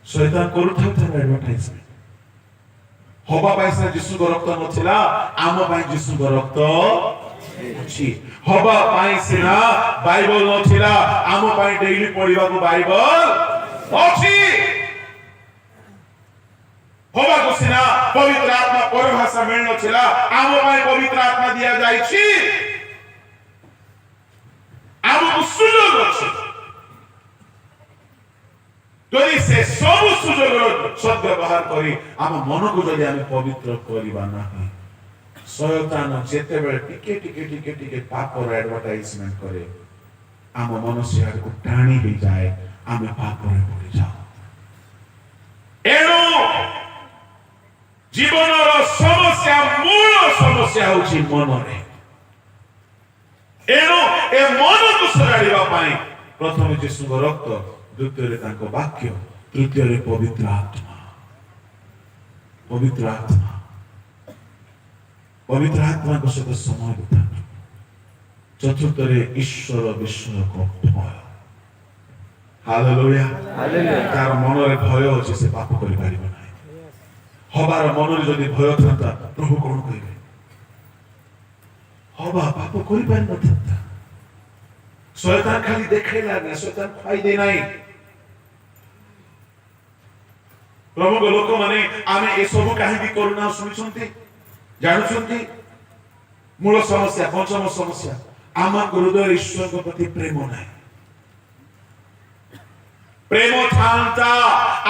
S4: ଶୈତାନ କରୁଥାଉ ତାର ଆଡଭର୍ଟାଇଜମେଣ୍ଟ ହବା ପାଇଁ ସିନା ଯୀଶୁଙ୍କ ରକ୍ତ ନଥିଲା ଆମ ପାଇଁ ଯୀଶୁଙ୍କ ରକ୍ତ ଅଛି ହବା ପାଇଁ ସିନା ବାଇବଲ ନଥିଲା ଆମ ପାଇଁ ଡେଇଲି ପଢିବାକୁ ବାଇବଲ ଅଛି ହବାକୁ ସିନା ପବିତ୍ର ଆତ୍ମା ପରଭାଷା ମିଳିନଥିଲା ଆମ ପାଇଁ ପବିତ୍ର ଆତ୍ମା ଦିଆଯାଇଛି ଆମକୁ ସୁଯୋଗ ଅଛି ଯଦି ସେ ସବୁ ସୁଯୋଗର ସଦ୍ବ୍ୟବହାର କରି ଆମ ମନକୁ ଯଦି ଆମେ ପବିତ୍ର କରିବା ନାହିଁ ଶୟତାନ ଯେତେବେଳେ ଟିକେ ଟିକେ ଟିକେ ଟିକେ ପାପର ଆଡଭର୍ଟାଇଜମେଣ୍ଟ କରେ ଆମ ମନ ସିଆଡକୁ ଟାଣି ହେଇଯାଏ ଆମେ ପାପରେ ପଡ଼ିଯାଉ ଏଣୁ ଜୀବନର ସମସ୍ୟା ମୂଳ ସମସ୍ୟା ହେଉଛି ମନରେ ଏଣୁ ଏ ମନକୁ ସଜାଡ଼ିବା ପାଇଁ ପ୍ରଥମେ ଯୀଶୁଙ୍କ ରକ୍ତ ଦ୍ୱିତୀୟରେ ତାଙ୍କ ବାକ୍ୟ ତୃତୀୟରେ ପବିତ୍ର ଆତ୍ମାଙ୍କ ସହିତ ସମୟ ବିତାନ୍ତୁ ଚତୁର୍ଥରେ ଈଶ୍ୱର ବିଷୟକ ଭୟ ହାଲେଲୁୟା ତାର ମନରେ ଭୟ ଅଛି ସେ ପାପ କରିପାରିବ ନାହିଁ ହବାର ମନରେ ଯଦି ଭୟ ଥାନ୍ତା ପ୍ରଭୁ କଣ କହିବେ ହବା ପାପ କରିପାରିନଥାନ୍ତା ଶୟତାନ ଖାଲି ଦେଖେଇଲା ନା ଶୟତାନ ଖାଇଦେ ନାହିଁ ପ୍ରଭୁଙ୍କ ଲୋକମାନେ ଆମେ ଏସବୁ କାହିଁକି କରୁନା ଶୁଣିଛନ୍ତି ଜାଣୁଛନ୍ତି মূল সমস্যা পঞ্চম সমস্যা ଆମ ହୃଦୟରେ ଈଶ୍ୱରଙ୍କ ପ୍ରତି ପ୍ରେମ ନାହିଁ ପ୍ରେମ ଥାନ୍ତା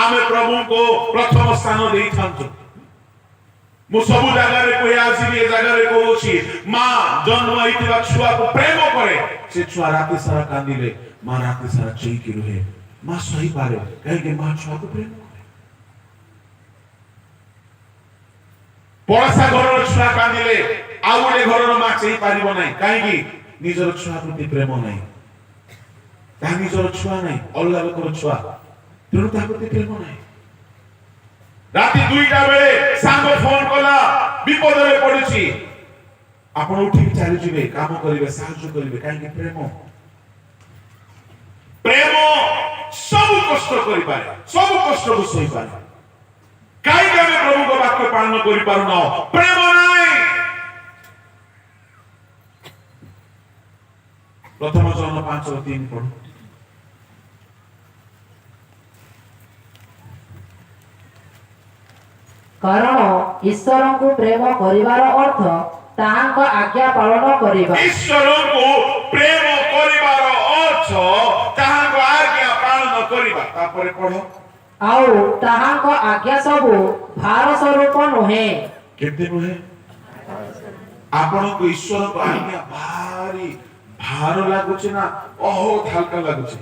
S4: ଆମେ ପ୍ରଭୁଙ୍କୁ ପ୍ରଥମ ସ୍ଥାନ ଦେଇଥାନ୍ତୁ ମୁଁ ସବୁ ଜାଗାରେ କହି ଆସିବି ଏ ଜାଗାରେ କହୁଛି ମା ଜନ୍ମ ହେଇଥିବା ଛୁଆକୁ ପ୍ରେମ କରେ ସେ ଛୁଆ ରାତି ସାରା କାନ୍ଦିଲେ ମା ରାତି ସାରା ଚେଇକି ରୁହେ ମା ସହିପାରେ କାହିଁକି ମା ଛୁଆକୁ ପ୍ରେମ କରେ ପଡ଼ୋଶା ଘରର ଛୁଆ କାନ୍ଦିଲେ ଆଉ ଗୋଟେ ଘରର ମା ଚେଇ ପାରିବ ନାହିଁ କାହିଁକି ନିଜର ଛୁଆ ପ୍ରତି ପ୍ରେମ ନାହିଁ ତାହା ନିଜର ଛୁଆ ନାହିଁ ଅଲଗା ଲୋକର ଛୁଆ ତେଣୁ ତା ପ୍ରତି ପ୍ରେମ ନାହିଁ ରାତି 2ଟା ବେଳେ ସାଙ୍ଗ ଫୋନ କଲା ବିପଦରେ ପଡିଛି ଆପଣ ଉଠିକି ଚାଲିଯିବେ କାମ କରିବେ ସାହାଯ୍ୟ କରିବେ କାହିଁକି ପ୍ରେମ ପ୍ରେମ ସବୁ କଷ୍ଟ କରିପାରେ ସବୁ କଷ୍ଟକୁ ସହିପାରେ କାହିଁକି ଆମେ ପ୍ରଭୁଙ୍କ ବାକ୍ୟ ପାଳନ କରିପାରୁନ ପ୍ରେମ ନାହିଁ ପ୍ରଥମ ଜନ 5:3 ପଢୁ
S2: କାରଣ ଈଶ୍ୱରଙ୍କୁ ପ୍ରେମ କରିବାର ଅର୍ଥ ତାହାଙ୍କ ଆଜ୍ଞା ପାଳନ କରିବା
S4: ଈଶ୍ୱରଙ୍କୁ ପ୍ରେମ କରିବାର ଅର୍ଥ ତାହାଙ୍କ ଆଜ୍ଞା ପାଳନ କରିବା ତାପରେ ପଢ
S2: ଆଉ ତାହାଙ୍କ ଆଜ୍ଞା ସବୁ ଭାର ସ୍ୱରୂପ ନୁହେଁ
S4: କେତେ ନୁହେଁ ଆପଣଙ୍କୁ ଈଶ୍ୱରଙ୍କ ଆଜ୍ଞା ଭାରି ଭାର ଲାଗୁଛି ନା ବହୁତ ହାଲକା ଲାଗୁଛି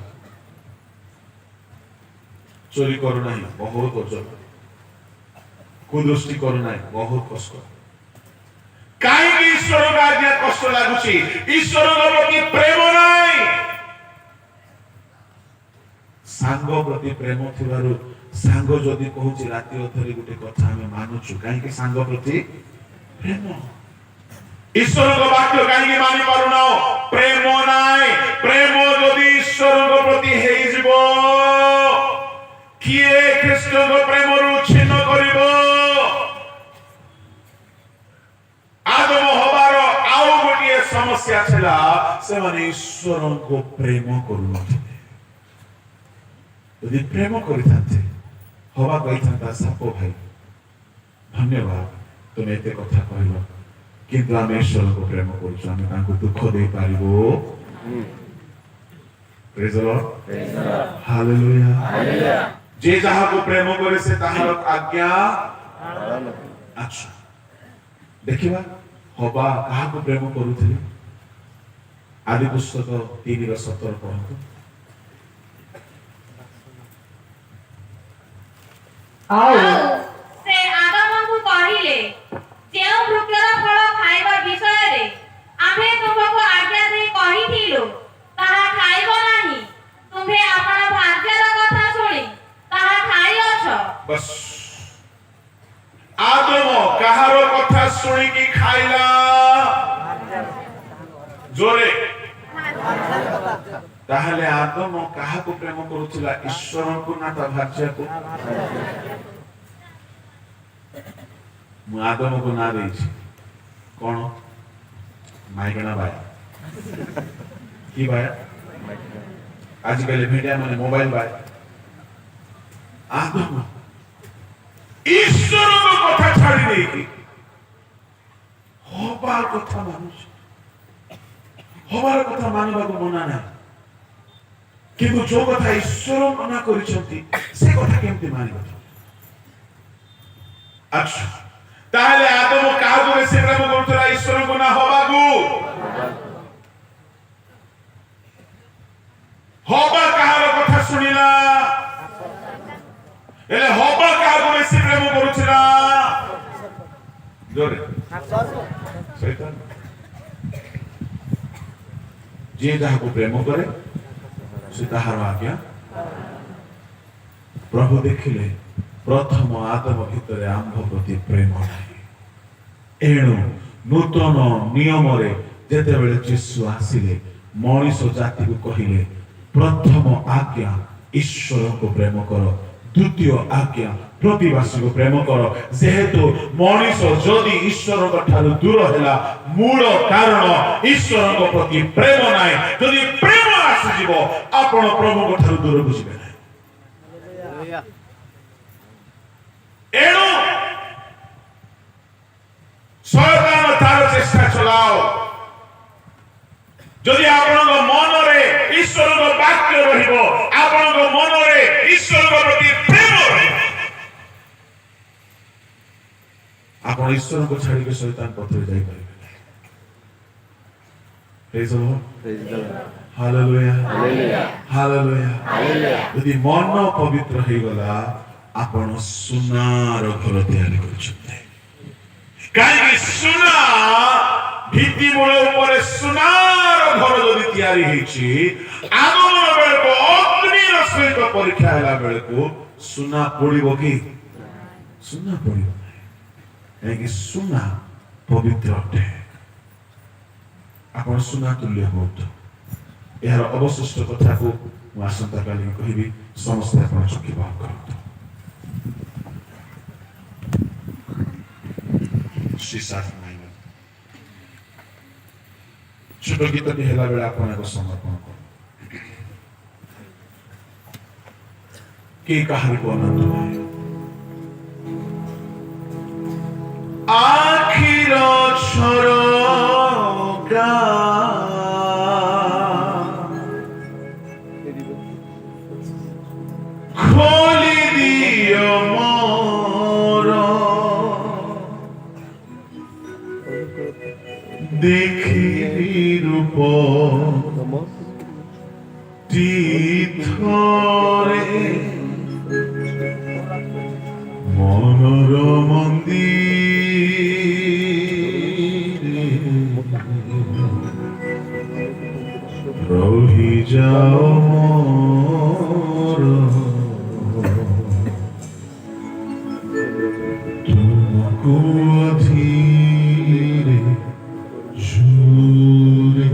S4: ଚୋରି କରୁନାହିଁ ବହୁତ ଓଜନ କୁଦୃଷ୍ଟି କରୁନାହିଁ ବହୁତ କଷ୍ଟ କାହିଁକି ଈଶ୍ୱରଙ୍କ ଆଜ୍ଞା କଷ୍ଟ ଲାଗୁଛି ଈଶ୍ୱରଙ୍କ ପ୍ରତି ପ୍ରେମ ନାହିଁ ସାଙ୍ଗ ପ୍ରତି ପ୍ରେମ ଥିବାରୁ ସାଙ୍ଗ ଯଦି କହୁଛି ରାତି ଅଧରେ ଗୋଟେ କଥା ଆମେ ମାନୁଛୁ କାହିଁକି ସାଙ୍ଗ ପ୍ରତି ପ୍ରେମ ଈଶ୍ୱରଙ୍କ ବାକ୍ୟ କାହିଁକି ମାନି ପାରୁନ ପ୍ରେମ ନାହିଁ ପ୍ରେମ ଯଦି ଈଶ୍ୱରଙ୍କ ପ୍ରତି ହେଇଯିବ କିଏ ଖ୍ରୀଷ୍ଟଙ୍କ ପ୍ରେମରୁ ଛିନ୍ନ କରିବ ଆଦମ ହବାର ଆଉ ଗୋଟିଏ ସମସ୍ୟା ଥିଲା ସେମାନେ ଈଶ୍ୱରଙ୍କୁ ପ୍ରେମ କରୁନଥିଲେ ଯଦି ପ୍ରେମ କରିଥାନ୍ତେ ହବା କହିଥାନ୍ତା ସାପ ଭାଇ ଧନ୍ୟବାଦ ତୁମେ ଏତେ କଥା କହିଲ କିନ୍ତୁ ଆମେ ଈଶ୍ୱରଙ୍କୁ ପ୍ରେମ କରୁଛୁ ଆମେ ତାଙ୍କୁ ଦୁଃଖ ଦେଇପାରିବୁ ପ୍ରେଜ୍ ଦ ଲର୍ଡ ହାଲେଲୁୟା ଯେ ଯାହାକୁ ପ୍ରେମ କରେ ସେ ତାହାର ଆଜ୍ଞା ଆଚ୍ଛା ଦେଖିବା ହବା କାହାକୁ ପ୍ରେମ କରୁଥିଲେ ଆଦି ପୁସ୍ତକ 3:17 ପଢନ୍ତୁ
S2: ଆଉ
S3: ସେ ଆଦମଙ୍କୁ କହିଲେ ଯେଉଁ ବୃକ୍ଷର ଫଳ ଖାଇବା ବିଷୟରେ ଆମେ ତୁମକୁ ଆଜ୍ଞା ଦେଇ କହିଥିଲୁ ତାହା ଖାଇବ ନାହିଁ ତୁମ୍ଭେ ଆପଣ ଭାଗ୍ୟର କଥା ଶୁଣି ତାହା ଖାଇଅଛ
S4: ବସ୍ ଆଦମ କାହାର କଥା ଶୁଣିକି ଖାଇଲା ଜୋରେ ତାହେଲେ ଆଦମ କାହାକୁ ପ୍ରେମ କରୁଥିଲା ଈଶ୍ୱରଙ୍କୁ ନା ତା ଭାର୍ଯ୍ୟାକୁ ମୁଁ ଆଦମକୁ ନାଁ ଦେଇଛି କଣ ମାଇଗଣା ବାୟା କି ବାୟା ଆଜିକାଲି ମିଡିଆ ମାନେ ମୋବାଇଲ ବାୟା ଆଦମ ଈଶ୍ୱରଙ୍କ କଥା ଛାଡ଼ି ଦେଇକି ହବାର କଥା ମାନୁଛି ହବାର କଥା ମାନିବାକୁ ମନା ନାହିଁ କିନ୍ତୁ ଯୋଉ କଥା ଈଶ୍ୱର ମନା କରିଛନ୍ତି ସେ କଥା କେମିତି ମାନିବ ଆଚ୍ଛା ତାହେଲେ ଆଦମ କାହାକୁ ବେଶୀ ପ୍ରେମ କରୁଥିଲା ଈଶ୍ୱରଙ୍କୁ ନା ହବାକୁ ହବା କାହାର କଥା ଶୁଣିଲା ହେଲେ ହବା କାହାକୁ ବେଶୀ ପ୍ରେମ କରୁଥିଲା ଜୋରେ ଶୈତାନ ଯିଏ ଯାହାକୁ ପ୍ରେମ କରେ ସେ ତାହାର ଆଜ୍ଞା ପ୍ରଭୁ ଦେଖିଲେ ପ୍ରଥମ ଆଦମ ଭିତରେ ଆମ୍ଭ ପ୍ରତି ପ୍ରେମ ନାହିଁ ଏଣୁ ନୂତନ ନିୟମରେ ଯେତେବେଳେ ଯୀଶୁ ଆସିଲେ ମଣିଷ ଜାତିକୁ କହିଲେ ପ୍ରଥମ ଆଜ୍ଞା ଈଶ୍ୱରଙ୍କୁ ପ୍ରେମ କର ଦ୍ୱିତୀୟ ଆଜ୍ଞା ପ୍ରତିବାସୀକୁ ପ୍ରେମ କର ଯେହେତୁ ମଣିଷ ଯଦି ଈଶ୍ୱରଙ୍କ ଠାରୁ ଦୂର ହେଲା ମୂଳ କାରଣ ଈଶ୍ୱରଙ୍କ ପ୍ରତି ପ୍ରେମ ନାହିଁ ଯଦି ପ୍ରେମ ଆସିଯିବ ଆପଣ ପ୍ରଭୁଙ୍କ ଠାରୁ ଦୂରକୁ ଯିବେ ନାହିଁ ଏଣୁ ଶୟତାନ ତାର ଚେଷ୍ଟା ଚଲା ଲଗାओ যদি ଆପଣଙ୍କ ମନରେ ଈଶ୍ୱରଙ୍କ ବାକ୍ୟ ରହିବ ଆପଣଙ୍କ ମନରେ ଈଶ୍ୱରଙ୍କ ପ୍ରତି ପ୍ରେମ ରହିବ ଆପଣ ଈଶ୍ୱରଙ୍କୁ ଛାଡ଼ିକି ଶୈତାନ ପଥରେ ଯାଇପାରିବେ Praise the Lord.
S5: Praise the Lord.
S4: Hallelujah.
S5: Hallelujah.
S4: Hallelujah.
S5: Hallelujah.
S4: ଯଦି ମନ ପବିତ୍ର ହେଇଗଲା ଆପଣ ସୁନାର ଘର ତିଆରି କରୁଛନ୍ତି କାହିଁକି ସୁନା ଭିତ୍ତିମୂଳ ଉପରେ ସୁନାର ଘର ଯଦି ତିଆରି ହେଇଛି ଆଗମନ ବେଳକୁ ଅଗ୍ନିର ସହିତ ପରୀକ୍ଷା ହେଲା ବେଳକୁ ସୁନା ପୋଡ଼ିବ କି ସୁନା ପୋଡ଼ିବ ନାହିଁ କାହିଁକି ସୁନା ପବିତ୍ର ଅଟେ ଆପଣ ସୁନା ତୁଲ୍ୟ ହୁଅନ୍ତୁ ଏହାର ଅବଶିଷ୍ଟ କଥାକୁ ମୁଁ ଆସନ୍ତାକାଲି କହିବି ସମସ୍ତେ ଆପଣ ଚକ୍ଷୁ ବନ୍ଦ କରନ୍ତୁ ଛୋଟ ଗୀତଟି ହେଲା ବେଳେ ଆପଣ ଏକ ସମର୍ପଣ କରନ୍ତୁ କେହି କାହାରିକୁ ଅନନ୍ତ ନାହିଁ ଆଖିର ଝରକା ଖୋଲି ଦିଅ ମୋର ଦେଖିବି ରୂପ ଥରେ ମନର ମନ୍ଦିର ରହିଯାଅ ମୋର ତୁମକୁ ଧୀରେ ଜୁରେ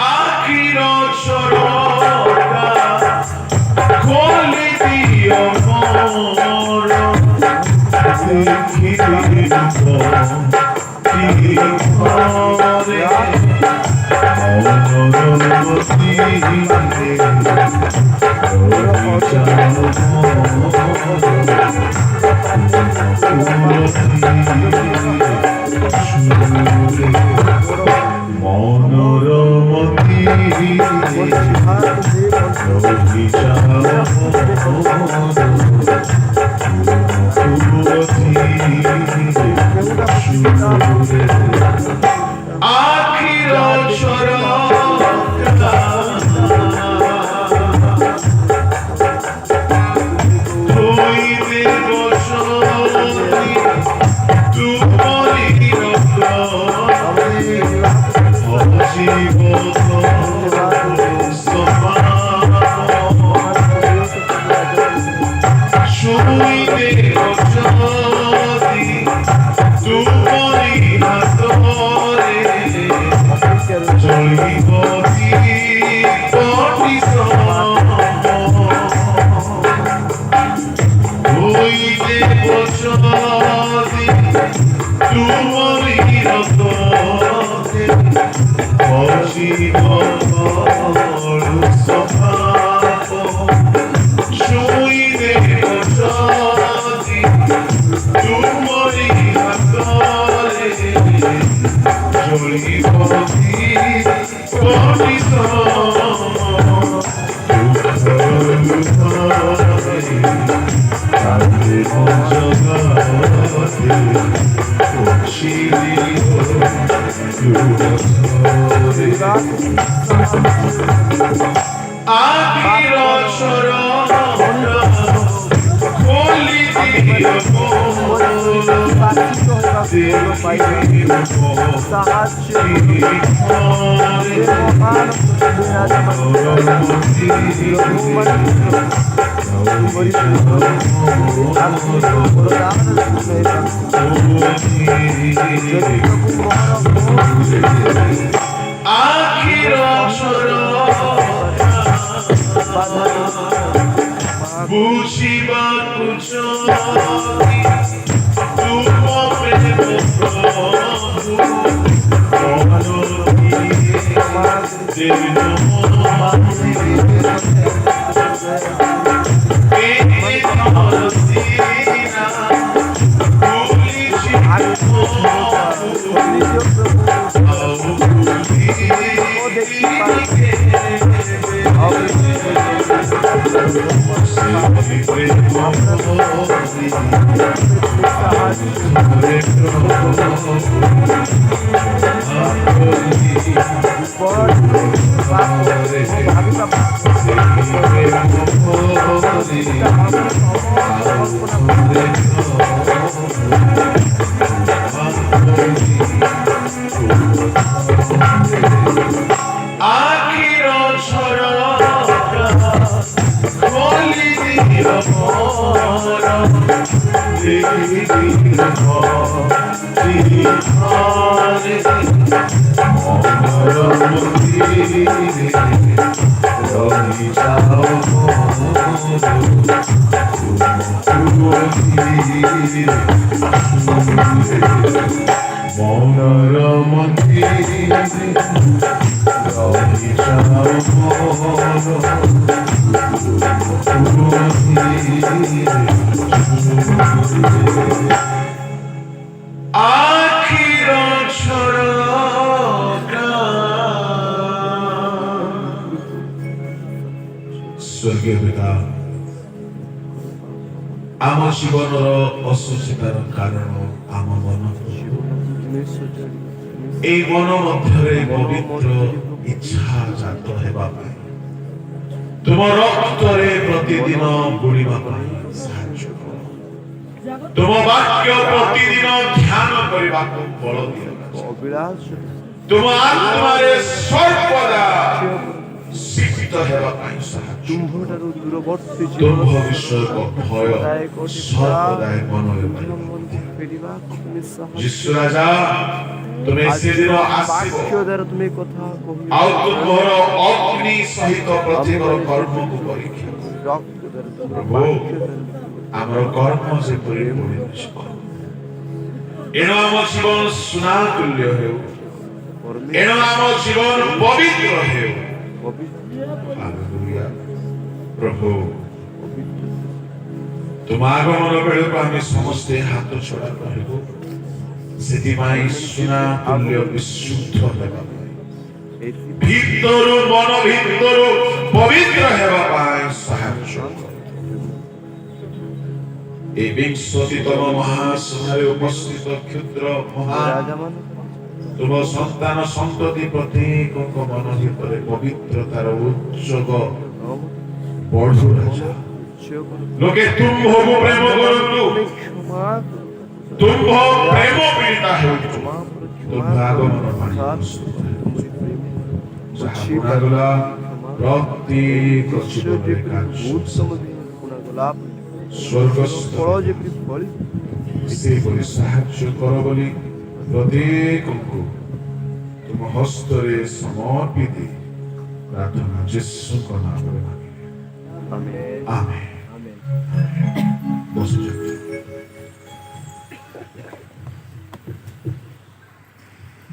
S4: ଆଖିର ଝରକା ଖୋଲି ଦିଅ ମୋର ଦେଖିବି আখির ঝরকা ধুইতে বসতি তুমরি জীব শুইতে বসতি তুমরি হাতরে জলিব হইতে বসতি তুমরি হাতরে বসিব সভাপ শুইতে বসতি তুমরি হাতরে জলিব আখির ঝরকা খোলি দিও আখির বুঝিବାକୁ যদি তুম প্রেম প্রভু स्वर्गीय पिता आम जीवन असुचितार कारण आम मन मन मध्य पवित्र इच्छा जात हेबा तुम रक्त प्रतिदिन बुड़ीबा साहाय्य कर तुम वाक्य प्रतिदिन ध्यान करने बल दियो तुम आत्मा सर्वदा शिक्षित हेबा साहाय्य तुम्भ विषय भय सर्वदाय मन यीशु राजा तुम्हें से दिन आसीबो आउ तुम्हार अग्नि सहित प्रत्येक कर्म को परीक्षा प्रभु आमर कर्म से परिपूर्ण एणु आम जीवन सुना तुल्य हेउ एणु आम जीवन पवित्र हेउ हालेलुया प्रभु तुम आगमन बेल को आम समस्ते हाथ छड़ा रहबो सेतिमाई सुना तुल्य विशुद्ध हेबा भीतरु मन भीतरु पवित्र हेबा पाई साहाय्य ए विंशतितम महासभारे उपस्थित क्षुद्र महान तुम संतान संतति प्रत्येक मन भीतर पवित्रतार उच्चग बढ़ु राजा लोके तुम्भ प्रेम करतु तुम्भ प्रेम पीड़िता हो तुम्भ आगमन गला प्रत्येक जीवन स्वर्गस्थ से साहाय्य कर बोली प्रत्येक को तुम हस्तरे समर्पित प्रार्थना यीशु का नाम में आमेन।